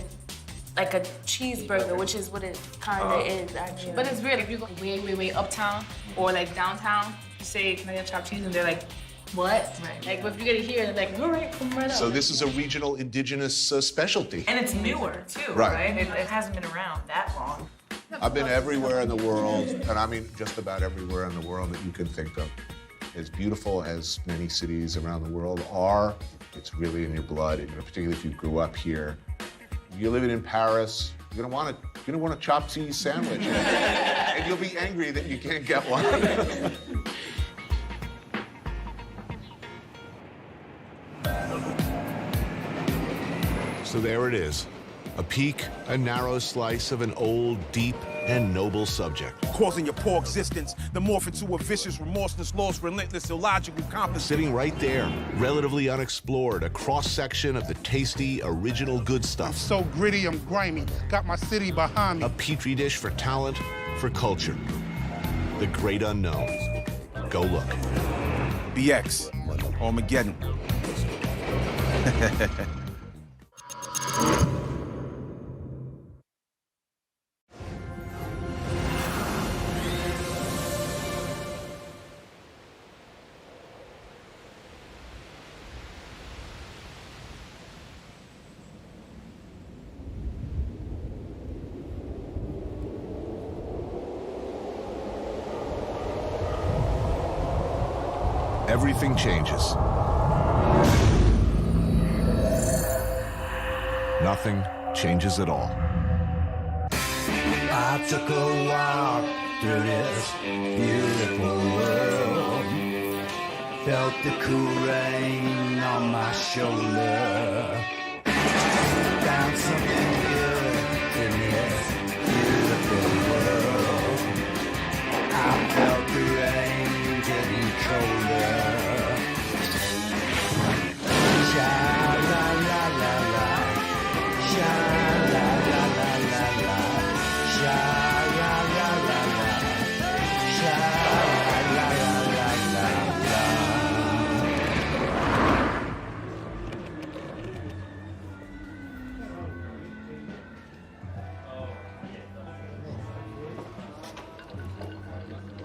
like a cheeseburger, which is what it kind of is, actually. But it's weird, if you go way uptown or like downtown, you say, can I get chopped cheese? And they're like, what? Right. Like, if you get it here, they're like, all right, come right up. So this is a regional indigenous specialty. And it's newer, too, Right. right? It hasn't been around that long. I've been everywhere in the world, and I mean just about everywhere in the world that you can think of. As beautiful as many cities around the world are, it's really in your blood, and particularly if you grew up here. You're living in Paris, you're gonna want a chopped cheese sandwich, and you'll be angry that you can't get one. So there it is, A peak, a narrow slice of an old, deep, and noble subject. Causing your poor existence, the morph into a vicious, remorseless, lost, relentless, illogical competence. Sitting right there, relatively unexplored, a cross-section of the tasty, original good stuff. So gritty, I'm grimy. Got my city behind me. A petri dish for talent, for culture. The great unknown. Go look. BX, Armageddon. Everything changes. Nothing changes at all. I took a walk through this beautiful world. Felt the cool rain on my shoulder. Found something good in this beautiful world. I felt the rain getting colder.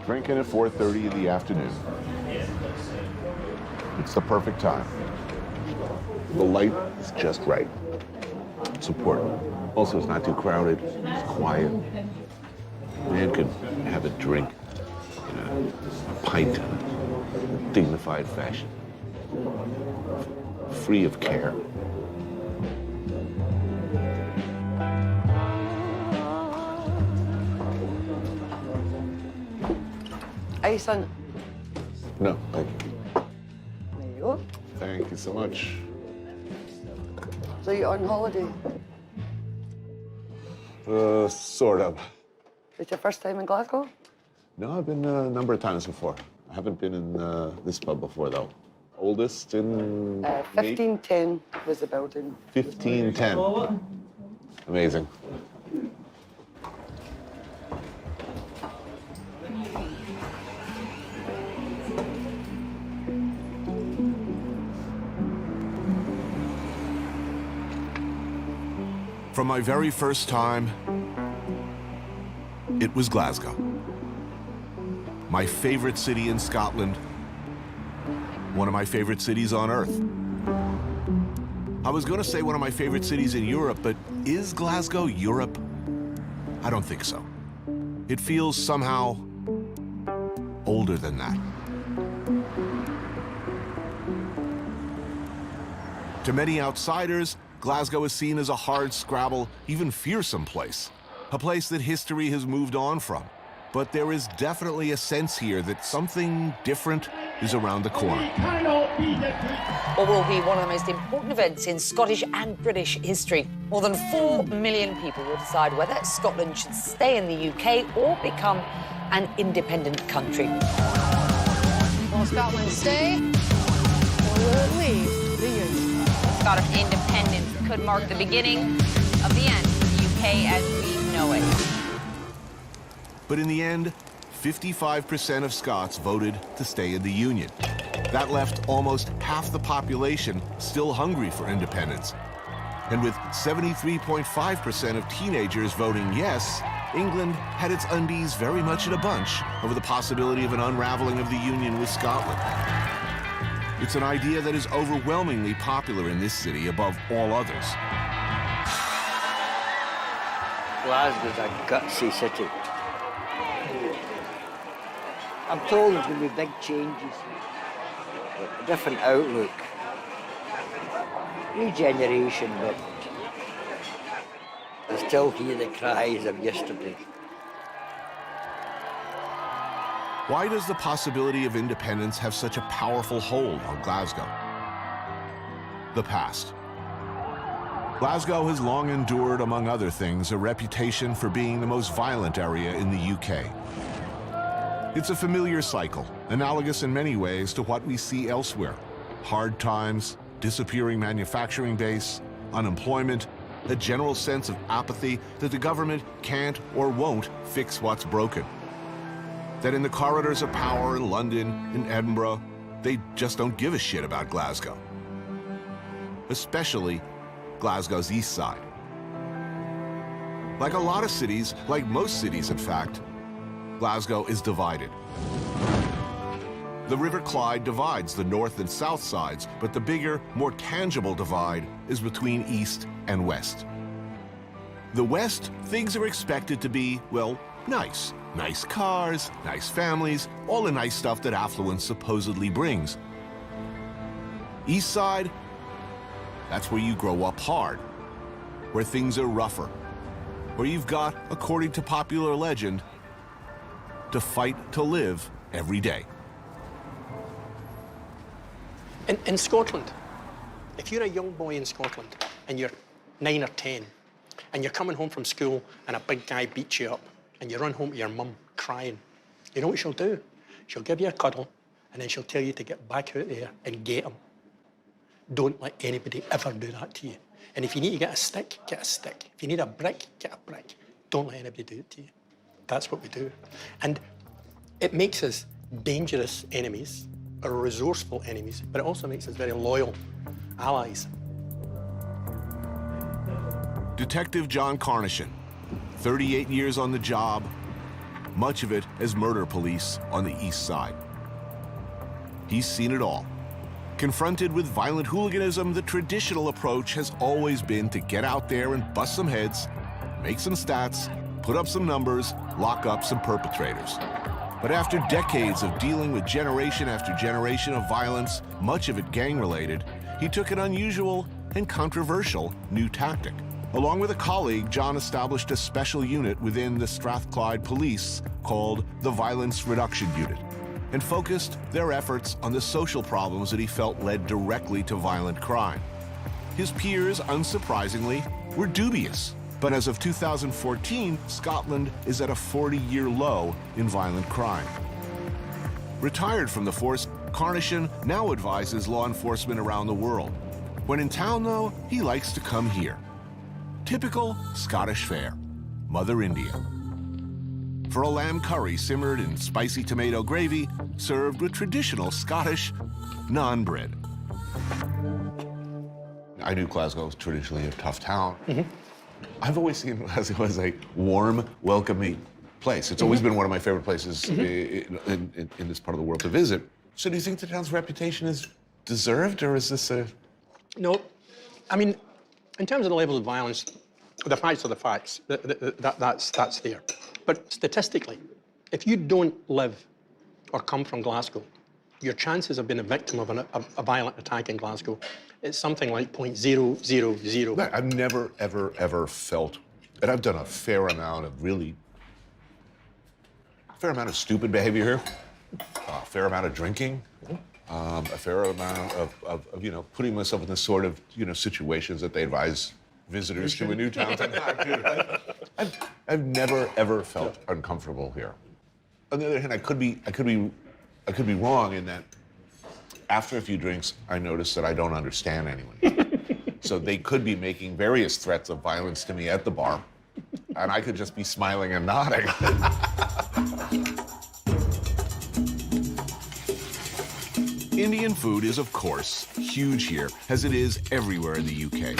Drinking at 4:30 in the afternoon. It's the perfect time. The light is just right. It's important. Also, it's not too crowded. It's quiet. Man could have a drink in a pint in a dignified fashion, free of care. Ice on. No, thank you. There you go. Thank you so much. So you're on holiday? Sort of. It's your first time in Glasgow? No, I've been a number of times before. I haven't been in this pub before, though. Oldest in... 1510 was the building. 1510. Amazing. From my very first time, it was Glasgow. My favorite city in Scotland, one of my favorite cities on Earth. I was going to say one of my favorite cities in Europe, but is Glasgow Europe? I don't think so. It feels somehow older than that. To many outsiders, Glasgow is seen as a hard-scrabble, even fearsome place. A place that history has moved on from. But there is definitely a sense here that something different is around the corner. What will be one of the most important events in Scottish and British history. More than 4 million people will decide whether Scotland should stay in the UK or become an independent country. Will Scotland stay or will it leave the Union? Scottish independence could mark the beginning of the end of the UK as we know it. But in the end, 55% of Scots voted to stay in the Union. That left almost half the population still hungry for independence. And with 73.5% of teenagers voting yes, England had its undies very much in a bunch over the possibility of an unraveling of the Union with Scotland. It's an idea that is overwhelmingly popular in this city above all others. Glasgow's a gutsy city. I'm told there's going to be big changes, a different outlook, regeneration, but I still hear the cries of yesterday. Why does the possibility of independence have such a powerful hold on Glasgow? The past. Glasgow has long endured, among other things, a reputation for being the most violent area in the UK. It's a familiar cycle, analogous in many ways to what we see elsewhere. Hard times, disappearing manufacturing base, unemployment, a general sense of apathy that the government can't or won't fix what's broken. That in the corridors of power in London, in Edinburgh, they just don't give a shit about Glasgow. Especially Glasgow's east side. Like a lot of cities, like most cities in fact, Glasgow is divided. The River Clyde divides the north and south sides, but the bigger, more tangible divide is between east and west. The west, things are expected to be, well, nice. Nice cars, nice families, all the nice stuff that affluence supposedly brings. East side, that's where you grow up hard, where things are rougher, where you've got, according to popular legend, to fight to live every day. In Scotland, if you're a young boy in Scotland and you're 9 or 10 and you're coming home from school and a big guy beats you up and you run home to your mum crying, you know what she'll do? She'll give you a cuddle and then she'll tell you to get back out there and get him. Don't let anybody ever do that to you. And if you need to get a stick, get a stick. If you need a brick, get a brick. Don't let anybody do it to you. That's what we do. And it makes us dangerous enemies or resourceful enemies, but it also makes us very loyal allies. Detective John Carnation, 38 years on the job, much of it as murder police on the east side. He's seen it all. Confronted with violent hooliganism, the traditional approach has always been to get out there and bust some heads, make some stats, put up some numbers, lock up some perpetrators. But after decades of dealing with generation after generation of violence, much of it gang-related, he took an unusual and controversial new tactic. Along with a colleague, John established a special unit within the Strathclyde Police called the Violence Reduction Unit, and focused their efforts on the social problems that he felt led directly to violent crime. His peers, unsurprisingly, were dubious. But as of 2014, Scotland is at a 40-year low in violent crime. Retired from the force, Carnation now advises law enforcement around the world. When in town, though, he likes to come here. Typical Scottish fare, Mother India. For a lamb curry simmered in spicy tomato gravy, served with traditional Scottish naan bread. I knew Glasgow was traditionally a tough town. I've always seen Glasgow as a warm, welcoming place. It's always been one of my favorite places in this part of the world to visit. So do you think the town's reputation is deserved, or is this a... No. I mean, in terms of the level of violence, the facts are the facts. That's there. But statistically, if you don't live or come from Glasgow, your chances of being a victim of a violent attack in Glasgow, it's something like 0.000. I've never, ever felt, and I've done a fair amount of stupid behavior here, a fair amount of drinking, a fair amount of putting myself in this sort of, situations that they advise visitors to a new town to not do. I've never, ever felt uncomfortable here. On the other hand, I could be wrong in that after a few drinks, I notice that I don't understand anyone. So they could be making various threats of violence to me at the bar, and I could just be smiling and nodding. Indian food is, of course, huge here, as it is everywhere in the UK.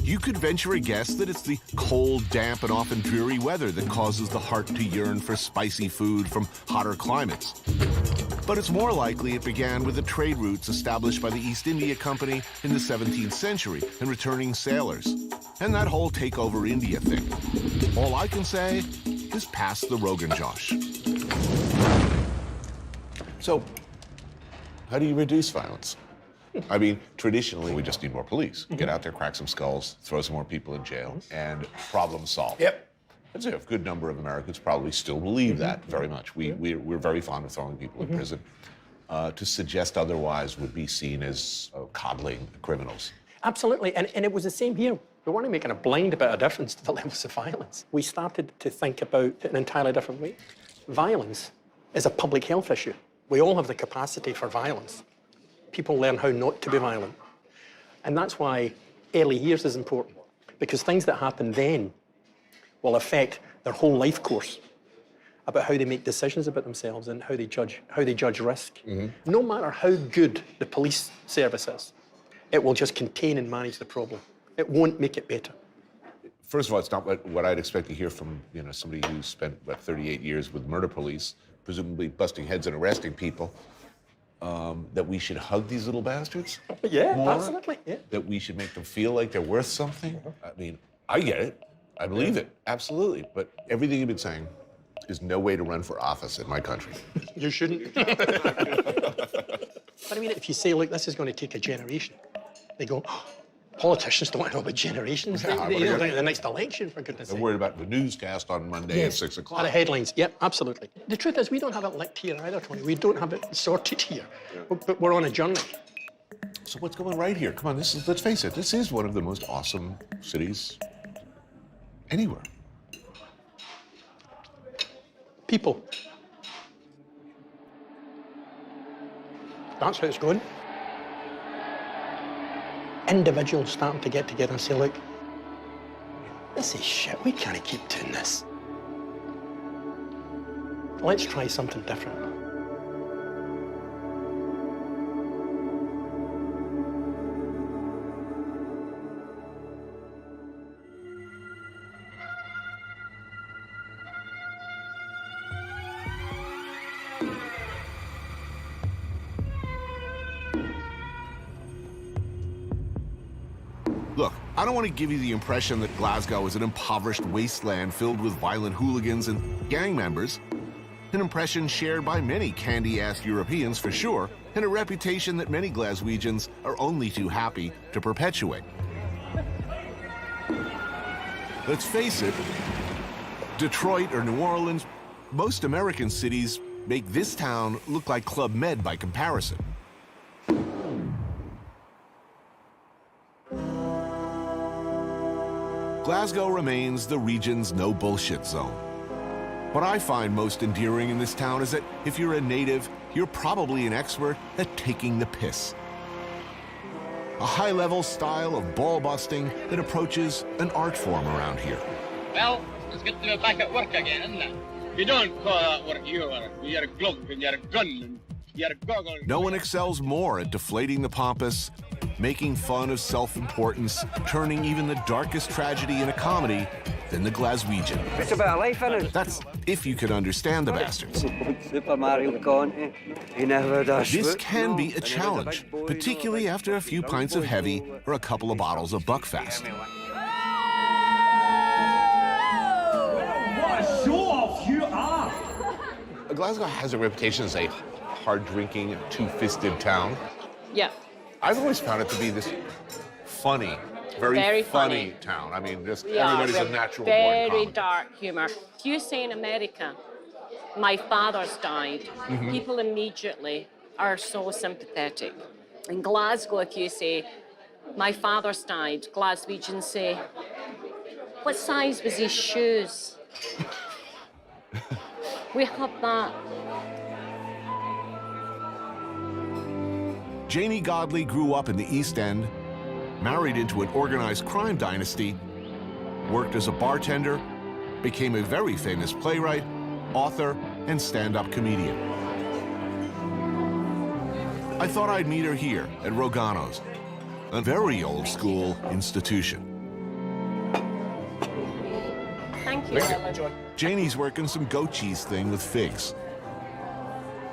You could venture a guess that it's the cold, damp, and often dreary weather that causes the heart to yearn for spicy food from hotter climates. But it's more likely it began with the trade routes established by the East India Company in the 17th century and returning sailors, and that whole take over India thing. All I can say is pass the Rogan Josh. So, how do you reduce violence? I mean, traditionally, we just need more police. Get out there, crack some skulls, throw some more people in jail, and problem solved. Yep. I'd say a good number of Americans probably still believe that very much. We're very fond of throwing people in prison. To suggest otherwise would be seen as coddling criminals. Absolutely, and it was the same here. We weren't making a blind bit of difference to the levels of violence. We started to think about it in an entirely different way. Violence is a public health issue. We all have the capacity for violence. People learn how not to be violent. And that's why early years is important, because things that happen then will affect their whole life course about how they make decisions about themselves and how they judge risk. No matter how good the police service is, it will just contain and manage the problem. It won't make it better. First of all, it's not what I'd expect to hear from somebody who spent 38 years with murder police, presumably busting heads and arresting people. That we should hug these little bastards. Yeah, more, absolutely. Yeah. That we should make them feel like they're worth something. I mean, I get it. I believe it. Absolutely. But everything you've been saying is no way to run for office in my country. You shouldn't. But I mean, if you say, look, this is going to take a generation, they go, oh, politicians don't know about generations. Yeah, they don't think the next election, for goodness sake. They're worried about the newscast on Monday at 6 o'clock. The headlines, yep, absolutely. The truth is, we don't have it licked here either, Tony. We don't have it sorted here. But we're on a journey. So what's going right here? Come on, let's face it, this is one of the most awesome cities anywhere. People. That's how it's going. Individuals starting to get together and say, look, this is shit, we can't keep doing this. Let's try something different. Look, I don't want to give you the impression that Glasgow is an impoverished wasteland filled with violent hooligans and gang members. An impression shared by many candy-ass Europeans for sure, and a reputation that many Glaswegians are only too happy to perpetuate. Let's face it, Detroit or New Orleans, most American cities make this town look like Club Med by comparison. Glasgow remains the region's no-bullshit zone. What I find most endearing in this town is that if you're a native, you're probably an expert at taking the piss. A high-level style of ball-busting that approaches an art form around here. Well, it's good to be back at work again, isn't it? You don't call that work, you're a glove and you're a gun and you're a goggle. No one excels more at deflating the pompous, making fun of self-importance, turning even the darkest tragedy in a comedy than the Glaswegian. It's about life, isn't it? That's if you could understand the bastards. Super Mario Conti. He never does. This can be a challenge, particularly after a few pints of heavy or a couple of bottles of Buckfast. What a show-off you are! Glasgow has a reputation as a hard-drinking, two-fisted town. Yeah. I've always found it to be this funny, very funny town. I mean, just everybody's a natural born Very comic. dark humor. If you say in America, my father's died, people immediately are so sympathetic. In Glasgow, if you say, my father's died, Glaswegians say, what size was his shoes? We have that. Janie Godley grew up in the East End, married into an organized crime dynasty, worked as a bartender, became a very famous playwright, author, and stand-up comedian. I thought I'd meet her here at Rogano's, a very old-school institution. Thank you, Ellen. Janie's working some goat cheese thing with figs.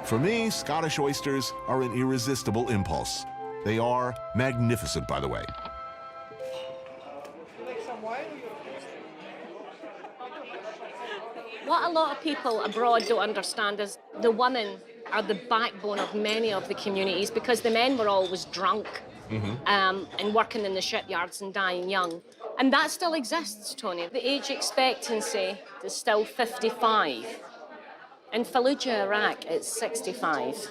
For me, Scottish oysters are an irresistible impulse. They are magnificent, by the way. What a lot of people abroad don't understand is the women are the backbone of many of the communities because the men were always drunk and working in the shipyards and dying young. And that still exists, Tony. The age expectancy is still 55. In Fallujah, Iraq, it's 65.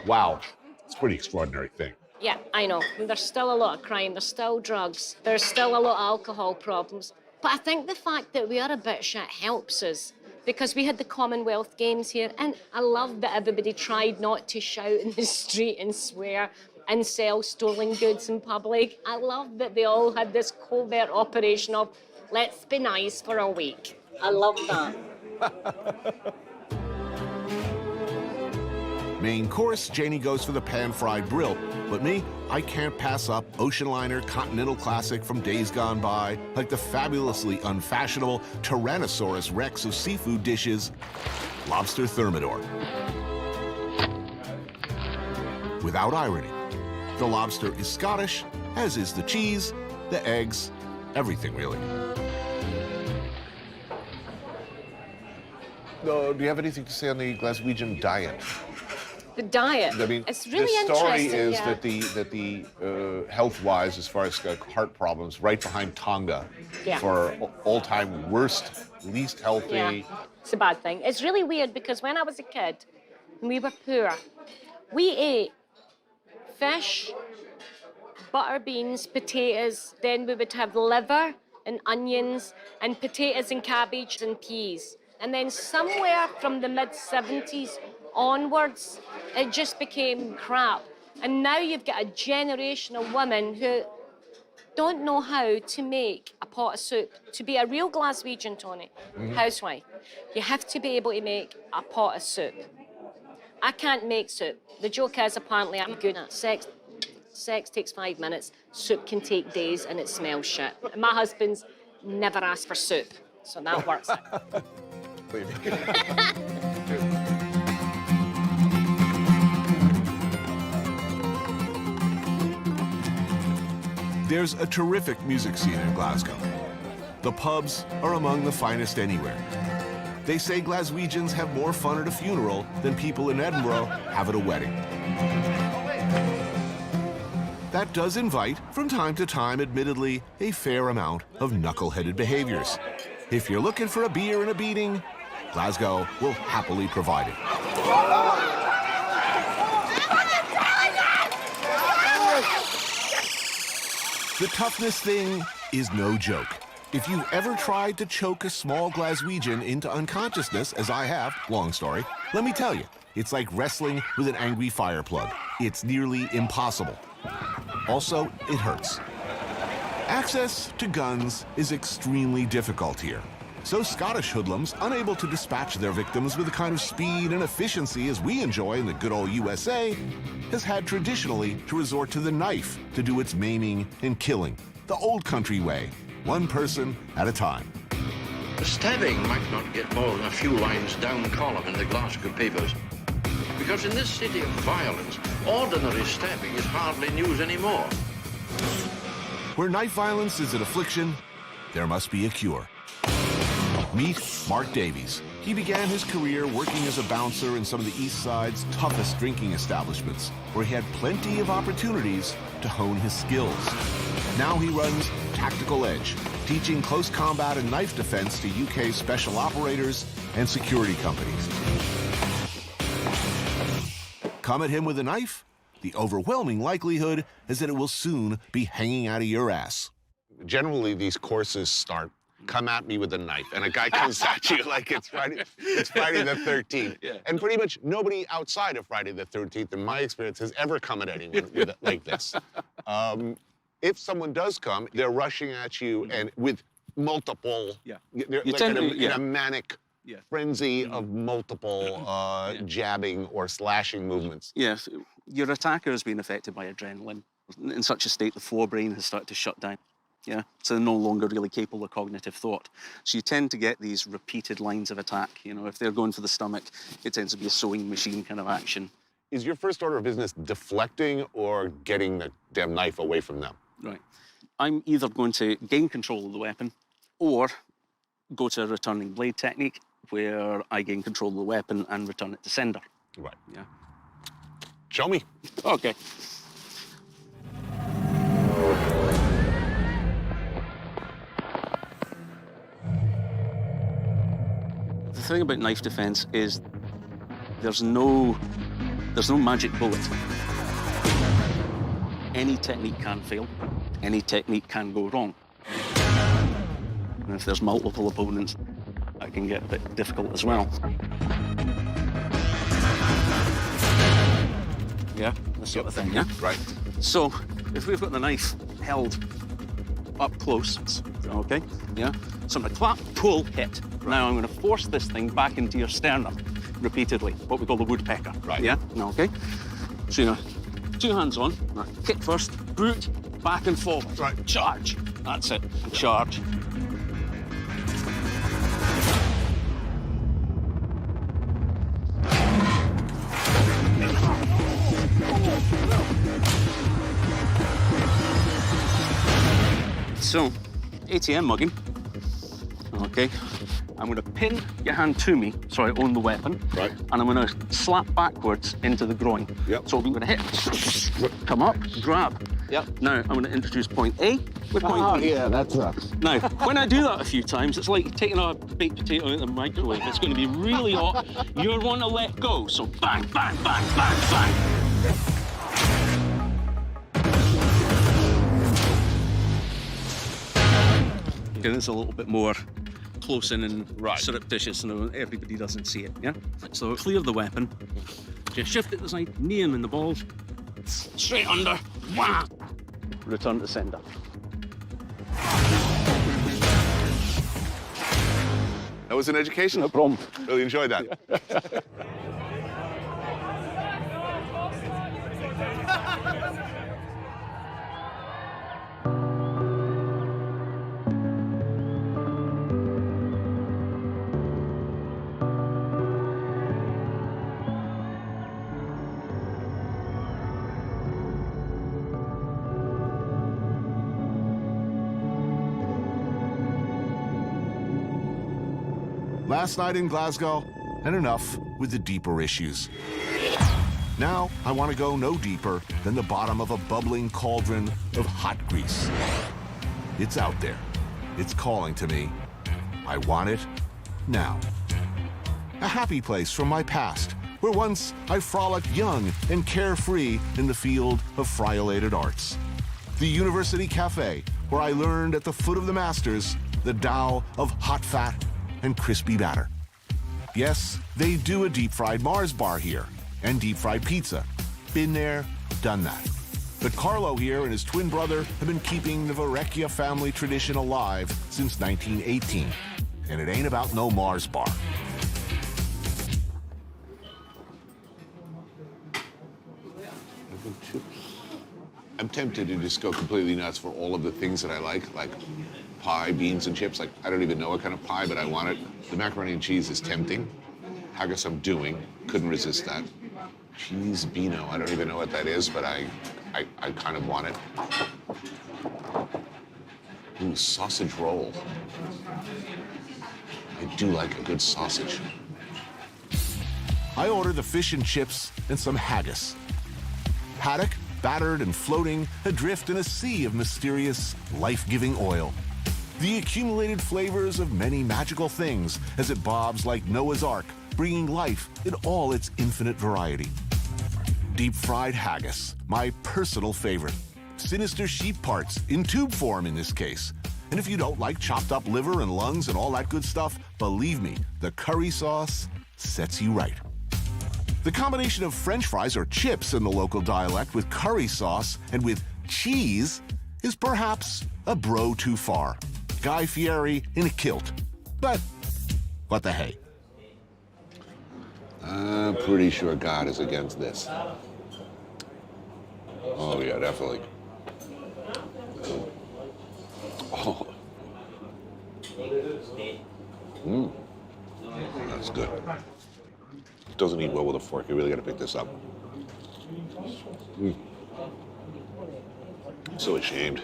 Wow, it's a pretty extraordinary thing. Yeah, I know. There's still a lot of crime, there's still drugs, there's still a lot of alcohol problems. But I think the fact that we are a bit shit helps us, because we had the Commonwealth Games here, and I love that everybody tried not to shout in the street and swear and sell stolen goods in public. I love that they all had this covert operation of, let's be nice for a week. I love that. Main course, Janie goes for the pan-fried brill. But me, I can't pass up ocean liner continental classic from days gone by, like the fabulously unfashionable Tyrannosaurus Rex of seafood dishes, lobster thermidor. Without irony, the lobster is Scottish, as is the cheese, the eggs, everything really. No, do you have anything to say on the Glaswegian diet? The diet. I mean, it's really the story interesting. is that the health-wise, as far as heart problems, right behind Tonga Yeah. for all-time worst, least healthy. Yeah, it's a bad thing. It's really weird because when I was a kid and we were poor, we ate fish, butter beans, potatoes, then we would have liver and onions and potatoes and cabbage and peas. And then somewhere from the mid-70s onwards, it just became crap. And now you've got a generation of women who don't know how to make a pot of soup. To be a real Glaswegian, Tony, housewife, you have to be able to make a pot of soup. I can't make soup. The joke is apparently I'm good at sex. Sex takes 5 minutes, soup can take days, and it smells shit. My husband's never asked for soup, so that works. There's a terrific music scene in Glasgow. The pubs are among the finest anywhere. They say Glaswegians have more fun at a funeral than people in Edinburgh have at a wedding. That does invite, from time to time, admittedly, a fair amount of knuckle-headed behaviors. If you're looking for a beer and a beating, Glasgow will happily provide it. The toughness thing is no joke. If you've ever tried to choke a small Glaswegian into unconsciousness, as I have, long story, let me tell you, it's like wrestling with an angry fire plug. It's nearly impossible. Also, it hurts. Access to guns is extremely difficult here. So Scottish hoodlums, unable to dispatch their victims with the kind of speed and efficiency as we enjoy in the good old USA, has had traditionally to resort to the knife to do its maiming and killing, the old country way, one person at a time. The stabbing might not get more than a few lines down column in the Glasgow papers, because in this city of violence, ordinary stabbing is hardly news anymore. Where knife violence is an affliction, there must be a cure. Meet Mark Davies. He began his career working as a bouncer in some of the East Side's toughest drinking establishments, where he had plenty of opportunities to hone his skills. Now he runs Tactical Edge, teaching close combat and knife defense to UK special operators and security companies. Come at him with a knife, the overwhelming likelihood is that it will soon be hanging out of your ass. Generally, these courses start, come at me with a knife, and a guy comes at you like it's Friday the 13th. Yeah. And pretty much nobody outside of Friday the 13th, in my experience, has ever come at anyone with it like this. If someone does come, they're rushing at you and with multiple, they're like in a manic frenzy of multiple jabbing or slashing movements. Yes, your attacker has been affected by adrenaline. In such a state, the forebrain has started to shut down. Yeah, so they're no longer really capable of cognitive thought. So you tend to get these repeated lines of attack. You know, if they're going for the stomach, it tends to be a sewing machine kind of action. Is your first order of business deflecting or getting the damn knife away from them? Right. I'm either going to gain control of the weapon or go to a returning blade technique where I gain control of the weapon and return it to sender. Right. Yeah. Show me. Okay. The thing about knife defense is there's no magic bullet. any technique can fail, any technique can go wrong. And if there's multiple opponents, that can get a bit difficult as well. Yeah, this sort of thing, yeah? Right. So, if we've got the knife held up close, okay, yeah? So I'm gonna clap, pull, hit. Now I'm gonna force this thing back into your sternum repeatedly, what we call the woodpecker. Right. Yeah, okay? So, you know, 2 hands on, kick first, boot, back and forward. Right. Charge. That's it, charge. So, ATM mugging. Okay. I'm going to pin your hand to me so I own the weapon. Right. And I'm going to slap backwards into the groin. Yep. So I'm going to hit, come up, grab. Yep. Now, I'm going to introduce point A with point B. Yeah, that sucks. Now, when I do that a few times, it's like taking a baked potato out of the microwave. It's going to be really hot. You're going to let go. So bang, bang, bang, bang, bang. Okay, it's a little bit more close in and surreptitious, and everybody doesn't see it, yeah? So clear the weapon, just shift it to the side, knee him in the balls, straight under, wham! Return to sender. That was an education. No problem. Really enjoyed that. Last night in Glasgow, and enough with the deeper issues. Now, I want to go no deeper than the bottom of a bubbling cauldron of hot grease. It's out there. It's calling to me. I want it now. A happy place from my past, where once I frolicked young and carefree in the field of friolated arts. The University Cafe, where I learned at the foot of the masters the Tao of hot fat and crispy batter. Yes, they do a deep-fried Mars bar here, and deep-fried pizza. Been there, done that. But Carlo here and his twin brother have been keeping the Varecchia family tradition alive since 1918. And it ain't about no Mars bar. I'm tempted to just go completely nuts for all of the things that I like pie, beans, and chips. Like, I don't even know what kind of pie, but I want it. The macaroni and cheese is tempting. Haggis I'm doing. Couldn't resist that. Cheese Beano. I don't even know what that is, but I kind of want it. Ooh, sausage roll. I do like a good sausage. I order the fish and chips and some haggis. Haddock, battered and floating adrift in a sea of mysterious, life-giving oil. The accumulated flavors of many magical things as it bobs like Noah's Ark, bringing life in all its infinite variety. Deep-fried haggis, my personal favorite. Sinister sheep parts, in tube form in this case. And if you don't like chopped up liver and lungs and all that good stuff, believe me, the curry sauce sets you right. The combination of French fries or chips in the local dialect with curry sauce and with cheese is perhaps a bro too far. Guy Fieri in a kilt. But what the hey? I'm pretty sure God is against this. Oh, yeah, definitely. Oh. That's good. It doesn't eat well with a fork. You really got to pick this up. I'm so ashamed.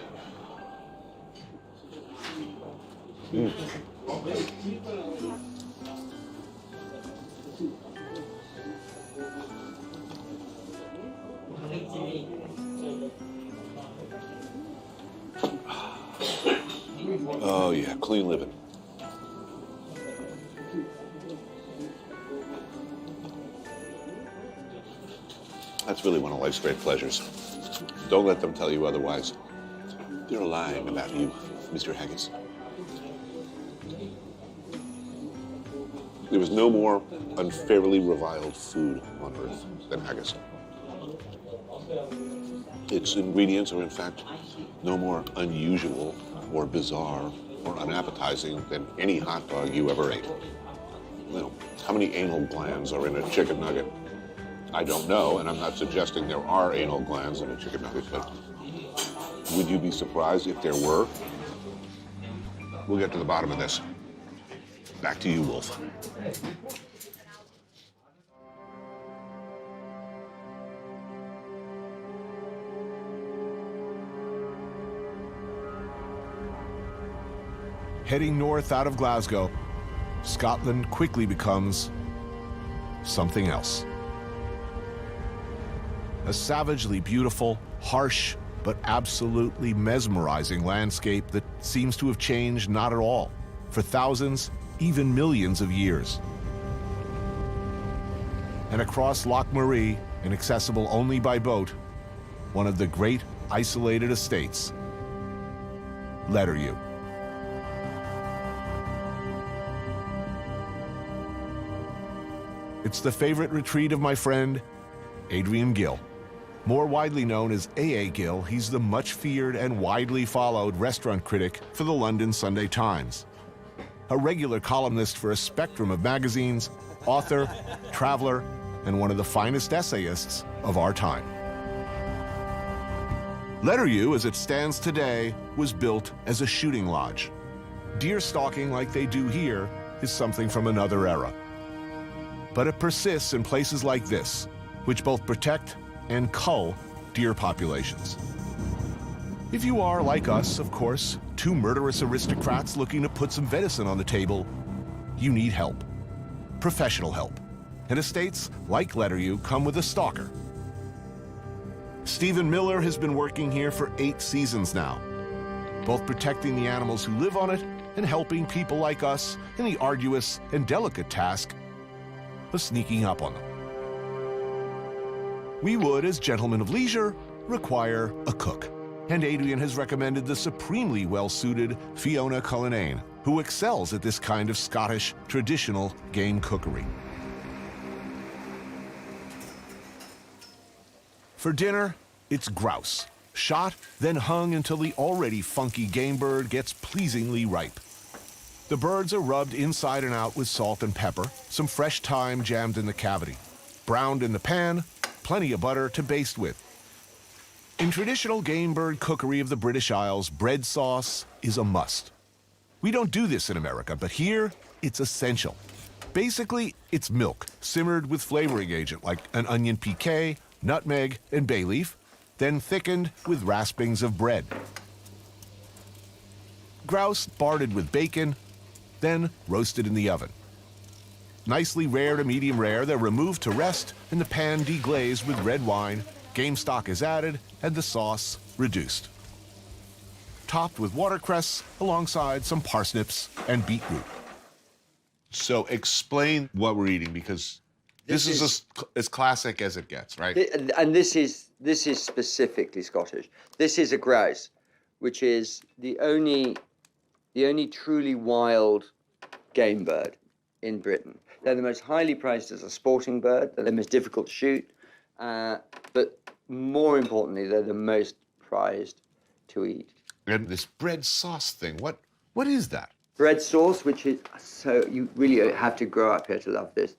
Oh, yeah, clean living. That's really one of life's great pleasures. Don't let them tell you otherwise. They're lying about you, Mr. Haggis. There was no more unfairly reviled food on earth than haggis. Its ingredients are, in fact, no more unusual or bizarre or unappetizing than any hot dog you ever ate. You know, how many anal glands are in a chicken nugget? I don't know, and I'm not suggesting there are anal glands in a chicken nugget, but would you be surprised if there were? We'll get to the bottom of this. Back to you, Wolf. Heading north out of Glasgow, Scotland quickly becomes something else. A savagely beautiful, harsh, but absolutely mesmerizing landscape that seems to have changed not at all for thousands, even millions of years. And across Loch Marie, inaccessible only by boat, one of the great isolated estates, Letteryu. It's the favorite retreat of my friend, Adrian Gill. More widely known as A.A. Gill, he's the much-feared and widely followed restaurant critic for the London Sunday Times. A regular columnist for a spectrum of magazines, author, traveler, and one of the finest essayists of our time. Letteryu, as it stands today, was built as a shooting lodge. Deer stalking like they do here is something from another era. But it persists in places like this, which both protect and cull deer populations. If you are, like us, of course, two murderous aristocrats looking to put some venison on the table, you need help. Professional help. And estates like Letteryu come with a stalker. Stephen Miller has been working here for 8 seasons now, both protecting the animals who live on it and helping people like us in the arduous and delicate task of sneaking up on them. We would, as gentlemen of leisure, require a cook. And Adrian has recommended the supremely well-suited Fiona Cullinane, who excels at this kind of Scottish traditional game cookery. For dinner, it's grouse, shot, then hung until the already funky game bird gets pleasingly ripe. The birds are rubbed inside and out with salt and pepper, some fresh thyme jammed in the cavity, browned in the pan, plenty of butter to baste with. In traditional game bird cookery of the British Isles, bread sauce is a must. We don't do this in America, but here it's essential. Basically, it's milk simmered with flavoring agent like an onion piqué, nutmeg, and bay leaf, then thickened with raspings of bread. Grouse barded with bacon, then roasted in the oven. Nicely rare to medium rare, they're removed to rest and the pan deglazed with red wine, game stock is added, and the sauce reduced. Topped with watercress alongside some parsnips and beetroot. So explain what we're eating, because this is as classic as it gets, right? And this is specifically Scottish. This is a grouse, which is the only truly wild game bird in Britain. They're the most highly prized as a sporting bird. They're the most difficult to shoot, but more importantly, they're the most prized to eat. And this bread sauce thing, what is that? Bread sauce, which is, so you really have to grow up here to love this.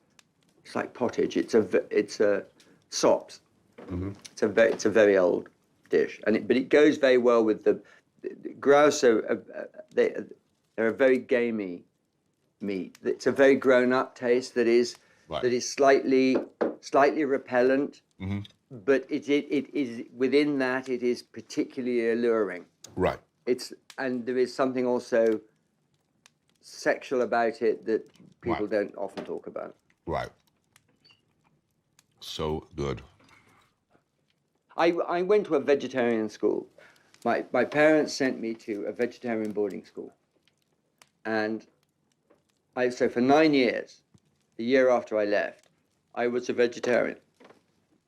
It's like pottage. It's a sops. Mm-hmm. It's a very old dish, but it goes very well with the grouse. They're a very gamey meat. It's a very grown-up taste that is slightly repellent, mm-hmm. but it is within that it is particularly alluring. Right. And there is something also sexual about it that people don't often talk about. Right. So good. I went to a vegetarian school. My parents sent me to a vegetarian boarding school. And so for 9 years, the year after I left, I was a vegetarian.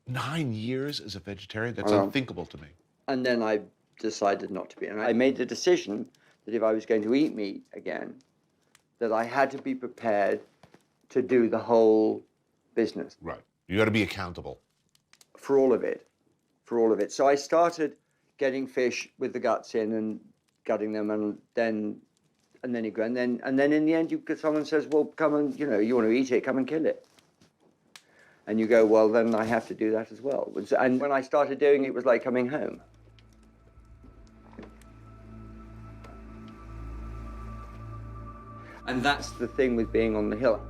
9 years as a vegetarian? That's unthinkable to me. And then I decided not to be. And I made the decision that if I was going to eat meat again, that I had to be prepared to do the whole business. Right. You got to be accountable. For all of it. For all of it. So I started getting fish with the guts in and gutting them, and then you go, and then in the end, someone says, well, come and, you want to eat it, come and kill it. And you go, well, then I have to do that as well. And when I started doing it, it was like coming home. And that's the thing with being on the hill.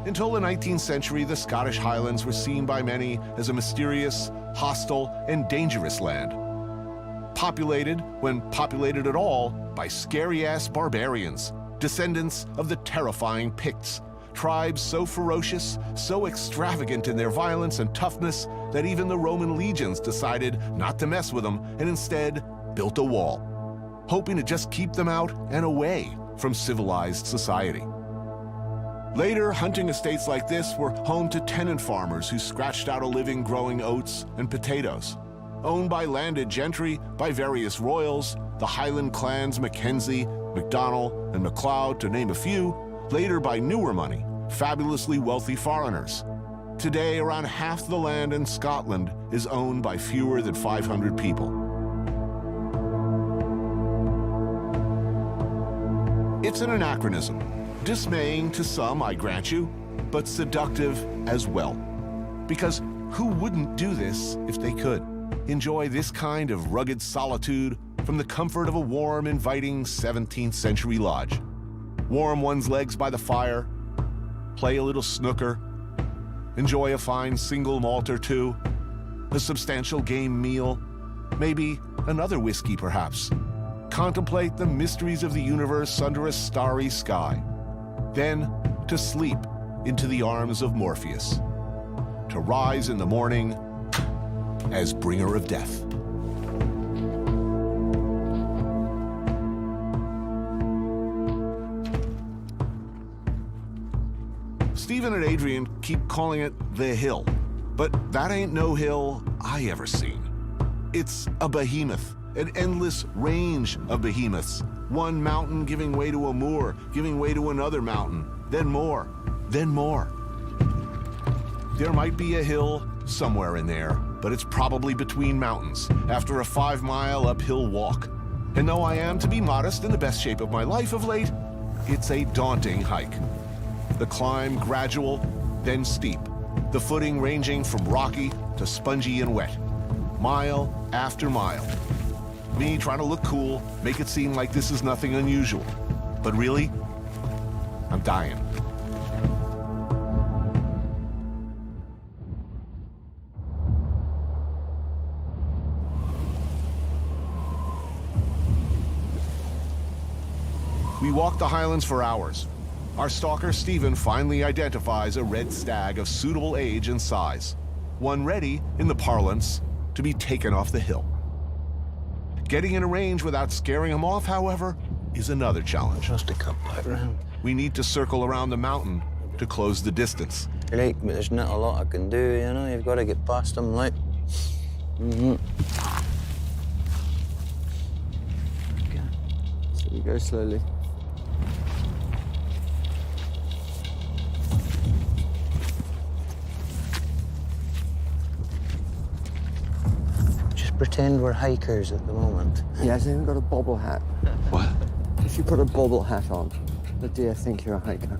Until the 19th century, the Scottish Highlands were seen by many as a mysterious, hostile, and dangerous land. Populated, when populated at all, by scary-ass barbarians, descendants of the terrifying Picts, tribes so ferocious, so extravagant in their violence and toughness that even the Roman legions decided not to mess with them and instead built a wall, hoping to just keep them out and away from civilized society. Later, hunting estates like this were home to tenant farmers who scratched out a living growing oats and potatoes. Owned by landed gentry, by various royals, the Highland clans Mackenzie, MacDonald, and MacLeod, to name a few, later by newer money, fabulously wealthy foreigners. Today, around half the land in Scotland is owned by fewer than 500 people. It's an anachronism. Dismaying to some, I grant you, but seductive as well. Because who wouldn't do this if they could? Enjoy this kind of rugged solitude from the comfort of a warm, inviting 17th century lodge. Warm one's legs by the fire, play a little snooker, enjoy a fine single malt or two, a substantial game meal, maybe another whiskey perhaps. Contemplate the mysteries of the universe under a starry sky. Then to sleep into the arms of Morpheus, to rise in the morning as bringer of death. Stephen and Adrian keep calling it the Hill, but that ain't no hill I ever seen. It's a behemoth, an endless range of behemoths. One mountain giving way to a moor, giving way to another mountain, then more, then more. There might be a hill somewhere in there, but it's probably between mountains after a 5-mile uphill walk. And though I am, to be modest, in the best shape of my life of late, it's a daunting hike. The climb gradual, then steep. The footing ranging from rocky to spongy and wet. Mile after mile. Me trying to look cool, make it seem like this is nothing unusual. But really, I'm dying. We walk the highlands for hours. Our stalker, Stephen, finally identifies a red stag of suitable age and size. One ready, in the parlance, to be taken off the hill. Getting in a range without scaring him off, however, is another challenge. Just to come back round. We need to circle around the mountain to close the distance. Like, but there's not a lot I can do, you know? You've got to get past them, like. Okay. So we go slowly. Pretend we're hikers at the moment. He hasn't even got a bobble hat. What? If you put a bobble hat on, the deer think you're a hiker.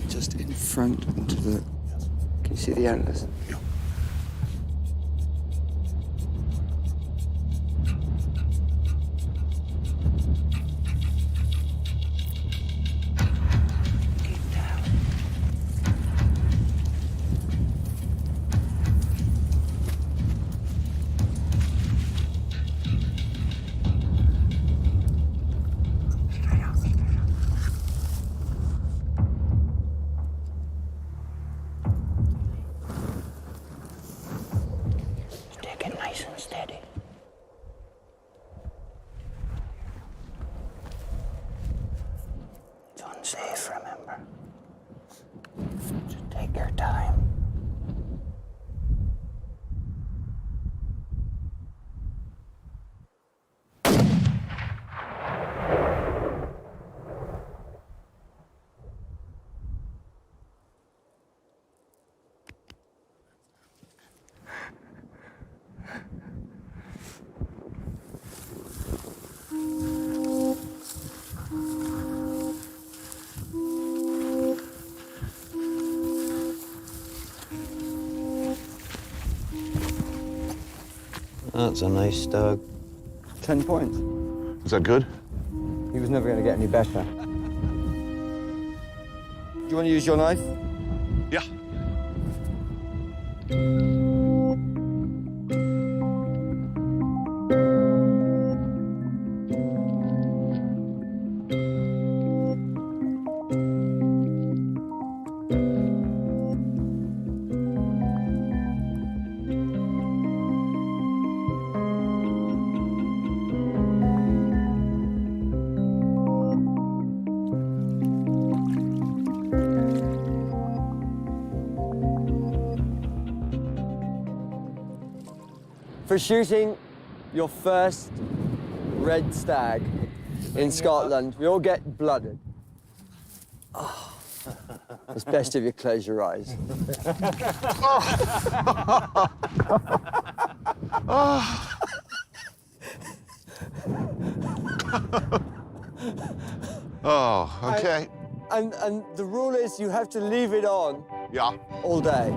Just in front to the... Can you see the antlers? Yeah. safe, remember. So take your time. That's a nice stag. 10 points. Is that good? He was never going to get any better. Do you want to use your knife? Yeah. For shooting your first red stag in Scotland, we all get blooded. Oh. It's best if you close your eyes. Oh, okay. And the rule is you have to leave it on. Yeah. All day.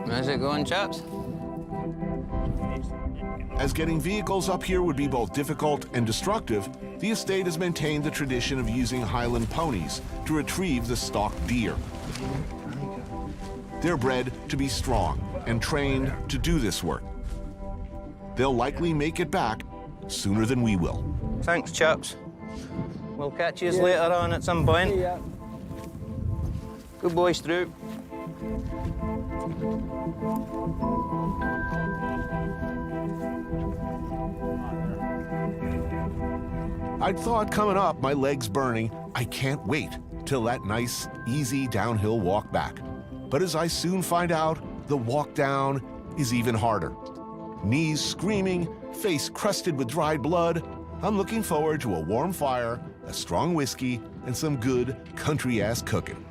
How's it going, chaps? As getting vehicles up here would be both difficult and destructive, the estate has maintained the tradition of using Highland ponies to retrieve the stalked deer. They're bred to be strong and trained to do this work. They'll likely make it back sooner than we will. Thanks, chaps. We'll catch you later on at some point. Yeah. Good boy, Stroop. I'd thought coming up, my legs burning, I can't wait till that nice, easy downhill walk back. But as I soon find out, the walk down is even harder. Knees screaming, face crusted with dried blood, I'm looking forward to a warm fire, a strong whiskey, and some good country-ass cooking.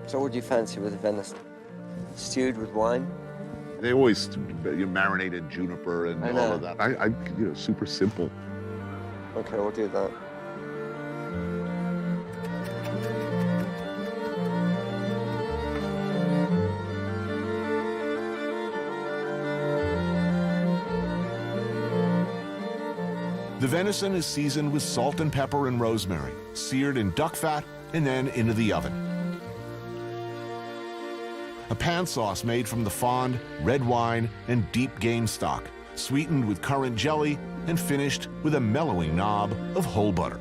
So what do you fancy with the venison? Stewed with wine? They always marinated juniper and I all know. of that. I super simple. Okay, we'll do that. The venison is seasoned with salt and pepper and rosemary, seared in duck fat, and then into the oven. A pan sauce made from the fond, red wine, and deep game stock, sweetened with currant jelly and finished with a mellowing knob of whole butter.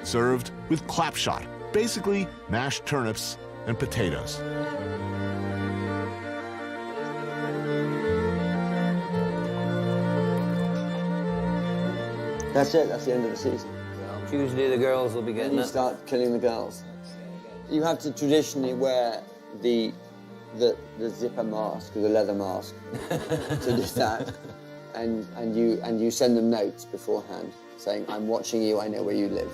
Served with clapshot, basically mashed turnips and potatoes. That's it, that's the end of the season. Tuesday the girls will be getting And you it. start killing the girls. You have to traditionally wear the zipper mask or the leather mask to do that, and you send them notes beforehand saying, "I'm watching you. I know where you live."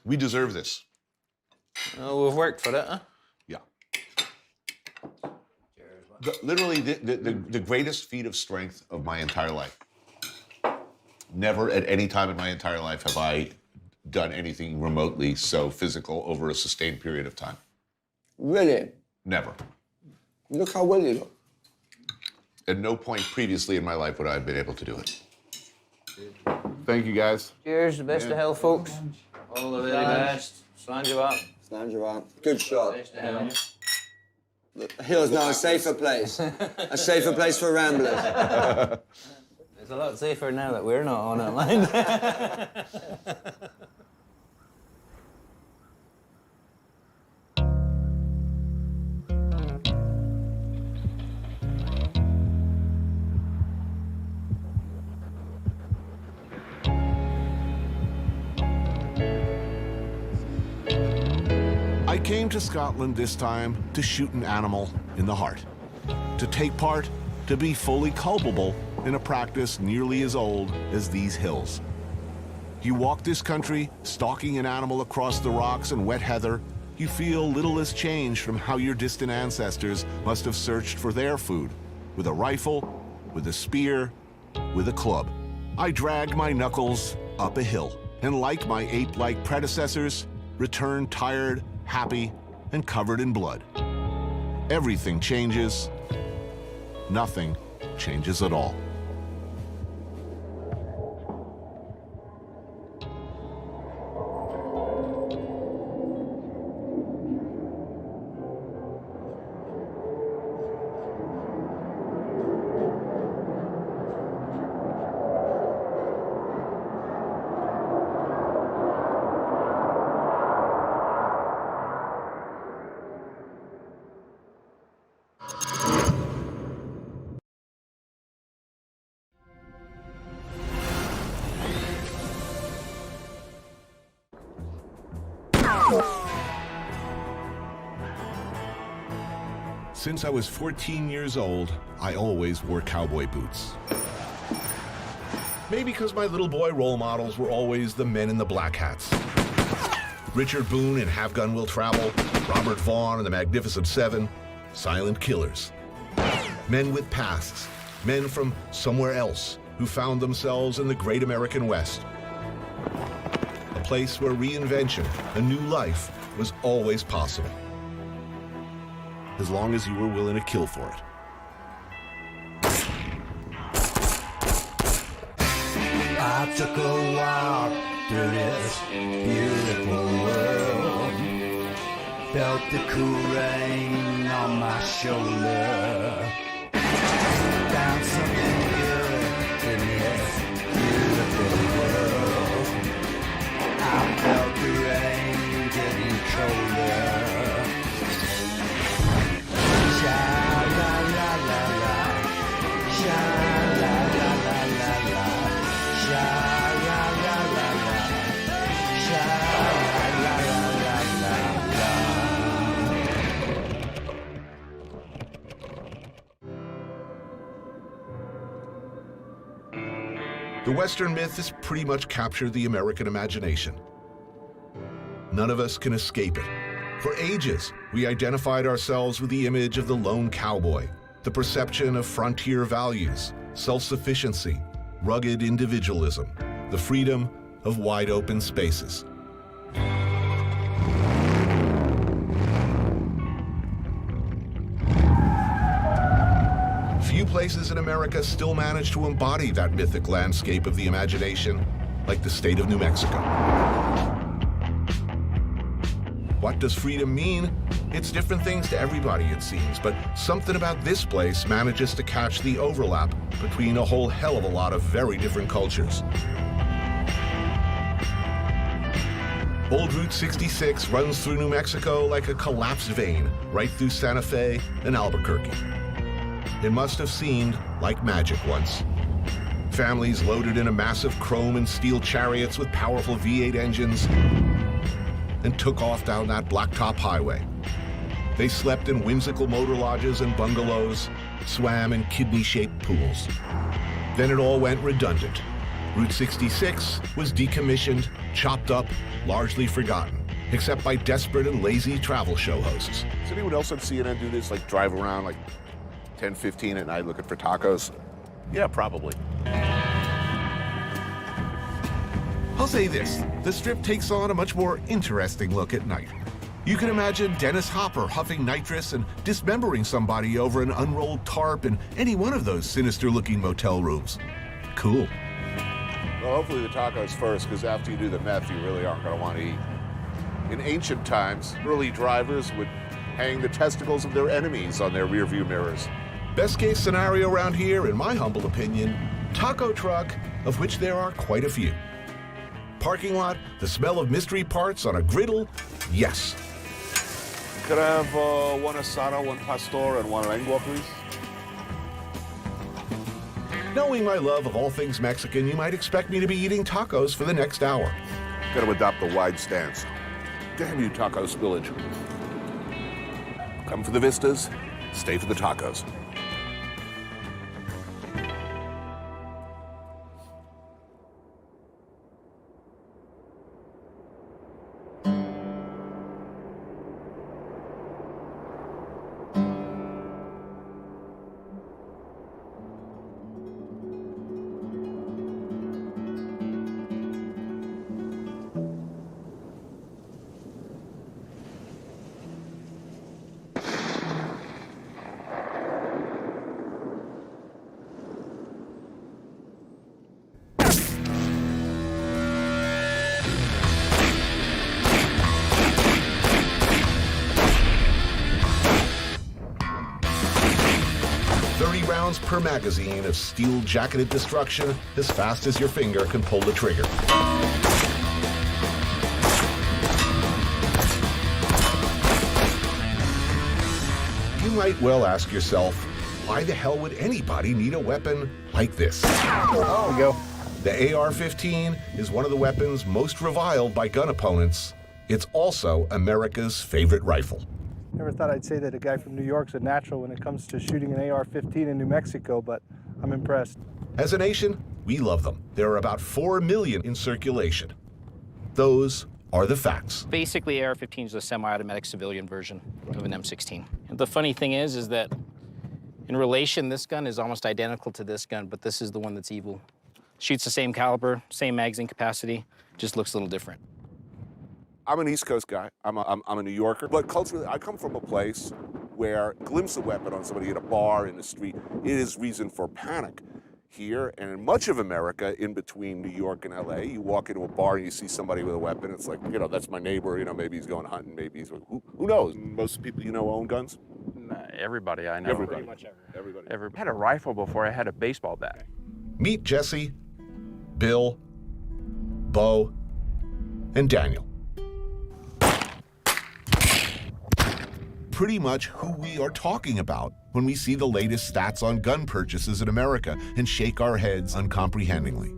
We deserve this. Oh, we've worked for it, huh? Yeah. Literally the greatest feat of strength of my entire life. Never at any time in my entire life have I done anything remotely so physical over a sustained period of time. Really? Never. Look how well you look. At no point previously in my life would I have been able to do it. Thank you, guys. Cheers, the best of health, folks. All the very best. Stand you up. Stand you up. Good shot. The hill's now a safer place. A safer place for ramblers. It's a lot safer now that we're not on it, mind. I came to Scotland this time to shoot an animal in the heart, to take part, to be fully culpable in a practice nearly as old as these hills. You walk this country, stalking an animal across the rocks and wet heather, you feel little has changed from how your distant ancestors must have searched for their food, with a rifle, with a spear, with a club. I dragged my knuckles up a hill, and like my ape-like predecessors, returned tired, happy, and covered in blood. Everything changes. Nothing changes at all. Since I was 14 years old, I always wore cowboy boots. Maybe because my little boy role models were always the men in the black hats. Richard Boone in Have Gun Will Travel, Robert Vaughn in The Magnificent Seven, silent killers. Men with pasts, men from somewhere else who found themselves in the great American West. A place where reinvention, a new life, was always possible. As long as you were willing to kill for it. I took a walk through this beautiful world. Felt the cool rain on my shoulder. Found something good in this beautiful world. I felt the rain getting colder. The Western myth has pretty much captured the American imagination. None of us can escape it. For ages, we identified ourselves with the image of the lone cowboy, the perception of frontier values, self-sufficiency, rugged individualism, the freedom of wide open spaces. Few places in America still manage to embody that mythic landscape of the imagination, like the state of New Mexico. What does freedom mean? It's different things to everybody, it seems, but something about this place manages to catch the overlap between a whole hell of a lot of very different cultures. Old Route 66 runs through New Mexico like a collapsed vein, right through Santa Fe and Albuquerque. It must have seemed like magic once. Families loaded into massive chrome and steel chariots with powerful V8 engines and took off down that blacktop highway. They slept in whimsical motor lodges and bungalows, swam in kidney-shaped pools. Then it all went redundant. Route 66 was decommissioned, chopped up, largely forgotten, except by desperate and lazy travel show hosts. Does anyone else on CNN do this, like drive around like 10, 15 at night looking for tacos? Yeah, probably. I'll say this, the Strip takes on a much more interesting look at night. You can imagine Dennis Hopper huffing nitrous and dismembering somebody over an unrolled tarp in any one of those sinister-looking motel rooms. Cool. Well, hopefully the tacos first, because after you do the meth, you really aren't going to want to eat. In ancient times, early drivers would hang the testicles of their enemies on their rearview mirrors. Best case scenario around here, in my humble opinion, taco truck, of which there are quite a few. Parking lot, the smell of mystery parts on a griddle, yes. Could I have one asado, one pastor, and one lengua, please? Knowing my love of all things Mexican, you might expect me to be eating tacos for the next hour. Got to adopt the wide stance. Damn you, taco spillage. Come for the vistas, stay for the tacos. Per magazine of steel-jacketed destruction as fast as your finger can pull the trigger. You might well ask yourself, why the hell would anybody need a weapon like this? There we go. The AR-15 is one of the weapons most reviled by gun opponents. It's also America's favorite rifle. Never thought I'd say that a guy from New York's a natural when it comes to shooting an AR-15 in New Mexico, but I'm impressed. As a nation, we love them. There are about 4 million in circulation. Those are the facts. Basically, AR-15 is a semi-automatic civilian version of an M16. And the funny thing is that in relation, this gun is almost identical to this gun, but this is the one that's evil. Shoots the same caliber, same magazine capacity, just looks a little different. I'm an East Coast guy. I'm a New Yorker. But culturally, I come from a place where a glimpse of a weapon on somebody at a bar, in the street, it is reason for panic. Here and in much of America, in between New York and LA, you walk into a bar and you see somebody with a weapon. It's like, you know, that's my neighbor. You know, maybe he's going hunting. Maybe he's, who knows? Most people you know own guns? Everybody I know. Everybody. Pretty much everybody. I had a rifle before I had a baseball bat. Meet Jesse, Bill, Bo, and Daniel. Pretty much who we are talking about when we see the latest stats on gun purchases in America and shake our heads uncomprehendingly.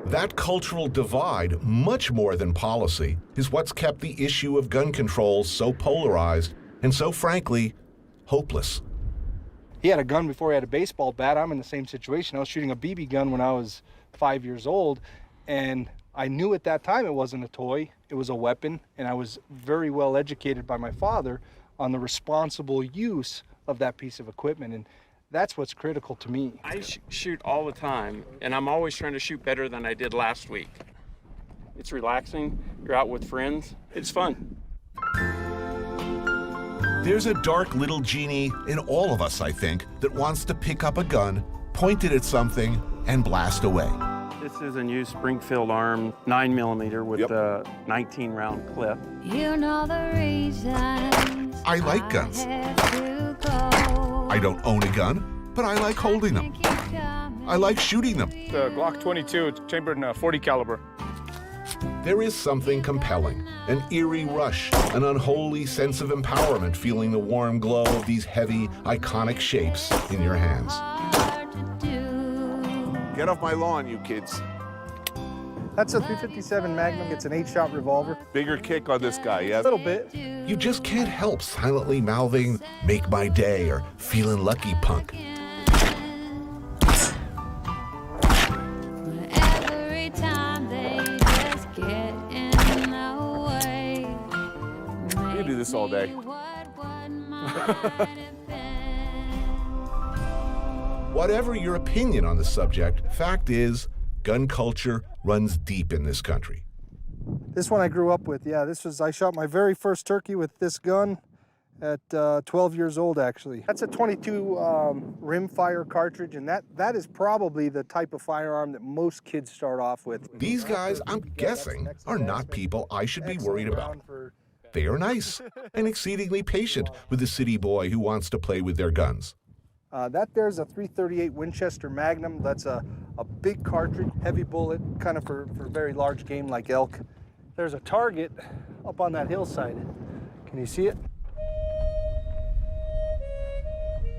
That cultural divide, much more than policy, is what's kept the issue of gun control so polarized and so frankly, hopeless. He had a gun before he had a baseball bat. I'm in the same situation. I was shooting a BB gun when I was 5 years old, and I knew at that time it wasn't a toy, it was a weapon, and I was very well educated by my father on the responsible use of that piece of equipment, and that's what's critical to me. I shoot all the time, and I'm always trying to shoot better than I did last week. It's relaxing, you're out with friends, it's fun. There's a dark little genie in all of us, I think, that wants to pick up a gun, point it at something, and blast away. This is a new Springfield Arm 9mm with a 19-round clip. You know the reason I like guns. I don't own a gun, but I like holding them. I like shooting them. The Glock 22, it's chambered in a .40 caliber. There is something compelling, an eerie rush, an unholy sense of empowerment feeling the warm glow of these heavy, iconic shapes in your hands. Get off my lawn, you kids. That's a .357 Magnum. It's an 8-shot revolver. Bigger kick on this guy, yeah? A little bit. You just can't help silently mouthing, "Make my day," or "Feeling lucky, punk." Every time they just get in the way. You can do this all day. Whatever your opinion on the subject, fact is, gun culture runs deep in this country. This one I grew up with, yeah. I shot my very first turkey with this gun at 12 years old, actually. That's a 22 rimfire cartridge, and that is probably the type of firearm that most kids start off with. These guys, I'm guessing, are not people I should be worried about. They are nice and exceedingly patient with the city boy who wants to play with their guns. That there's a .338 Winchester Magnum. That's a big cartridge, heavy bullet, kind of for very large game like elk. There's a target up on that hillside. Can you see it?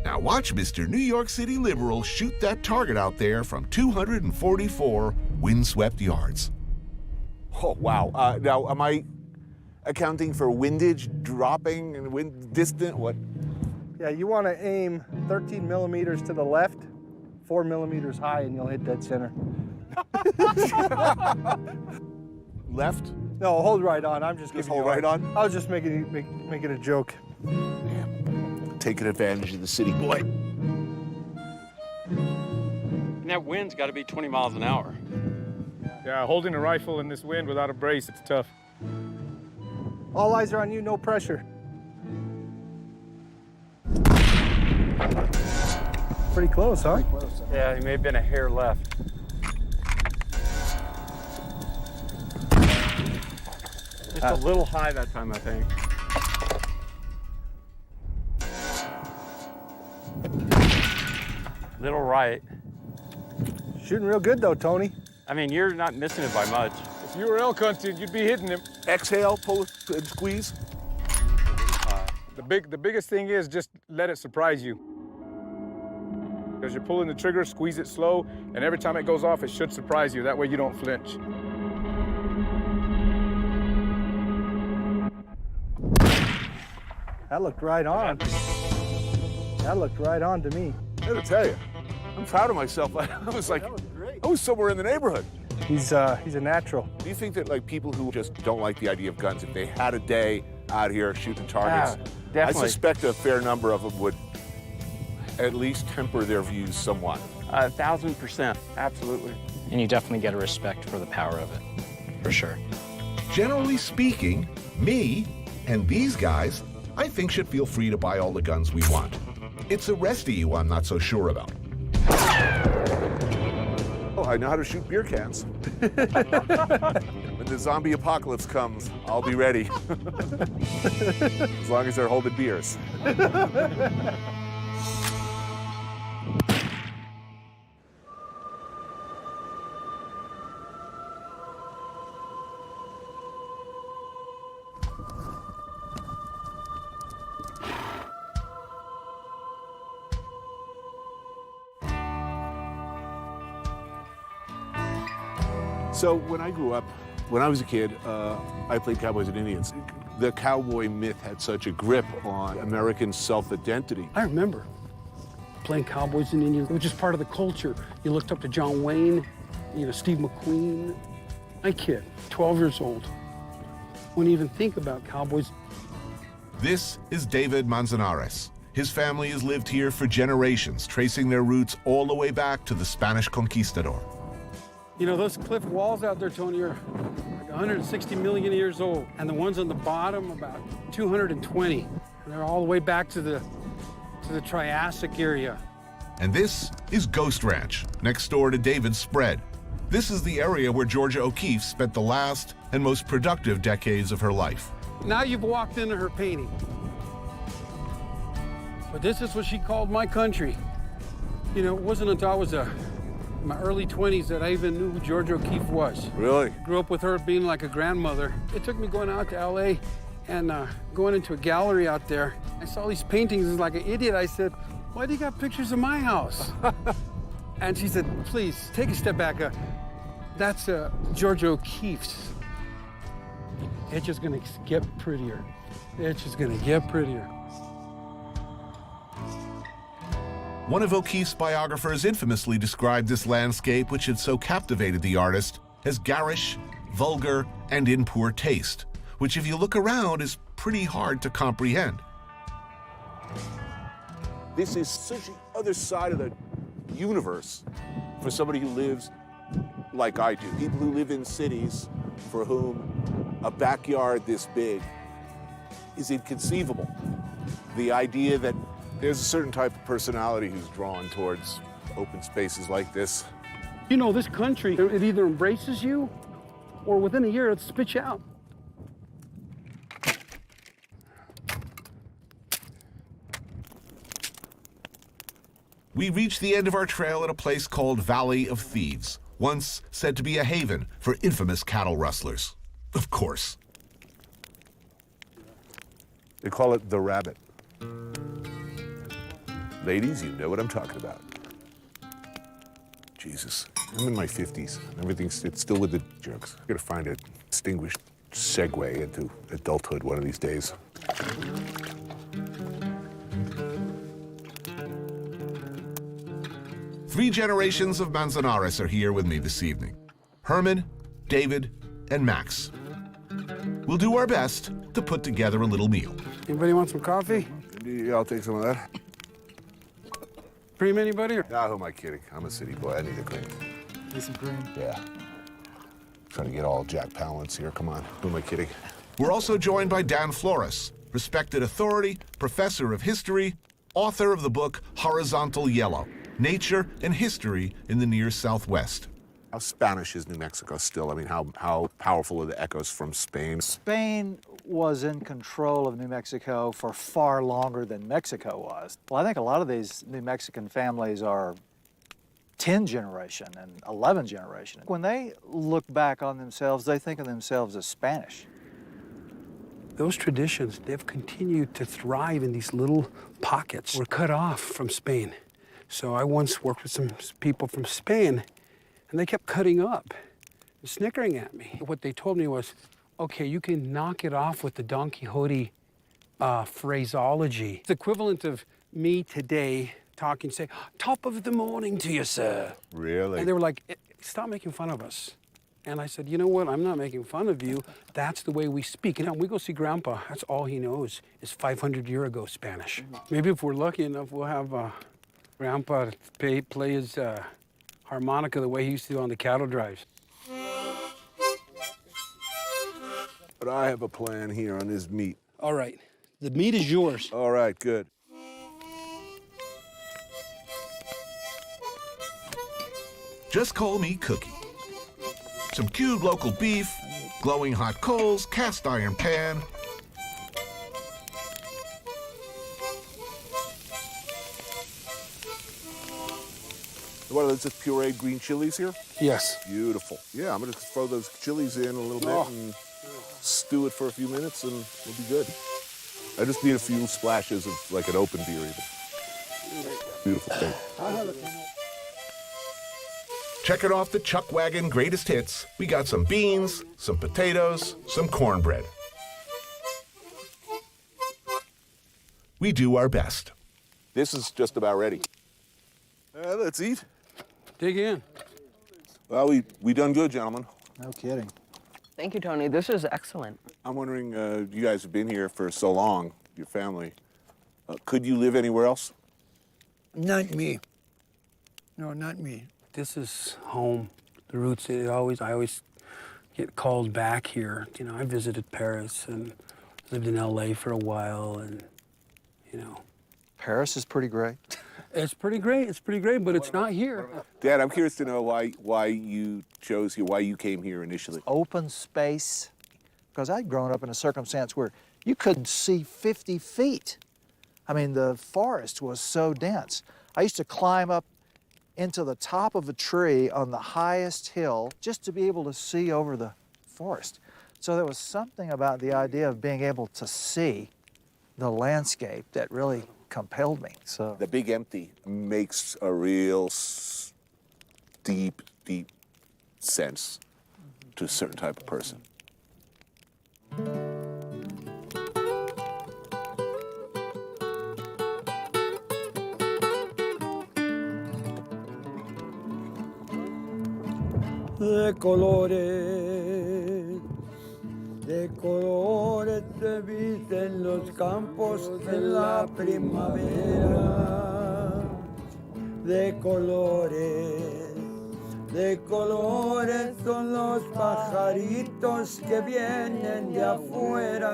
Now watch Mr. New York City liberal shoot that target out there from 244 windswept yards. Oh, wow. Now, am I accounting for windage, dropping, and wind distant? What? Yeah, you want to aim 13 millimeters to the left, 4 millimeters high, and you'll hit dead center. Left? No, hold right on. I'm just Just giving hold you right on? I was just making a joke. Taking advantage of the city boy. And that wind's got to be 20 miles an hour. Yeah, holding a rifle in this wind without a brace, it's tough. All eyes are on you, no pressure. Pretty close, huh? Yeah, he may have been a hair left. Just a little high that time, I think. Little right. Shooting real good though, Tony. I mean, you're not missing it by much. If you were elk hunting, you'd be hitting him. Exhale, pull and squeeze. The biggest thing is just let it surprise you. As you're pulling the trigger, squeeze it slow, and every time it goes off, it should surprise you. That way you don't flinch. That looked right on. That looked right on to me. I gotta tell you, I'm proud of myself. I was like, I was somewhere in the neighborhood. He's a natural. Do you think that like people who just don't like the idea of guns, if they had a day out here shooting targets, definitely. I suspect a fair number of them would at least temper their views somewhat. 1,000%, absolutely. And you definitely get a respect for the power of it, for sure. Generally speaking, me and these guys, I think should feel free to buy all the guns we want. It's the rest of you I'm not so sure about. Oh, I know how to shoot beer cans. When the zombie apocalypse comes, I'll be ready. As long as they're holding beers. So when I grew up, when I was a kid, I played Cowboys and Indians. The cowboy myth had such a grip on American self-identity. I remember playing Cowboys and Indians. It was just part of the culture. You looked up to John Wayne, Steve McQueen. My kid, 12 years old, wouldn't even think about cowboys. This is David Manzanares. His family has lived here for generations, tracing their roots all the way back to the Spanish conquistador. Those cliff walls out there, Tony, are like 160 million years old, and the ones on the bottom about 220. And they're all the way back to the Triassic area. And this is Ghost Ranch, next door to David's spread. This is the area where Georgia O'Keeffe spent the last and most productive decades of her life. Now you've walked into her painting. But this is what she called my country. It wasn't until I was a in my early 20s that I even knew who George O'Keeffe was. Really? Grew up with her being like a grandmother. It took me going out to LA and going into a gallery out there. I saw these paintings and like an idiot, I said, why do you got pictures of my house? And she said, please, take a step back. That's George O'Keeffe's. It's just gonna get prettier. It's just gonna get prettier. One of O'Keeffe's biographers infamously described this landscape, which had so captivated the artist, as garish, vulgar, and in poor taste, which if you look around is pretty hard to comprehend. This is such the other side of the universe for somebody who lives like I do. People who live in cities for whom a backyard this big is inconceivable. The idea that there's a certain type of personality who's drawn towards open spaces like this. You know, this country, it either embraces you or within a year it spits you out. We reached the end of our trail at a place called Valley of Thieves, once said to be a haven for infamous cattle rustlers. Of course. They call it the rabbit. Ladies, you know what I'm talking about. Jesus, I'm in my 50s. It's still with the jokes. I gotta find a distinguished segue into adulthood one of these days. 3 generations of Manzanares are here with me this evening. Herman, David, and Max. We'll do our best to put together a little meal. Anybody want some coffee? Yeah, I'll take some of that. Cream, anybody? Nah, who am I kidding? I'm a city boy. I need a cream. Need some cream? Yeah. Trying to get all Jack Palance here. Come on. Who am I kidding? We're also joined by Dan Flores, respected authority, professor of history, author of the book Horizontal Yellow, Nature and History in the Near Southwest. How Spanish is New Mexico still? I mean, how powerful are the echoes from Spain? Spain was in control of New Mexico for far longer than Mexico was. Well, I think a lot of these New Mexican families are 10 generation and 11 generation. When they look back on themselves, they think of themselves as Spanish. Those traditions, they've continued to thrive in these little pockets. We're cut off from Spain. So I once worked with some people from Spain, and they kept cutting up and snickering at me. What they told me was, okay, you can knock it off with the Don Quixote phraseology. It's the equivalent of me today talking, say, top of the morning to you, sir. Really? And they were like, stop making fun of us. And I said, you know what, I'm not making fun of you. That's the way we speak. You know, we go see Grandpa, that's all he knows is 500 years ago Spanish. Maybe if we're lucky enough, we'll have Grandpa play his harmonica the way he used to on the cattle drives. But I have a plan here on this meat. All right, the meat is yours. All right, good. Just call me Cookie. Some cubed local beef, glowing hot coals, cast iron pan. What are those, just pureed green chilies here? Yes. Beautiful. Yeah, I'm gonna throw those chilies in a little bit and stew it for a few minutes and we'll be good. I just need a few splashes of like an open beer even. Beautiful thing. Checking off the Chuck Wagon greatest hits, we got some beans, some potatoes, some cornbread. We do our best. This is just about ready. Let's eat. Dig in. Well, we done good, gentlemen. No kidding. Thank you, Tony. This is excellent. I'm wondering, you guys have been here for so long, your family. Could you live anywhere else? Not me. No, not me. This is home. The roots, I always get called back here. You know, I visited Paris and lived in LA for a while and, you know. Paris is pretty great. It's pretty great, but it's not here. Dad, I'm curious to know why you chose here, why you came here initially. Open space, because I'd grown up in a circumstance where you couldn't see 50 feet. I mean, the forest was so dense. I used to climb up into the top of a tree on the highest hill just to be able to see over the forest. So there was something about the idea of being able to see the landscape that really compelled me. So The big empty makes a real deep, deep sense to a certain type of person. De colores se visten los campos en la primavera. De colores son los pajaritos que vienen de afuera.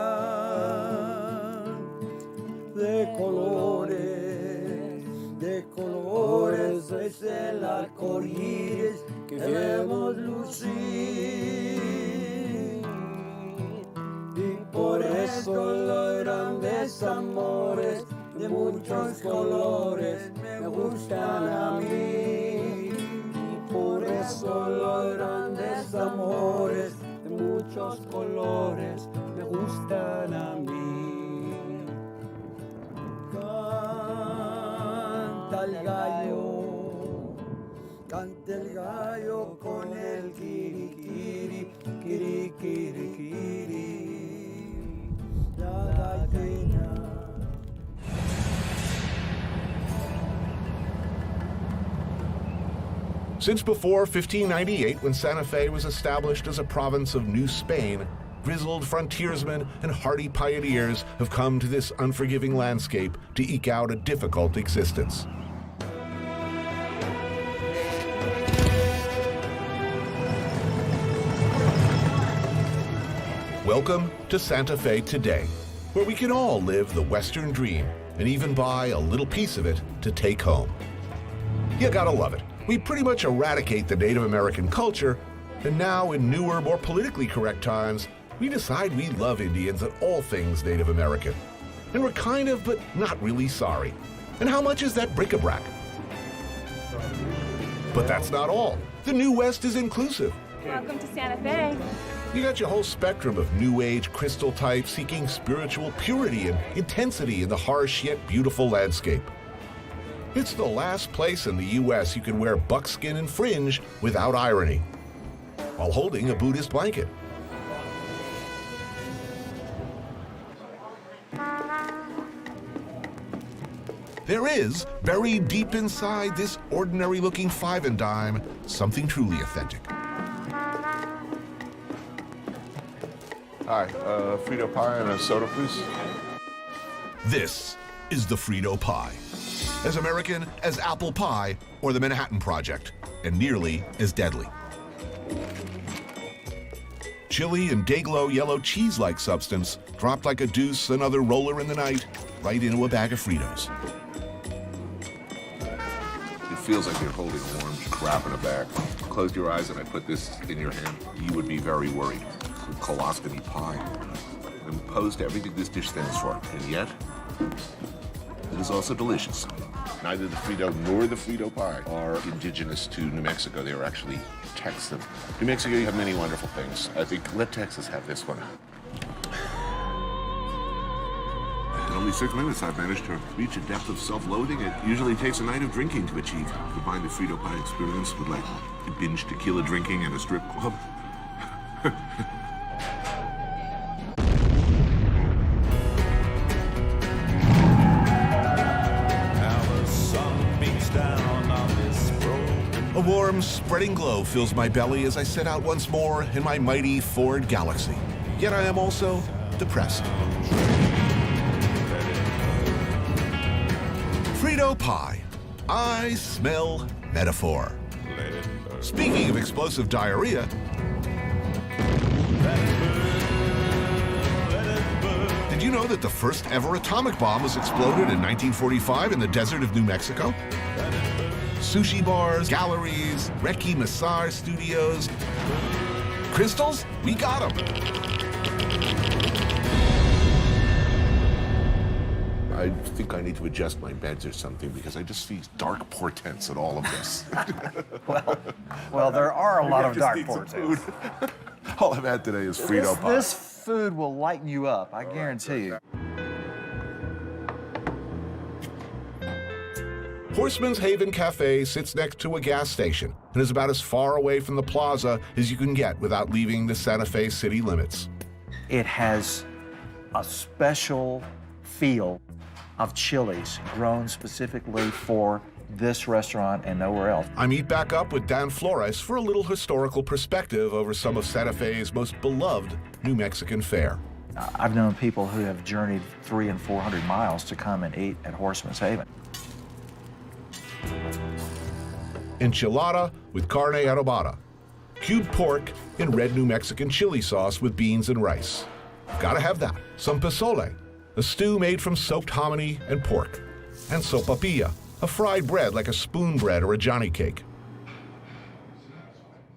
De colores es el arco iris que vemos lucir. Y por eso los grandes amores de muchos colores me gustan a mí. Y por eso los grandes amores de muchos colores me gustan a mí. Canta el gallo con el kirikiri, kirikiri. Since before 1598, when Santa Fe was established as a province of New Spain, grizzled frontiersmen and hardy pioneers have come to this unforgiving landscape to eke out a difficult existence. Welcome to Santa Fe today, where we can all live the Western dream and even buy a little piece of it to take home. You gotta love it. We pretty much eradicate the Native American culture, and now in newer, more politically correct times, we decide we love Indians and all things Native American. And we're kind of, but not really sorry. And how much is that bric-a-brac? But that's not all. The New West is inclusive. Welcome to Santa Fe. You got your whole spectrum of New Age crystal types seeking spiritual purity and intensity in the harsh yet beautiful landscape. It's the last place in the U.S. you can wear buckskin and fringe without irony, while holding a Buddhist blanket. There is, buried deep inside this ordinary-looking five and dime, something truly authentic. Hi, Frito pie and a soda, please. This is the Frito pie. As American as apple pie or the Manhattan Project, and nearly as deadly. Chili and day-glow yellow cheese-like substance dropped like a deuce, another roller in the night, right into a bag of Fritos. It feels like you're holding warm crap in a bag. Close your eyes and I put this in your hand. You would be very worried. Colostomy pie. I'm opposed to everything this dish stands for, and yet it is also delicious. Neither the Frito nor the Frito pie are indigenous to New Mexico. They are actually Texan. New Mexico, you have many wonderful things. I think let Texas have this one. In only 6 minutes, I've managed to reach a depth of self-loathing it usually takes a night of drinking to achieve. Combine the Frito pie experience with like binge tequila drinking and a strip club. A warm, spreading glow fills my belly as I set out once more in my mighty Ford Galaxy. Yet I am also depressed. Frito pie. I smell metaphor. Speaking of explosive diarrhea, did you know that the first ever atomic bomb was exploded in 1945 in the desert of New Mexico? Sushi bars, galleries, Reiki massage studios. Crystals? We got them. I I think I need to adjust my beds or something because I just see dark portents in all of this. Well, there are a lot of Just dark need some portents. food. All I've had today is Frito pie. This food will lighten you up, I guarantee you. Horseman's Haven Cafe sits next to a gas station and is about as far away from the plaza as you can get without leaving the Santa Fe city limits. It has a special feel of chilies grown specifically for this restaurant and nowhere else. I meet back up with Dan Flores for a little historical perspective over some of Santa Fe's most beloved New Mexican fare. I've known people who have journeyed 300 and 400 miles to come and eat at Horseman's Haven. Enchilada with carne adobada, cubed pork in red New Mexican chili sauce with beans and rice. Gotta have that. Some pozole, a stew made from soaked hominy and pork, and sopapilla, a fried bread like a spoon bread or a Johnny cake.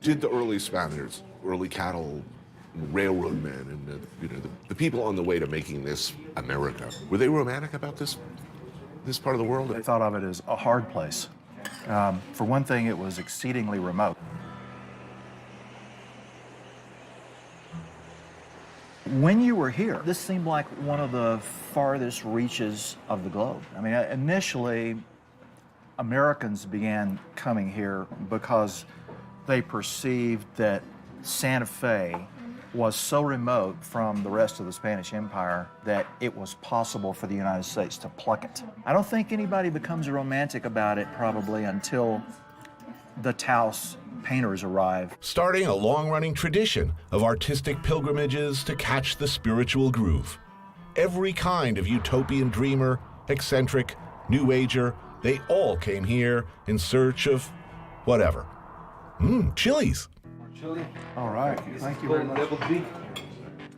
Did the early Spaniards, early cattle railroad men, and the people on the way to making this America, were they romantic about this part of the world? They thought of it as a hard place. For one thing, it was exceedingly remote. When you were here, this seemed like one of the farthest reaches of the globe. I mean, initially, Americans began coming here because they perceived that Santa Fe was so remote from the rest of the Spanish Empire that it was possible for the United States to pluck it. I don't think anybody becomes romantic about it probably until the Taos painters arrive. Starting a long-running tradition of artistic pilgrimages to catch the spiritual groove. Every kind of utopian dreamer, eccentric, new ager, they all came here in search of whatever. Chilies. Chili. All right, thank you very much. Level 3.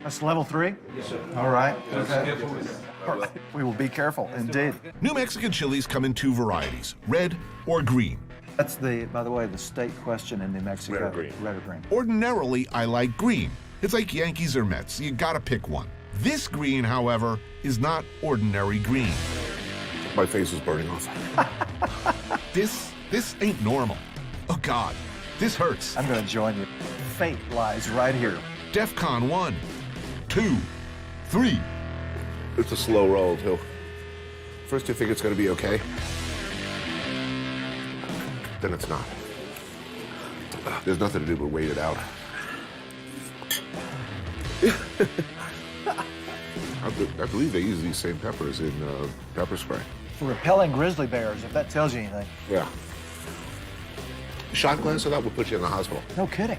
That's level 3? Yes, sir. All right. Okay. All right. We will be careful, indeed. New Mexican chilies come in two varieties, red or green. That's by the way, the state question in New Mexico. Red or green. Red or green. Ordinarily, I like green. It's like Yankees or Mets. You gotta pick one. This green, however, is not ordinary green. My face is burning off. This ain't normal. Oh, God. This hurts. I'm gonna join you. Fate lies right here. DEFCON 1, 2, 3. It's a slow roll, too. First you think it's gonna be okay. Then it's not. There's nothing to do but wait it out. I believe they use these same peppers in pepper spray. For repelling grizzly bears, if that tells you anything. Yeah. Shot glass of that would put you in the hospital. No kidding.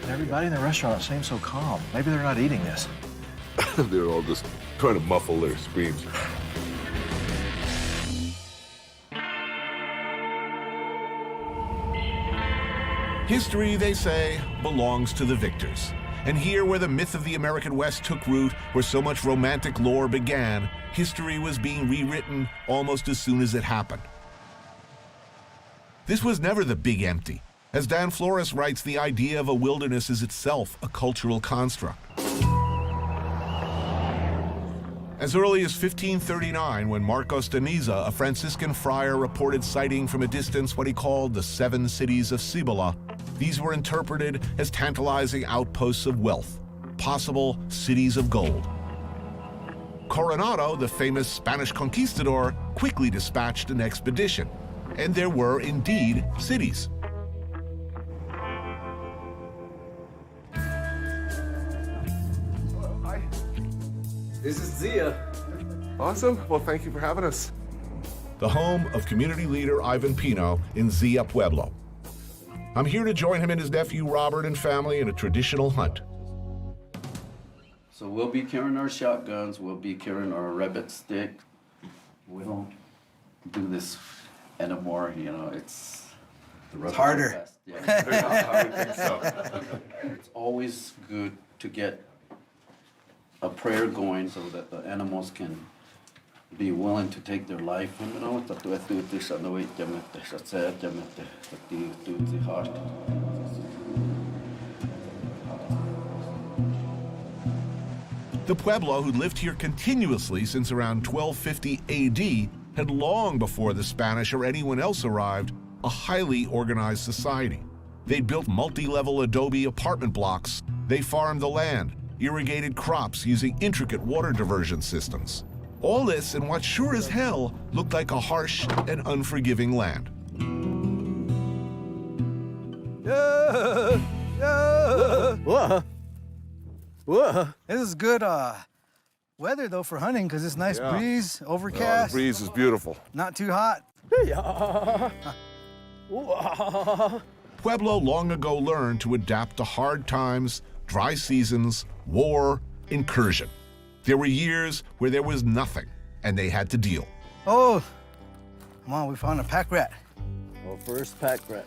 And everybody in the restaurant seems so calm. Maybe they're not eating this. They're all just trying to muffle their screams. History, they say, belongs to the victors. And here where the myth of the American West took root, where so much romantic lore began, history was being rewritten almost as soon as it happened. This was never the big empty. As Dan Flores writes, the idea of a wilderness is itself a cultural construct. As early as 1539, when Marcos de Niza, a Franciscan friar, reported sighting from a distance what he called the 7 cities of Cibola, these were interpreted as tantalizing outposts of wealth, possible cities of gold. Coronado, the famous Spanish conquistador, quickly dispatched an expedition, and there were indeed cities. This is Zia. Awesome. Well, thank you for having us. The home of community leader Ivan Pino in Zia Pueblo. I'm here to join him and his nephew Robert and family in a traditional hunt. So we'll be carrying our shotguns, we'll be carrying our rabbit stick. We don't do this anymore, you know, it's harder. Yeah. It's always good to get a prayer going so that the animals can be willing to take their life. The Pueblo, who lived here continuously since around 1250 AD, had long before the Spanish or anyone else arrived, a highly organized society. They'd built multi-level adobe apartment blocks. They farmed the land, irrigated crops using intricate water diversion systems. All this in what sure as hell looked like a harsh and unforgiving land. Whoa. Whoa. This is good weather, though, for hunting, because it's nice breeze, overcast. The breeze is beautiful. Not too hot. Pueblo long ago learned to adapt to hard times, dry seasons, war, incursion. There were years where there was nothing, and they had to deal. Oh, come on, we found a pack rat. Our first pack rat.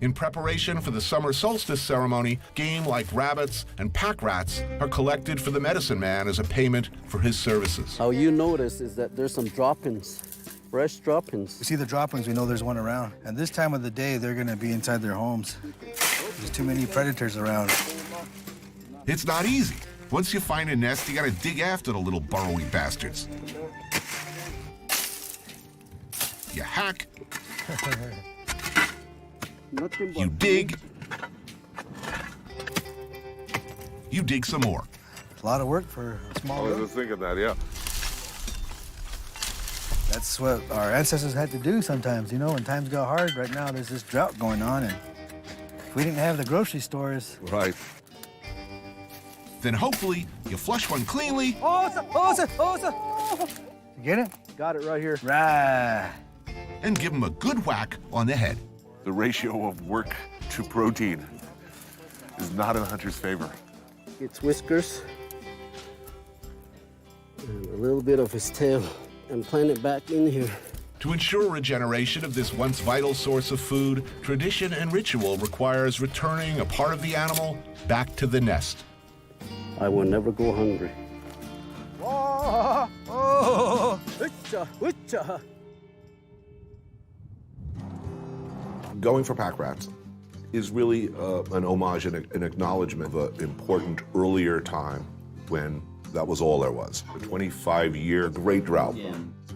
In preparation for the summer solstice ceremony, game like rabbits and pack rats are collected for the medicine man as a payment for his services. How you notice is that there's some droppings, fresh droppings. We see the droppings, we know there's one around. And this time of the day, they're gonna be inside their homes. There's too many predators around. It's not easy. Once you find a nest, you gotta dig after the little burrowy bastards. You hack. You dig. You dig some more. It's a lot of work for a small I was road. just thinking that, yeah. That's what our ancestors had to do sometimes, you know, when times got hard. Right now, there's this drought going on, and if we didn't have the grocery stores. Right. Then hopefully you flush one cleanly. You get it? Got it right here. Right. And give them a good whack on the head. The ratio of work to protein is not in the hunter's favor. Its whiskers and a little bit of his tail and plant it back in here. To ensure regeneration of this once vital source of food, tradition and ritual requires returning a part of the animal back to the nest. I will never go hungry. Going for pack rats is really an homage and an acknowledgement of an important earlier time when that was all there was. A 25-year great drought.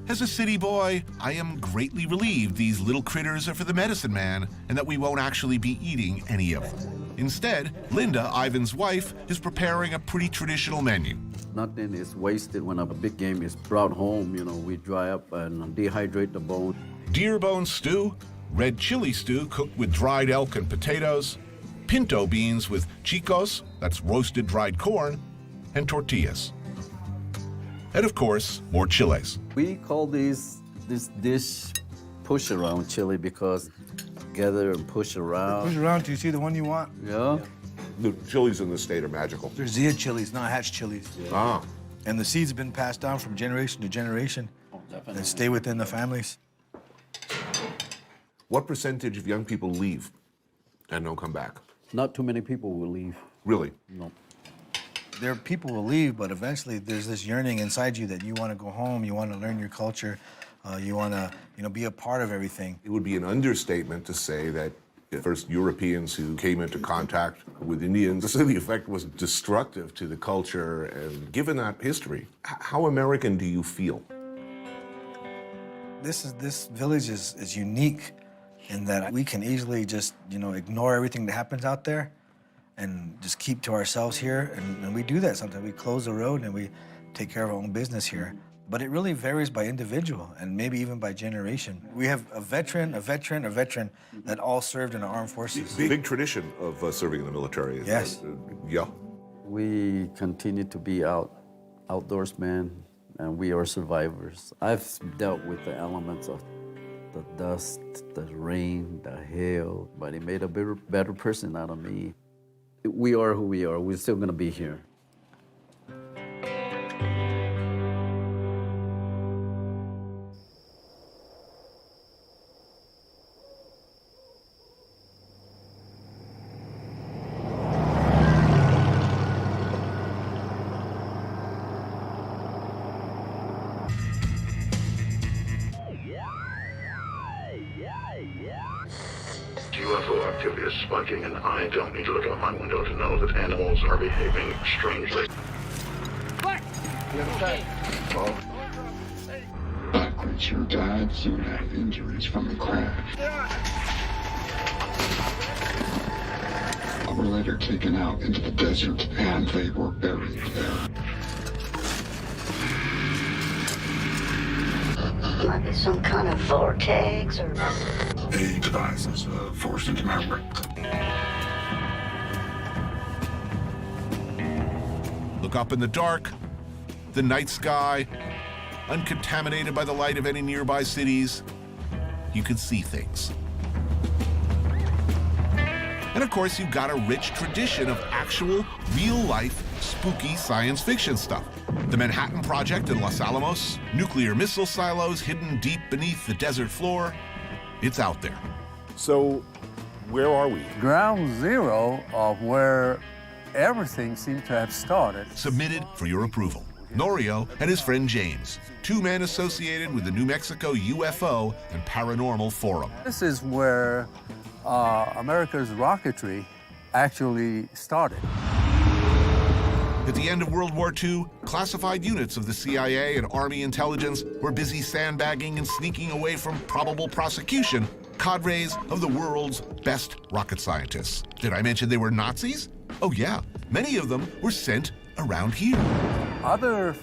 As a city boy, I am greatly relieved these little critters are for the medicine man and that we won't actually be eating any of them. Instead, Linda, Ivan's wife, is preparing a pretty traditional menu. Nothing is wasted when a big game is brought home. You know, we dry up and dehydrate the bone. Deer bone stew, red chili stew cooked with dried elk and potatoes, pinto beans with chicos, that's roasted dried corn, and tortillas. And of course, more chiles. We call this dish push around chili because gather and push around. Push around till you see the one you want. Yeah. The chilies in the state are magical. They're Zia chilies, not hatch chilies. Ah. And the seeds have been passed down from generation to generation and stay within the families. What percentage of young people leave and don't come back? Not too many people will leave. Really? No. There are people will leave, but eventually there's this yearning inside you that you want to go home, you want to learn your culture, you want to, be a part of everything. It would be an understatement to say that the first Europeans who came into contact with Indians, the effect was destructive to the culture. And given that history, how American do you feel? This village is unique in that we can easily just, ignore everything that happens out there and just keep to ourselves here. And we do that sometimes. We close the road and we take care of our own business here. But it really varies by individual and maybe even by generation. We have a veteran that all served in the armed forces. Big tradition of serving in the military. Yes. Yeah. We continue to be outdoorsmen, and we are survivors. I've dealt with the elements of the dust, the rain, the hail, but it made a better person out of me. We are who we are. We're still going to be here. UFO activity is spiking, and I don't need to look out my window to know that animals are behaving strangely. That creature died soon had injuries from the crash. Were later taken out into the desert, and they were buried there. Might be some kind of vortex or... A device is forced into my rectum. Look up in the dark, the night sky, uncontaminated by the light of any nearby cities. You can see things. And of course, you've got a rich tradition of actual, real-life, spooky science fiction stuff. The Manhattan Project in Los Alamos, nuclear missile silos hidden deep beneath the desert floor. It's out there. So, where are we? Ground zero of where everything seemed to have started. Submitted for your approval. Norio and his friend James, two men associated with the New Mexico UFO and Paranormal Forum. This is where America's rocketry actually started. At the end of World War II, classified units of the CIA and Army intelligence were busy sandbagging and sneaking away from probable prosecution cadres of the world's best rocket scientists. Did I mention they were Nazis? Oh yeah, many of them were sent around here. Other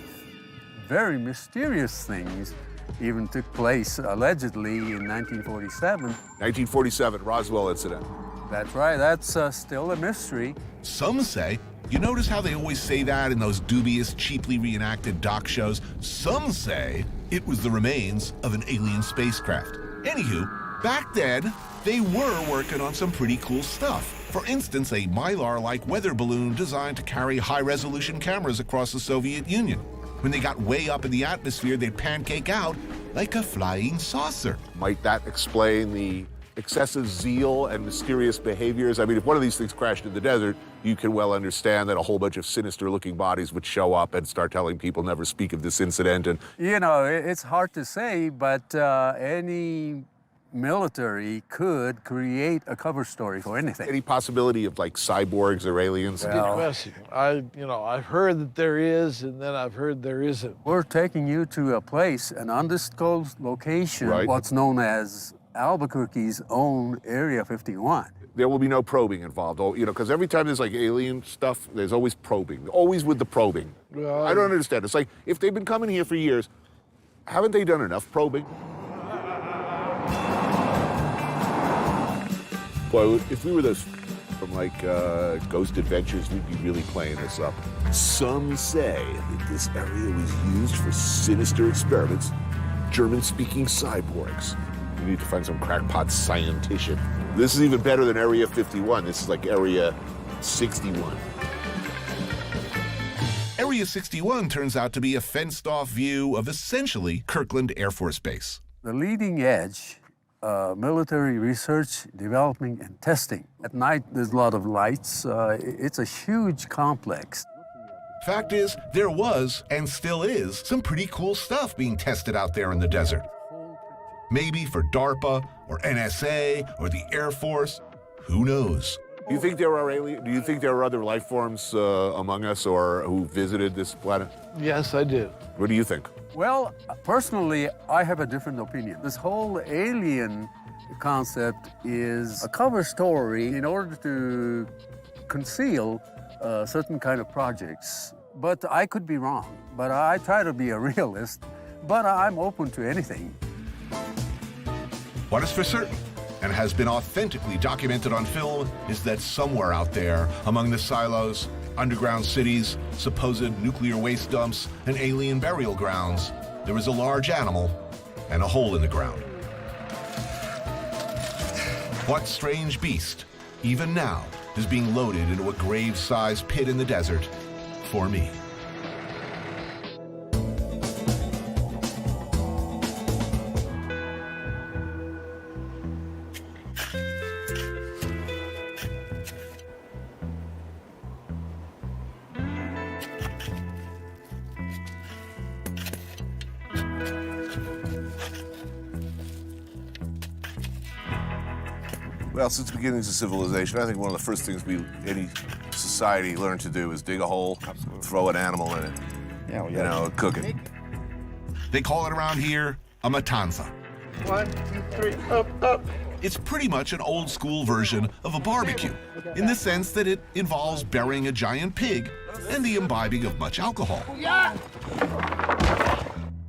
very mysterious things even took place, allegedly, in 1947. 1947, Roswell incident. That's right, that's still a mystery. Some say, you notice how they always say that in those dubious, cheaply reenacted doc shows? Some say it was the remains of an alien spacecraft. Anywho, back then, they were working on some pretty cool stuff. For instance, a Mylar-like weather balloon designed to carry high-resolution cameras across the Soviet Union. When they got way up in the atmosphere, they'd pancake out like a flying saucer. Might that explain the excessive zeal and mysterious behaviors? I mean, if one of these things crashed in the desert, you can well understand that a whole bunch of sinister-looking bodies would show up and start telling people never speak of this incident. And you know, it's hard to say, but any military could create a cover story for anything. Any possibility of like cyborgs or aliens? Good question. I've heard that there is, and then I've heard there isn't. We're taking you to a place, an undisclosed location, Right. what's known as Albuquerque's own Area 51. There will be no probing involved, because every time there's like alien stuff, there's always probing, always with the probing. Well, I don't understand. It's like, if they've been coming here for years, haven't they done enough probing? Boy, if we were those from like Ghost Adventures, we'd be really playing this up. Some say that this area was used for sinister experiments, German-speaking cyborgs. We need to find some crackpot scientician. This is even better than Area 51. This is like Area 61. Area 61 turns out to be a fenced-off view of essentially Kirkland Air Force Base. The leading edge, military research, development, and testing. At night, there's a lot of lights. It's a huge complex. Fact is, there was, and still is, some pretty cool stuff being tested out there in the desert. Maybe for DARPA, or NSA, or the Air Force. Who knows? Do you think there are do you think there are other life forms among us or who visited this planet? Yes, I do. What do you think? Well, personally, I have a different opinion. This whole alien concept is a cover story in order to conceal certain kind of projects. But I could be wrong. But I try to be a realist, but I'm open to anything. What is for certain, and has been authentically documented on film, is that somewhere out there, among the silos, underground cities, supposed nuclear waste dumps, and alien burial grounds, there is a large animal and a hole in the ground. What strange beast, even now, is being loaded into a grave-sized pit in the desert for me? Well, since the beginnings of civilization, I think one of the first things any society learned to do is dig a hole, throw an animal in it, you know, cook it. They call it around here a matanza. 1, 2, 3, up. It's pretty much an old school version of a barbecue, in the sense that it involves burying a giant pig and the imbibing of much alcohol.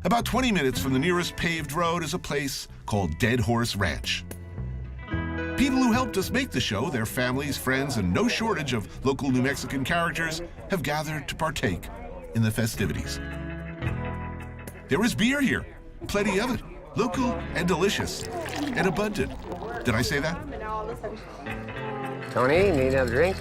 About 20 minutes from the nearest paved road is a place called Dead Horse Ranch. People who helped us make the show, their families, friends, and no shortage of local New Mexican characters have gathered to partake in the festivities. There is beer here, plenty of it, local and delicious, and abundant. Did I say that? Tony, need another drink?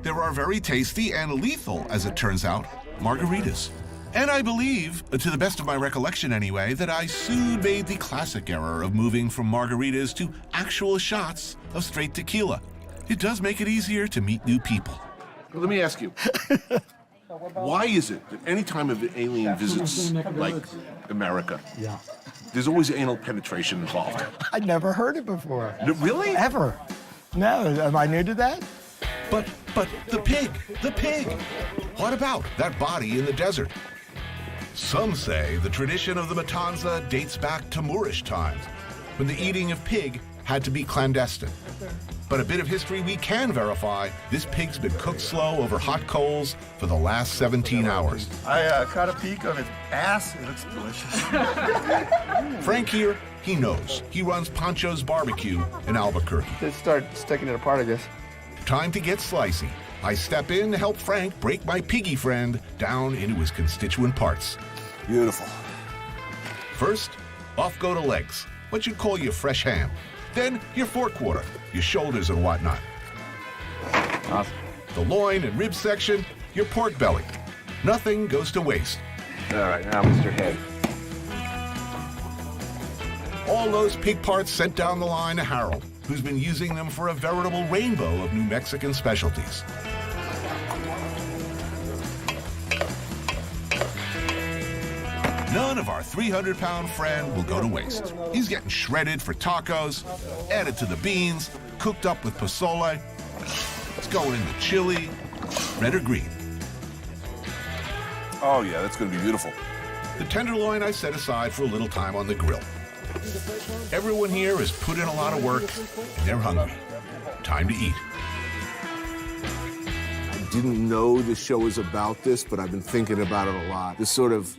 There are very tasty and lethal, as it turns out, margaritas. And I believe, to the best of my recollection anyway, that I soon made the classic error of moving from margaritas to actual shots of straight tequila. It does make it easier to meet new people. Let me ask you, why is it that any time an alien visits, like America, there's always anal penetration involved? I'd never heard it before. Really? Ever. No, am I new to that? But the pig. What about that body in the desert? Some say the tradition of the matanza dates back to Moorish times, when the eating of pig had to be clandestine. But a bit of history we can verify, this pig's been cooked slow over hot coals for the last 17 hours. I caught a peek on its ass. It looks delicious. Frank here, he knows. He runs Pancho's Barbecue in Albuquerque. Let's start sticking it apart, I guess. Time to get slicey. I step in to help Frank break my piggy friend down into his constituent parts. Beautiful. First, off go the legs, what you'd call your fresh ham. Then your forequarter, your shoulders and whatnot. Awesome. The loin and rib section, your pork belly. Nothing goes to waste. All right, now Mr. Head. All those pig parts sent down the line to Harold, who's been using them for a veritable rainbow of New Mexican specialties. None of our 300-pound friend will go to waste. He's getting shredded for tacos, added to the beans, cooked up with pozole. It's going in the chili, red or green. Oh yeah, that's gonna be beautiful. The tenderloin I set aside for a little time on the grill. Everyone here has put in a lot of work, and they're hungry. Time to eat. I didn't know the show was about this, but I've been thinking about it a lot. This sort of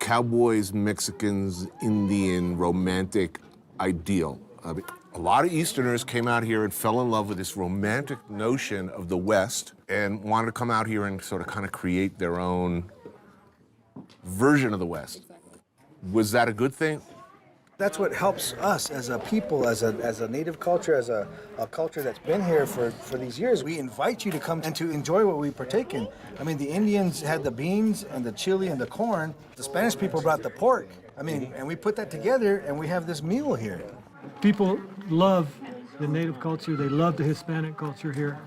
cowboys, Mexicans, Indian, romantic ideal. I mean, a lot of Easterners came out here and fell in love with this romantic notion of the West and wanted to come out here and sort of kind of create their own version of the West. Was that a good thing? That's what helps us as a people, as a native culture, as a culture that's been here for these years. We invite you to come and to enjoy what we partake in. I mean, the Indians had the beans and the chili and the corn. The Spanish people brought the pork. I mean, and we put that together and we have this meal here. People love the native culture. They love the Hispanic culture here.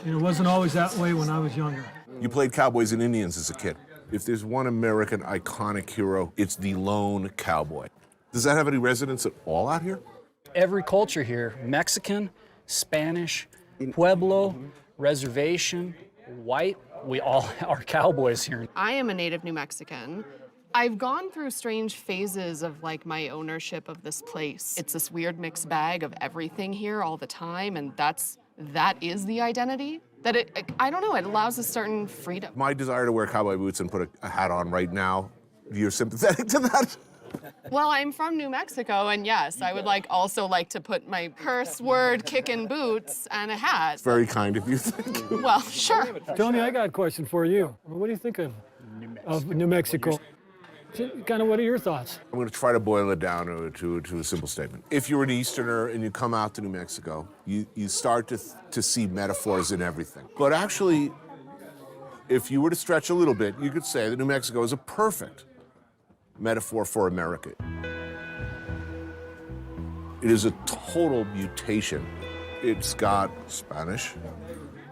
And it wasn't always that way when I was younger. You played cowboys and Indians as a kid. If there's one American iconic hero, it's the lone cowboy. Does that have any resonance at all out here? Every culture here, Mexican, Spanish, Pueblo, reservation, white, we all are cowboys here. I am a native New Mexican. I've gone through strange phases of like my ownership of this place. It's this weird mixed bag of everything here all the time, and that is the identity. I don't know, it allows a certain freedom. My desire to wear cowboy boots and put a hat on right now, you're sympathetic to that? Well, I'm from New Mexico, and yes, I would also like to put my curse word kicking boots and a hat. It's very kind of you, thank you. Well, sure. Tony, I got a question for you. What do you think of New Mexico? Kind of, what are your thoughts? I'm going to try to boil it down to a simple statement. If you're an Easterner and you come out to New Mexico, you start to see metaphors in everything. But actually, if you were to stretch a little bit, you could say that New Mexico is a perfect metaphor for America. It is a total mutation. It's got Spanish,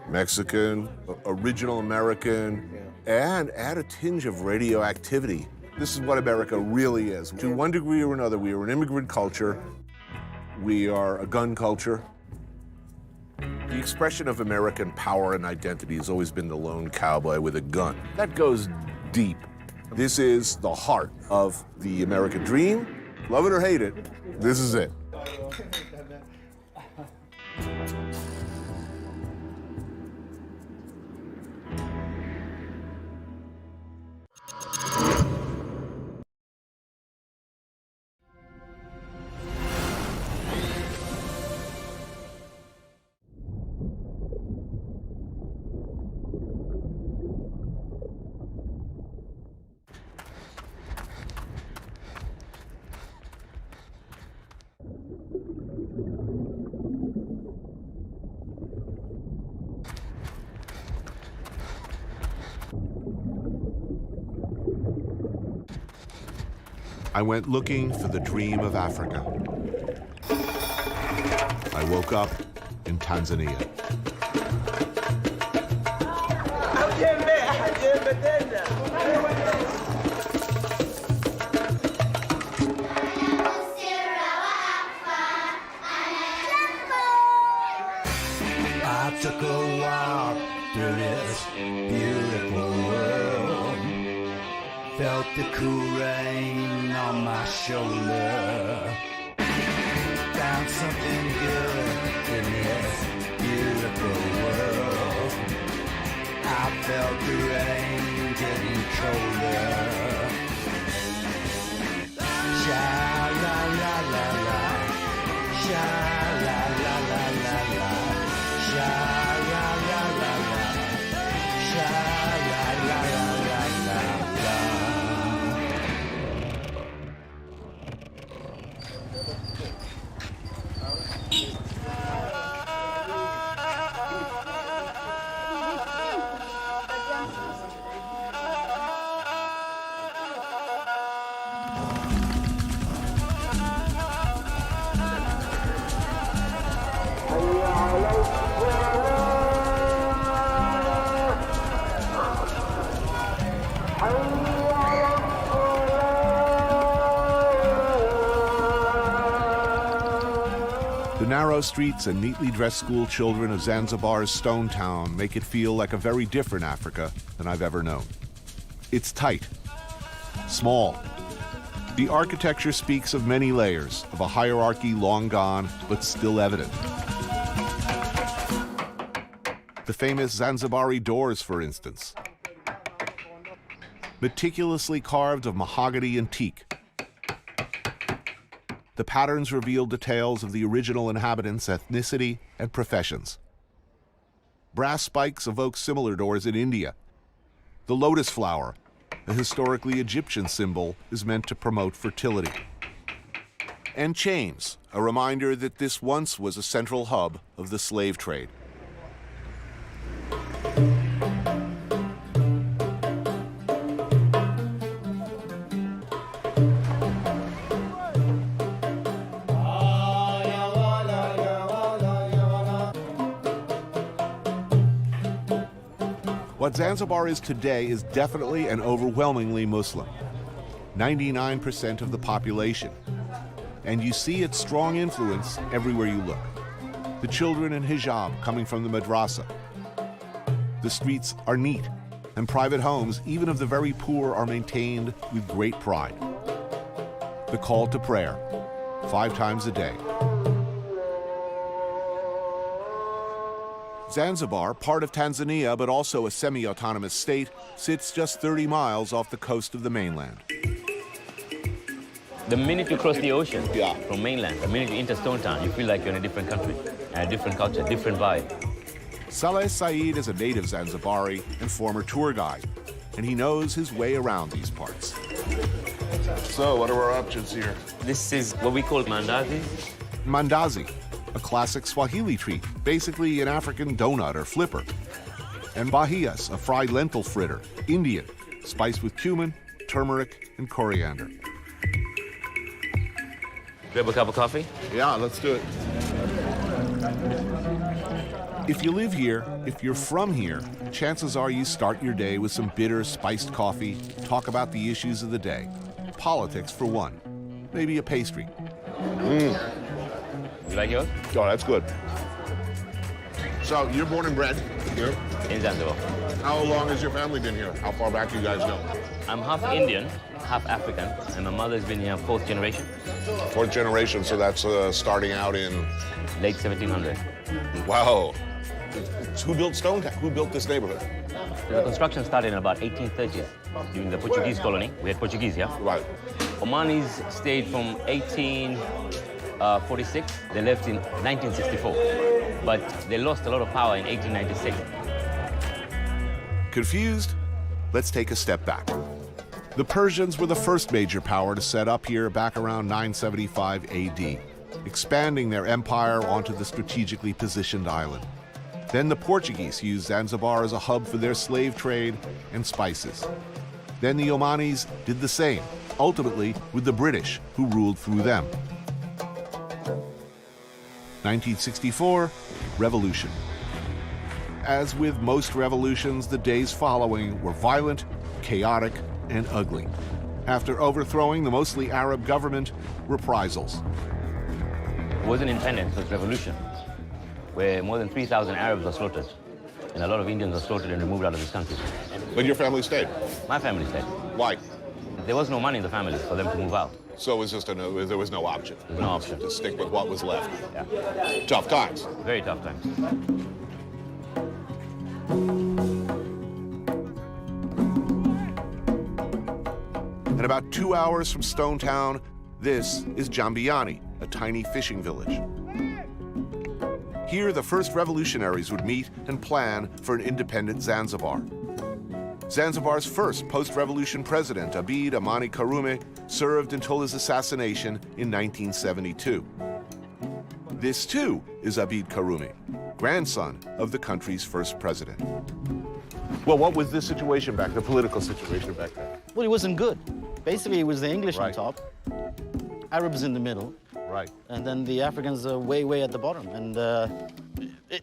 Mexican, original American, and add a tinge of radioactivity. This is what America really is. To one degree or another, we are an immigrant culture. We are a gun culture. expression of American power and identity has always been the lone cowboy with a gun. That goes deep. This is the heart of the American dream. Love it or hate it, this is it. I went looking for the dream of Africa. I woke up in Tanzania. I took a walk through this beautiful world. Felt the cool rain on my shoulder. Found something good in this beautiful world. I felt the rain getting colder. Sha la la la la, sha la la la la la, sha la la la la, sha la la la la la. The narrow streets and neatly dressed school children of Zanzibar's Stone Town make it feel like a very different Africa than I've ever known. It's tight, small. The architecture speaks of many layers, of a hierarchy long gone, but still evident. The famous Zanzibari doors, for instance, meticulously carved of mahogany and teak. The patterns reveal details of the original inhabitants' ethnicity and professions. Brass spikes evoke similar doors in India. The lotus flower, a historically Egyptian symbol, is meant to promote fertility. And chains, a reminder that this once was a central hub of the slave trade. What Zanzibar is today is definitely and overwhelmingly Muslim, 99% of the population. And you see its strong influence everywhere you look. The children in hijab coming from the madrasa. The streets are neat, and private homes, even of the very poor, are maintained with great pride. The call to prayer, 5 times a day. Zanzibar, part of Tanzania but also a semi-autonomous state, sits just 30 miles off the coast of the mainland. The minute you cross the ocean from mainland, the minute you enter Stone Town, you feel like you're in a different country, and a different culture, different vibe. Saleh Said is a native Zanzibari and former tour guide, and he knows his way around these parts. So, what are our options here? This is what we call mandazi. Mandazi, a classic Swahili treat, basically an African donut or flipper. And bahiyas, a fried lentil fritter, Indian, spiced with cumin, turmeric, and coriander. Grab a cup of coffee? Yeah, let's do it. If you live here, if you're from here, chances are you start your day with some bitter, spiced coffee, talk about the issues of the day. Politics for one, maybe a pastry. You like yours? Oh, that's good. So you're born and bred here? In Zanzibar. How long has your family been here? How far back you guys go? I'm half Indian, half African, and my mother's been here 4th generation. 4th generation, so that's starting out in? Late 1700. Wow. So who built Stonetown? Who built this neighborhood? The construction started in about 1830s during the Portuguese colony. We had Portuguese, yeah? Right. Omanis stayed from 1846. They left in 1964, but they lost a lot of power in 1896. Confused? Let's take a step back. The Persians were the first major power to set up here back around 975 AD, expanding their empire onto the strategically positioned island. Then the Portuguese used Zanzibar as a hub for their slave trade and spices. Then the Omanis did the same, ultimately with the British, who ruled through them. 1964, revolution. As with most revolutions, the days following were violent, chaotic, and ugly. After overthrowing the mostly Arab government, reprisals. It wasn't independence, it was revolution, where more than 3,000 Arabs were slaughtered, and a lot of Indians were slaughtered and removed out of this country. But your family stayed? My family stayed. Why? There was no money in the family for them to move out. So it was just there was no option? There was no option. To stick with what was left? Yeah. Tough times? Very tough times. And about 2 hours from Stonetown, this is Jambiani, a tiny fishing village. Here, the first revolutionaries would meet and plan for an independent Zanzibar. Zanzibar's first post-revolution president, Abid Amani Karume, served until his assassination in 1972. This, too, is Abid Karume, grandson of the country's first president. Well, what was this situation back, the political situation back then? Well, it wasn't good. Basically, it was the English on top, Arabs in the middle, and then the Africans way, way at the bottom. And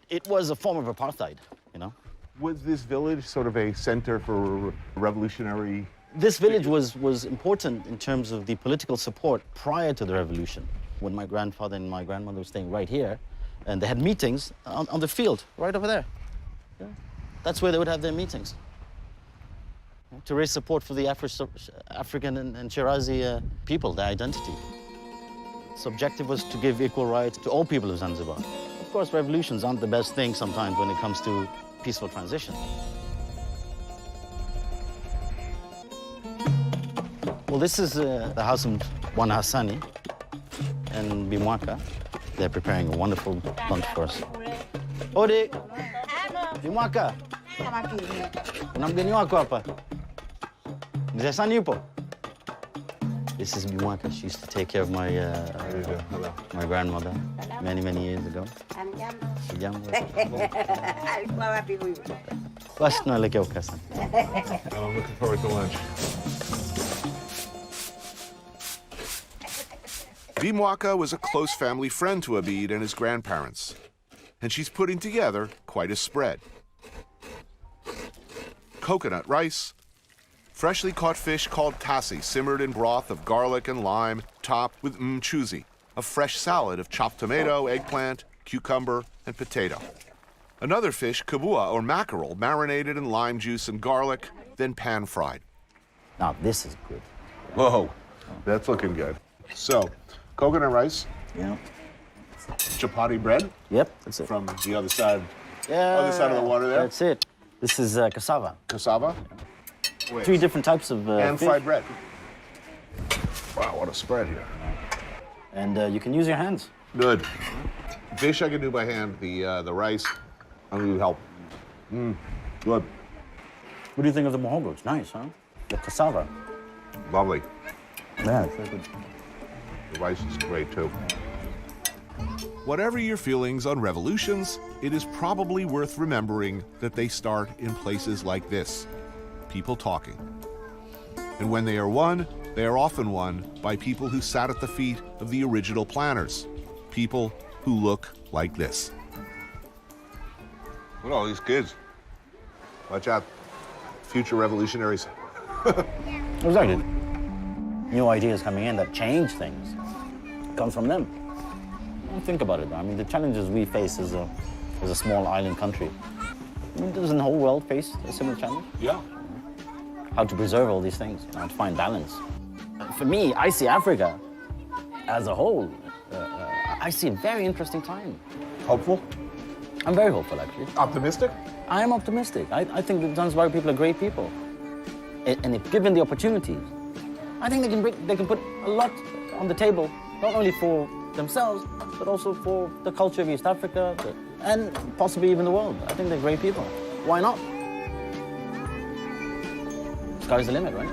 it was a form of apartheid, you know? Was this village sort of a center for revolutionary? This village was important in terms of the political support prior to the revolution, when my grandfather and my grandmother were staying right here, and they had meetings on the field, right over there. Yeah. That's where they would have their meetings, to raise support for the African and Shirazi people, their identity. So objective was to give equal rights to all people of Zanzibar. Of course, revolutions aren't the best thing sometimes when it comes to peaceful transition. Well, this is the house of Wana Hassani and Bimwaka. They're preparing a wonderful lunch for us. Ode, Bimwaka, kuna mgeni wako hapa. Mzee Hassani yupo? This is Bimwaka. She used to take care of my grandmother many, many years ago. Basi tunaelekea ukasani. I'm looking forward to lunch. Bimwaka was a close family friend to Abid and his grandparents, and she's putting together quite a spread. Coconut rice, freshly caught fish called tassi simmered in broth of garlic and lime, topped with mchuzi, a fresh salad of chopped tomato, eggplant, cucumber, and potato. Another fish, kabua or mackerel, marinated in lime juice and garlic, then pan-fried. Now this is good. Whoa, that's looking good. So, coconut rice. Yeah. Chapati bread. Yep, that's it. From the other side. Yeah. Other side of the water there. That's it. This is cassava. Cassava. Wait. 3 different types of and fish. fried bread. Wow, what a spread here. And you can use your hands. Good. Fish I can do by hand. The rice, I'm gonna need help. Good. What do you think of the muhogo? It's nice, huh? The cassava. Lovely. Yeah, it's very good. The rice is great too. Whatever your feelings on revolutions, it is probably worth remembering that they start in places like this, people talking. And when they are won, they are often won by people who sat at the feet of the original planners, people who look like this. Look at all these kids. Watch out, future revolutionaries. Exactly. New ideas coming in that change things come from them. Think about it. I mean, the challenges we face as a as a small island country. I mean, doesn't the whole world face a similar challenge? Yeah. How to preserve all these things, how to find balance. For me, I see Africa as a whole. I see a very interesting time. Hopeful? I'm very hopeful, actually. Optimistic? I am optimistic. I think the Zanzibar people are great people. And if given the opportunities, I think they can put a lot on the table, not only for themselves, but also for the culture of East Africa, and possibly even the world. I think they're great people. Why not? Sky's the limit, right?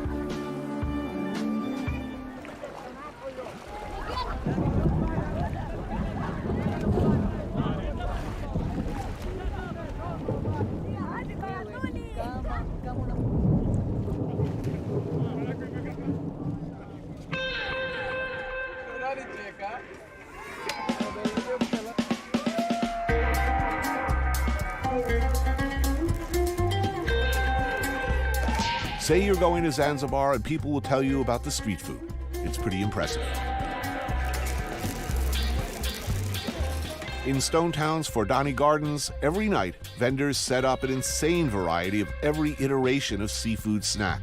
Say you're going to Zanzibar and people will tell you about the street food. It's pretty impressive. In Stone Town's Fordani Gardens, every night, vendors set up an insane variety of every iteration of seafood snack.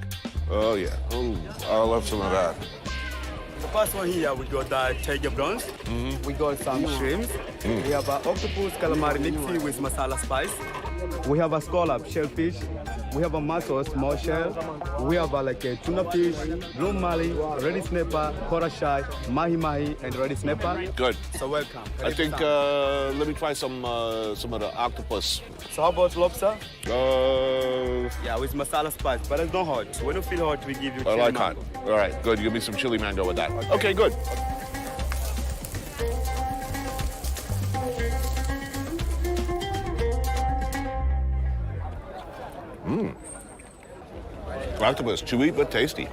Oh, yeah. Oh, I'll love some of that. The first one here, we got tiger prawns. We got some shrimps. We have octopus calamari mixed with masala spice. We have a scallop, shellfish. We have a mussel, small shell. We have like a tuna fish, blue mali, red snapper, coral shell, mahi-mahi, and red snapper. Good. So welcome. I think, let me try some of the octopus. So how about lobster? Yeah, with masala spice, but it's not hot. When you feel hot, we give you chili I like hot. mango. All right, good. Give me some chili mango with that. Okay, good. Octopus, chewy but tasty.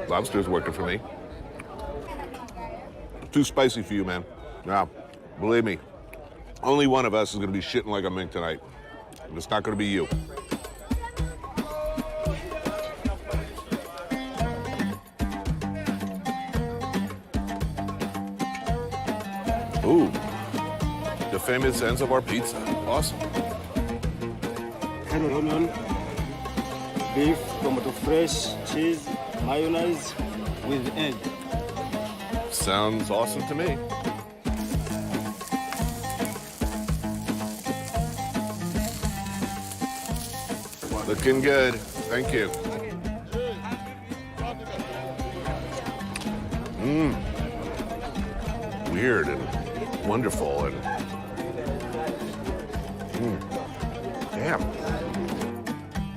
Lobster's working for me. Too spicy for you, man. Now, believe me, only one of us is gonna be shitting like a mink tonight. And it's not gonna be you. Ooh, the famous Zanzibar pizza. Awesome. Carrot onion, beef, tomato fresh, cheese, mayonnaise with egg. Sounds awesome to me. Looking good. Thank you. Weird and wonderful and damn.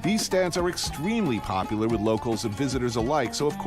These stands are extremely popular with locals and visitors alike, so of course